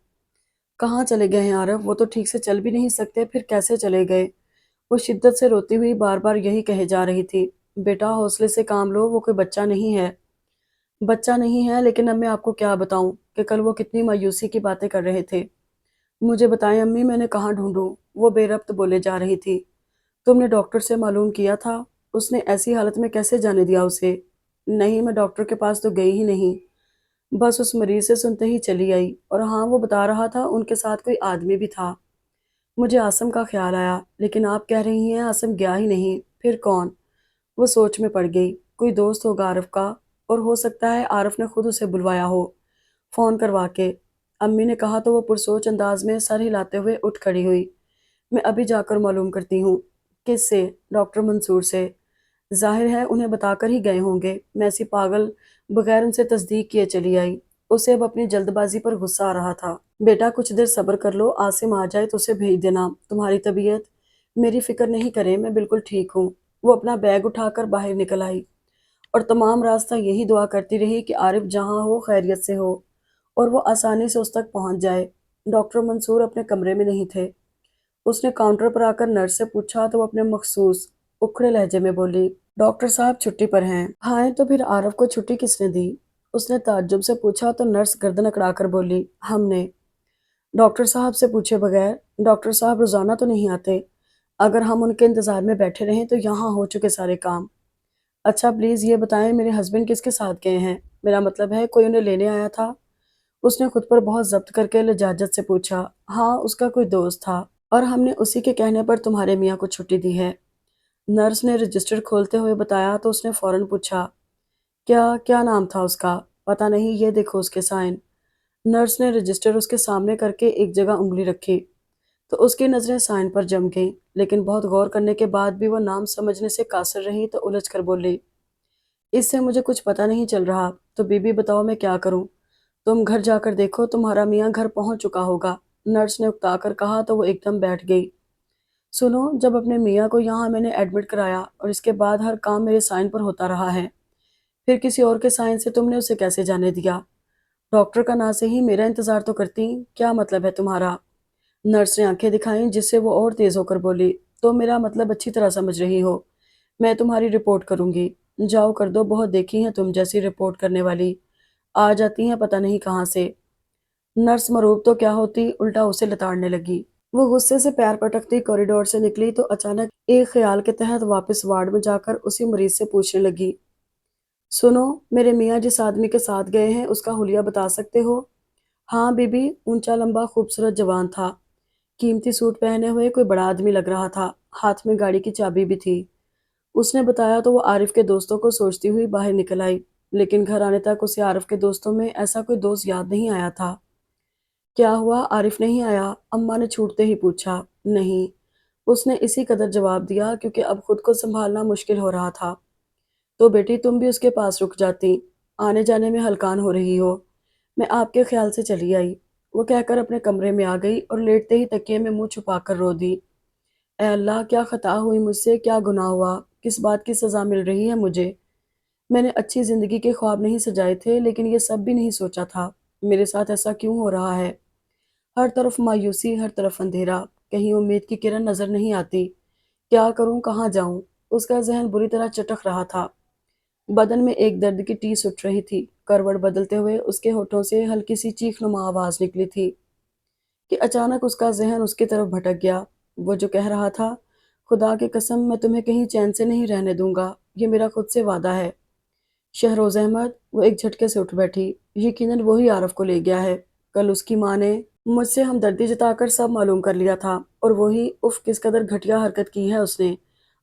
کہاں چلے گئے ہیں عارف؟ وہ تو ٹھیک سے چل بھی نہیں سکتے، پھر کیسے چلے گئے؟ وہ شدت سے روتی ہوئی بار بار یہی کہے جا رہی تھی، بیٹا حوصلے سے کام لو، وہ کوئی بچہ نہیں ہے۔ بچہ نہیں ہے، لیکن اب میں آپ کو کیا بتاؤں کہ کل وہ کتنی مایوسی کی باتیں کر رہے تھے۔ مجھے بتائیں امی، میں نے کہاں ڈھونڈوں؟ وہ بے ربط بولے جا رہی تھی۔ تم نے ڈاکٹر سے معلوم کیا تھا؟ اس نے ایسی حالت میں کیسے جانے دیا اسے؟ نہیں، میں ڈاکٹر کے پاس تو گئی ہی نہیں، بس اس مریض سے سنتے ہی چلی آئی، اور ہاں وہ بتا رہا تھا ان کے ساتھ کوئی آدمی بھی تھا۔ مجھے عاصم کا خیال آیا، لیکن آپ کہہ رہی ہیں عاصم گیا ہی نہیں، پھر کون؟ وہ سوچ میں پڑ گئی، کوئی دوست ہوگا عارف کا، اور ہو سکتا ہے عارف نے خود اسے بلوایا ہو فون کروا کے۔ امی نے کہا تو وہ پرسوچ انداز میں سر ہلاتے ہوئے اٹھ کھڑی ہوئی۔ میں ابھی جا کر معلوم کرتی ہوں۔ کس سے؟ ڈاکٹر منصور سے۔ ظاہر ہے انہیں بتا کر ہی گئے ہوں گے، میں ایسی پاگل بغیر ان سے تصدیق کیے چلی آئی۔ اسے اب اپنی جلد بازی پر غصہ آ رہا تھا۔ بیٹا کچھ دیر صبر کر لو، عاصم آ جائے تو اسے بھیج دینا، تمہاری طبیعت؟ میری فکر نہیں کریں، میں بالکل ٹھیک ہوں۔ وہ اپنا بیگ اٹھا کر باہر نکل آئی اور تمام راستہ یہی دعا کرتی رہی کہ عارف جہاں ہو خیریت سے ہو اور وہ آسانی سے اس تک پہنچ جائے۔ ڈاکٹر منصور اپنے کمرے میں نہیں تھے، اس نے کاؤنٹر پر آ کر نرس سے پوچھا تو وہ اپنے مخصوص اکھڑے لہجے میں بولی، ڈاکٹر صاحب چھٹی پر ہیں۔ ہائے، تو پھر عارف کو چھٹی کس نے دی؟ اس نے تعجب سے پوچھا تو نرس گردن اکڑا کر بولی، ہم نے۔ ڈاکٹر صاحب سے پوچھے بغیر؟ ڈاکٹر صاحب روزانہ تو نہیں آتے؟ اگر ہم ان کے انتظار میں بیٹھے رہیں تو یہاں ہو چکے سارے کام۔ اچھا پلیز یہ بتائیں میرے ہسبینڈ کس کے ساتھ گئے ہیں؟ میرا مطلب ہے کوئی انہیں لینے آیا تھا؟ اس نے خود پر بہت ضبط کر کے لجاجت سے پوچھا۔ ہاں، اس کا کوئی دوست تھا اور ہم نے اسی کے کہنے پر تمہارے میاں کو چھٹی دی ہے۔ نرس نے رجسٹر کھولتے ہوئے بتایا تو اس نے فوراً پوچھا، کیا نام تھا اس کا؟ پتہ نہیں، یہ دیکھو اس کے سائن۔ نرس نے رجسٹر اس کے سامنے کر کے ایک جگہ انگلی رکھی تو اس کی نظریں سائن پر جم گئیں، لیکن بہت غور کرنے کے بعد بھی وہ نام سمجھنے سے قاصر رہی تو الجھ کر بولی، اس سے مجھے کچھ پتہ نہیں چل رہا، تو بی بی بتاؤ میں کیا کروں؟ تم گھر جا کر دیکھو، تمہارا میاں گھر پہنچ چکا ہوگا، نرس نے اکتا کر کہا تو وہ ایک دم بیٹھ گئی۔ سنو، جب اپنے میاں کو یہاں میں نے ایڈمٹ کرایا اور اس کے بعد ہر کام میرے سائن پر ہوتا رہا ہے، پھر کسی اور کے سائن سے تم نے اسے کیسے جانے دیا؟ ڈاکٹر کا نا سے ہی میرا انتظار تو کرتی، کیا مطلب ہے تمہارا؟ نرس نے آنکھیں دکھائیں جس سے وہ اور تیز ہو کر بولی، تو میرا مطلب اچھی طرح سمجھ رہی ہو، میں تمہاری رپورٹ کروں گی۔ جاؤ کر دو، بہت دیکھی ہیں تم جیسی رپورٹ کرنے والی، آ جاتی ہیں پتہ نہیں کہاں سے۔ نرس مروب تو کیا ہوتی، الٹا اسے لتاڑنے لگی۔ وہ غصے سے پیر پٹکتی کوریڈور سے نکلی تو اچانک ایک خیال کے تحت واپس وارڈ میں جا کر اسی مریض سے پوچھنے لگی، سنو، میرے میاں جس آدمی کے ساتھ گئے ہیں اس کا حلیہ بتا سکتے ہو؟ ہاں بی بی، اونچا لمبا خوبصورت جوان تھا، قیمتی سوٹ پہنے ہوئے کوئی بڑا آدمی لگ رہا تھا، ہاتھ میں گاڑی کی چابی بھی تھی۔ اس نے بتایا تو وہ عارف کے دوستوں کو سوچتی ہوئی باہر نکل آئی، لیکن گھر آنے تک اسے عارف کے دوستوں میں ایسا کوئی دوست یاد نہیں آیا تھا۔ کیا ہوا، عارف نہیں آیا؟ اماں نے چھوٹتے ہی پوچھا۔ نہیں، اس نے اسی قدر جواب دیا کیونکہ اب خود کو سنبھالنا مشکل ہو رہا تھا۔ تو بیٹی تم بھی اس کے پاس رک جاتی، آنے جانے میں ہلکان ہو رہی ہو، میں آپ کے خیال سے چلی آئی، وہ کہہ کر اپنے کمرے میں آ گئی اور لیٹتے ہی تکیے میں منہ چھپا کر رو دی۔ اے اللہ، کیا خطا ہوئی مجھ سے، کیا گناہ ہوا، کس بات کی سزا مل رہی ہے مجھے؟ میں نے اچھی زندگی کے خواب نہیں سجائے تھے، لیکن یہ سب بھی نہیں سوچا تھا میرے ساتھ ایسا کیوں ہو رہا ہے۔ ہر طرف مایوسی، ہر طرف اندھیرا، کہیں امید کی کرن نظر نہیں آتی، کیا کروں، کہاں جاؤں؟ اس کا ذہن بری طرح چٹک رہا تھا، بدن میں ایک درد کی ٹیس اٹھ رہی تھی، کروٹ بدلتے ہوئے اس کے ہونٹوں سے ہلکی سی چیخ نما آواز نکلی تھی کہ اچانک اس کا ذہن اس کی طرف بھٹک گیا۔ وہ جو کہہ رہا تھا، خدا کی قسم میں تمہیں کہیں چین سے نہیں رہنے دوں گا، یہ میرا خود سے وعدہ ہے۔ شہروز احمد، وہ ایک جھٹکے سے اٹھ بیٹھی، یقیناً وہی عارف کو لے گیا ہے، کل اس کی ماں نے مجھ سے ہمدردی جتا کر سب معلوم کر لیا تھا، اور وہی اف کس قدر گھٹیا حرکت کی ہے اس نے،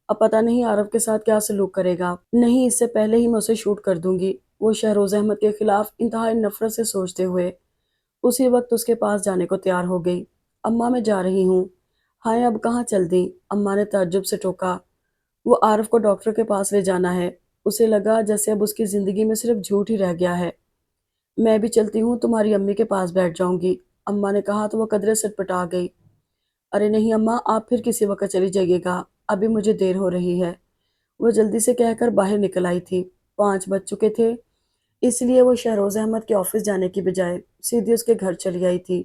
اب پتہ نہیں عارف کے ساتھ کیا سلوک کرے گا۔ نہیں، اس سے پہلے ہی میں اسے شوٹ کر دوں گی، وہ شہروز احمد کے خلاف انتہائی نفرت سے سوچتے ہوئے اسی وقت اس کے پاس جانے کو تیار ہو گئی۔ اماں میں جا رہی ہوں۔ ہائے، اب کہاں چل دیں؟ اماں نے تعجب سے ٹوکا۔ وہ عارف کو ڈاکٹر کے پاس لے جانا ہے، اسے لگا جیسے اب اس کی زندگی میں صرف جھوٹ ہی رہ گیا ہے۔ میں بھی چلتی ہوں، تمہاری امی کے پاس بیٹھ جاؤں گی، اماں نے کہا تو وہ قدرے سٹپٹا گئی۔ ارے نہیں اماں، آپ پھر کسی وقت چلی جائیے گا، ابھی مجھے دیر ہو رہی ہے، وہ جلدی سے کہہ کر باہر نکل آئی تھی۔ 5 بج چکے تھے، اس لیے وہ شہروز احمد کے آفس جانے کی بجائے سیدھی اس کے گھر چلی آئی تھی۔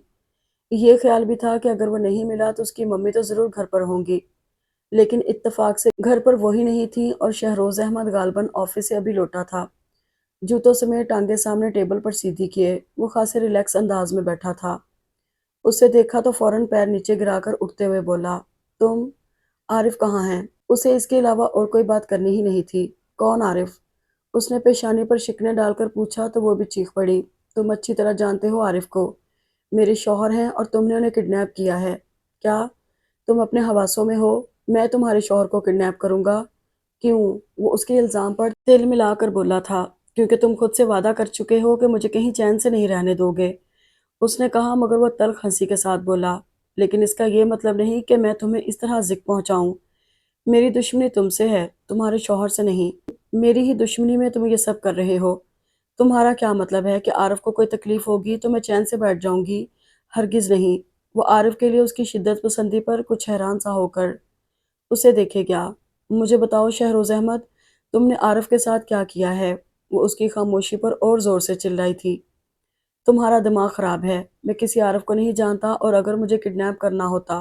یہ خیال بھی تھا کہ اگر وہ نہیں ملا تو اس کی ممی تو ضرور گھر پر ہوں گی، لیکن اتفاق سے گھر پر وہی نہیں تھی اور شہروز احمد غالباً آفس سے ابھی لوٹا تھا۔ جوتوں سمیت ٹانگیں سامنے ٹیبل پر سیدھی کیے وہ خاصے ریلیکس انداز میں بیٹھا تھا۔ اسے دیکھا تو فوراً پیر نیچے گرا کر اٹھتے ہوئے بولا، تم؟ عارف کہاں ہیں؟ اسے اس کے علاوہ اور کوئی بات کرنی ہی نہیں تھی۔ کون عارف؟ اس نے پیشانی پر شکنیں ڈال کر پوچھا تو وہ بھی چیخ پڑی، تم اچھی طرح جانتے ہو عارف کو، میرے شوہر ہیں اور تم نے انہیں کڈنیپ کیا ہے۔ کیا تم اپنے حواسوں میں ہو؟ میں تمہارے شوہر کو کڈنیپ کروں گا؟ کیوں؟ وہ اس کے الزام پر تل ملا کر بولا تھا، کیونکہ تم خود سے وعدہ کر چکے ہو کہ مجھے کہیں چین سے نہیں رہنے دو گے، اس نے کہا، مگر وہ تلخ ہنسی کے ساتھ بولا، لیکن اس کا یہ مطلب نہیں کہ میں تمہیں اس طرح ذک پہنچاؤں، میری دشمنی تم سے ہے، تمہارے شوہر سے نہیں، میری ہی دشمنی میں تم یہ سب کر رہے ہو۔ تمہارا کیا مطلب ہے کہ عارف کو کوئی تکلیف ہوگی تو میں چین سے بیٹھ جاؤں گی؟ ہرگز نہیں۔ وہ عارف کے لیے اس کی شدت پسندی پر کچھ حیران سا ہو کر اسے دیکھے گیا۔ مجھے بتاؤ شہروز احمد، تم نے عارف کے ساتھ کیا کیا ہے؟ وہ اس کی خاموشی پر اور زور سے چلائی تھی۔ تمہارا دماغ خراب ہے، میں کسی عارف کو نہیں جانتا، اور اگر مجھے کڈنیپ کرنا ہوتا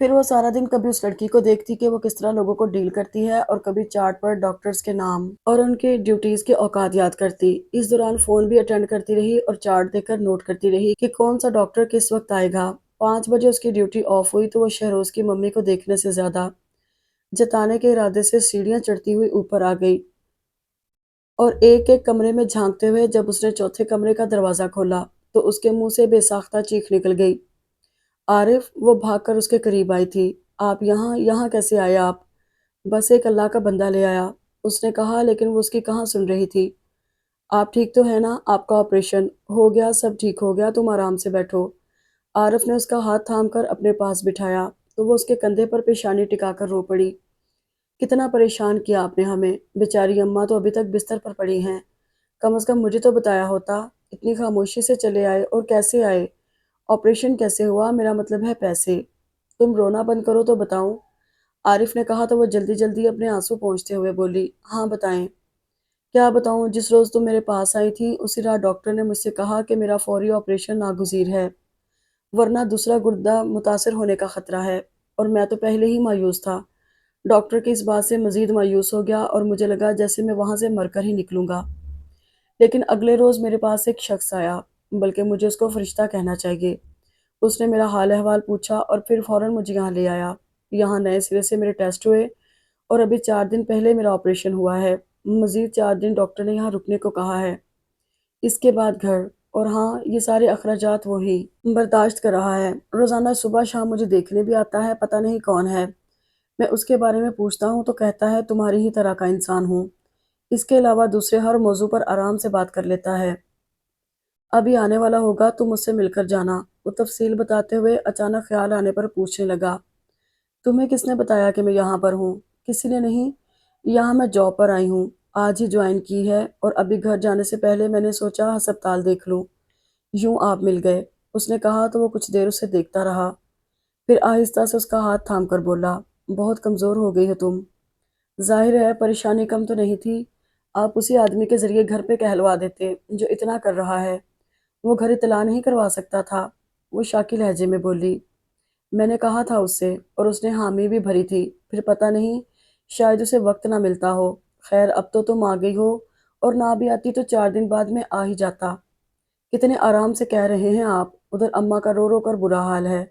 پھر وہ سارا دن کبھی اس لڑکی کو دیکھتی کہ وہ کس طرح لوگوں کو ڈیل کرتی ہے، اور کبھی چارٹ پر ڈاکٹرز کے نام اور ان کے ڈیوٹیز کے اوقات یاد کرتی۔ اس دوران فون بھی اٹینڈ کرتی رہی اور چارٹ دیکھ کر نوٹ کرتی رہی کہ کون سا ڈاکٹر کس وقت آئے گا۔ 5 بجے اس کی ڈیوٹی آف ہوئی تو وہ شہروز کی ممی کو دیکھنے سے زیادہ جتانے کے ارادے سے سیڑھیاں چڑھتی ہوئی اوپر آ گئی، اور ایک ایک کمرے میں جھانکتے ہوئے جب اس نے چوتھے کمرے کا دروازہ کھولا تو اس کے منہ سے بے ساختہ چیخ نکل گئی۔ عارف، وہ بھاگ کر اس کے قریب آئی تھی۔ آپ یہاں کیسے آئے آپ؟ بس ایک اللہ کا بندہ لے آیا، اس نے کہا، لیکن وہ اس کی کہاں سن رہی تھی۔ آپ ٹھیک تو ہے نا؟ آپ کا آپریشن ہو گیا، سب ٹھیک ہو گیا، تم آرام سے بیٹھو۔ عارف نے اس کا ہاتھ تھام کر اپنے پاس بٹھایا تو وہ اس کے کندھے پر پیشانی ٹکا کر رو پڑی۔ کتنا پریشان کیا آپ نے ہمیں، بیچاری اماں تو ابھی تک بستر پر پڑی ہیں۔ کم از کم مجھے تو بتایا ہوتا، اتنی خاموشی سے چلے آئے، اور کیسے آئے؟ آپریشن کیسے ہوا؟ میرا مطلب ہے پیسے۔ تم رونا بند کرو تو بتاؤں، عارف نے کہا تو وہ جلدی جلدی اپنے آنسو پونچھتے ہوئے بولی، ہاں بتائیں۔ کیا بتاؤں؟ جس روز تم میرے پاس آئی تھی اسی رات ڈاکٹر نے مجھ سے کہا کہ میرا فوری آپریشن ناگزیر ہے، ورنہ دوسرا گردہ متاثر ہونے کا خطرہ ہے، اور میں تو پہلے ہی مایوس تھا۔ ڈاکٹر کی اس بات سے مزید مایوس ہو گیا اور مجھے لگا جیسے میں وہاں سے مر کر ہی نکلوں گا۔ لیکن اگلے روز میرے پاس ایک شخص آیا، بلکہ مجھے اس کو فرشتہ کہنا چاہیے۔ اس نے میرا حال احوال پوچھا اور پھر فوراً مجھے یہاں لے آیا۔ یہاں نئے سرے سے میرے ٹیسٹ ہوئے اور ابھی 4 دن پہلے میرا آپریشن ہوا ہے۔ مزید 4 دن ڈاکٹر نے یہاں رکنے کو کہا ہے، اس کے بعد گھر، اور ہاں، یہ سارے اخراجات وہی برداشت کر رہا ہے۔ روزانہ صبح شام مجھے دیکھنے بھی آتا ہے، پتہ نہیں کون ہے۔ میں اس کے بارے میں پوچھتا ہوں تو کہتا ہے تمہاری ہی طرح کا انسان ہوں۔ اس کے علاوہ دوسرے ہر موضوع پر آرام سے بات کر لیتا ہے۔ ابھی آنے والا ہوگا، تم مجھ سے مل کر جانا۔ وہ تفصیل بتاتے ہوئے اچانک خیال آنے پر پوچھنے لگا، تمہیں کس نے بتایا کہ میں یہاں پر ہوں؟ کسی نے نہیں، یہاں میں جاب پر آئی ہوں، آج ہی جوائن کی ہے، اور ابھی گھر جانے سے پہلے میں نے سوچا ہسپتال دیکھ لوں۔ یوں آپ مل گئے، اس نے کہا تو وہ کچھ دیر اسے دیکھتا رہا، پھر آہستہ سے اس کا ہاتھ تھام کر بولا، بہت کمزور ہو گئی ہو تم۔ ظاہر ہے پریشانی کم تو نہیں تھی، آپ اسی آدمی کے ذریعے گھر پہ کہلوا دیتے جو اتنا کر رہا ہے۔ وہ گھر اطلاع نہیں کروا سکتا تھا؟ وہ شاکی لہجے میں بولی، میں نے کہا تھا اس سے، اور اس نے حامی بھی بھری تھی، پھر پتہ نہیں، شاید اسے وقت نہ ملتا ہو۔ خیر اب تو تم آ گئی ہو، اور نہ بھی آتی تو 4 دن بعد میں آ ہی جاتا۔ کتنے آرام سے کہہ رہے ہیں آپ، ادھر اماں کا رو رو کر برا حال ہے۔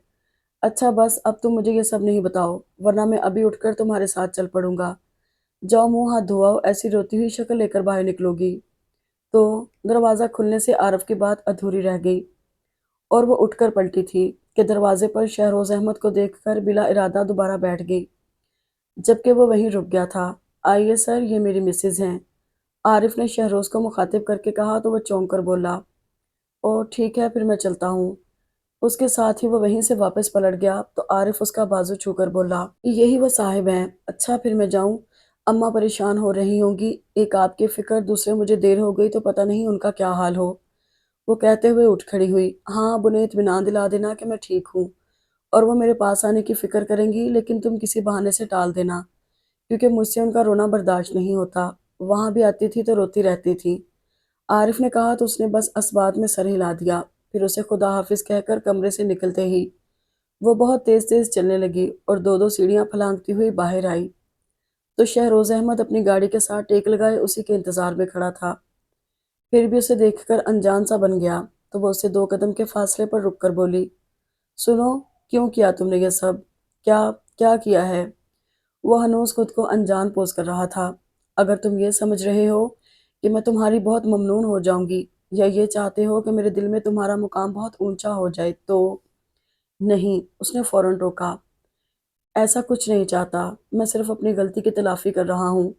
اچھا بس اب تم مجھے یہ سب نہیں بتاؤ، ورنہ میں ابھی اٹھ کر تمہارے ساتھ چل پڑوں گا۔ جاؤ منہ ہاتھ دھوؤ، ایسی روتی ہوئی شکل لے کر باہر نکلو گی تو؟ دروازہ کھلنے سے عارف کی بات ادھوری رہ گئی، اور وہ اٹھ کر پلٹی تھی کہ دروازے پر شہروز احمد کو دیکھ کر بلا ارادہ دوبارہ بیٹھ گئی، جبکہ وہ وہیں رک گیا تھا۔ آئیے سر، یہ میری مسز ہیں، عارف نے شہروز کو مخاطب کر کے کہا تو وہ چونک کر بولا، او ٹھیک ہے، پھر میں چلتا ہوں۔ اس کے ساتھ ہی وہ وہیں سے واپس پلٹ گیا تو عارف اس کا بازو چھو کر بولا، یہی وہ صاحب ہیں، اچھا پھر میں جاؤں؟ اماں پریشان ہو رہی ہوں گی، ایک آپ کی فکر، دوسرے مجھے دیر ہو گئی تو پتہ نہیں ان کا کیا حال ہو۔ وہ کہتے ہوئے اٹھ کھڑی ہوئی، ہاں اب انہیں اطمینان دلا دینا کہ میں ٹھیک ہوں، اور وہ میرے پاس آنے کی فکر کریں گی، لیکن تم کسی بہانے سے ٹال دینا، کیونکہ مجھ سے ان کا رونا برداشت نہیں ہوتا۔ وہاں بھی آتی تھی تو روتی رہتی تھی، عارف نے کہا تو اس نے بس اسبات میں سر ہلا دیا، پھر اسے خدا حافظ کہہ کر کمرے سے نکلتے ہی وہ بہت تیز تیز چلنے لگی اور 2 سیڑھیاں پھلانگتی ہوئی باہر آئی تو شہروز احمد اپنی گاڑی کے ساتھ ٹیک لگائے اسی کے انتظار میں کھڑا تھا۔ پھر بھی اسے دیکھ کر انجان سا بن گیا تو وہ اسے 2 قدم کے فاصلے پر رک کر بولی، سنو، کیوں کیا تم نے یہ سب؟ کیا کیا کیا ہے؟ وہ ہنوز خود کو انجان پوز کر رہا تھا۔ اگر تم یہ سمجھ رہے ہو کہ میں تمہاری بہت ممنون ہو جاؤں گی، یا یہ چاہتے ہو کہ میرے دل میں تمہارا مقام بہت اونچا ہو جائے تو… نہیں، اس نے فوراً ٹوکا، ایسا کچھ نہیں چاہتا، میں صرف اپنی غلطی کی تلافی کر رہا ہوں،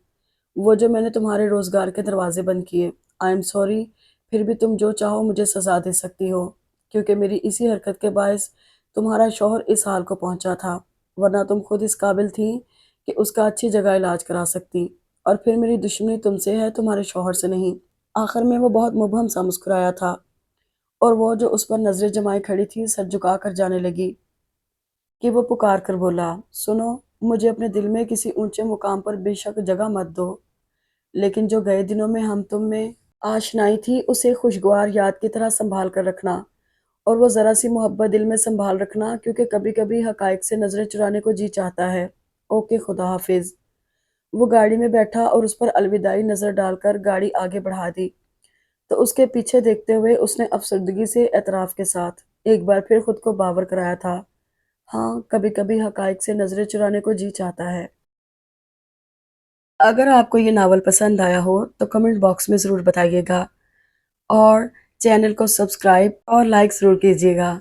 وہ جو میں نے تمہارے روزگار کے دروازے بند کیے۔ آئی ایم سوری، پھر بھی تم جو چاہو مجھے سزا دے سکتی ہو، کیونکہ میری اسی حرکت کے باعث تمہارا شوہر اس حال کو پہنچا تھا، ورنہ تم خود اس قابل تھی کہ اس کا اچھی جگہ علاج کرا سکتی، اور پھر میری دشمنی تم سے ہے، تمہارے شوہر سے نہیں۔ آخر میں وہ بہت مبہم سا مسکرایا تھا، اور وہ جو اس پر نظریں جمائے کھڑی تھی سر جھکا کر جانے لگی کہ وہ پکار کر بولا، سنو، مجھے اپنے دل میں کسی اونچے مقام پر بے شک جگہ مت دو، لیکن جو گئے دنوں میں ہم تم میں آشنائی تھی اسے خوشگوار یاد کی طرح سنبھال کر رکھنا، اور وہ ذرا سی محبت دل میں سنبھال رکھنا، کیونکہ کبھی کبھی حقائق سے نظریں چرانے کو جی چاہتا ہے۔ اوکے، خدا حافظ۔ وہ گاڑی میں بیٹھا اور اس پر الوداعی نظر ڈال کر گاڑی آگے بڑھا دی، تو اس کے پیچھے دیکھتے ہوئے اس نے افسردگی سے اعتراف کے ساتھ ایک بار پھر خود کو باور کرایا تھا، ہاں، کبھی کبھی حقائق سے نظریں چرانے کو جی چاہتا ہے۔ اگر آپ کو یہ ناول پسند آیا ہو تو کمنٹ باکس میں ضرور بتائیے گا، اور چینل کو سبسکرائب اور لائک ضرور کیجیے گا۔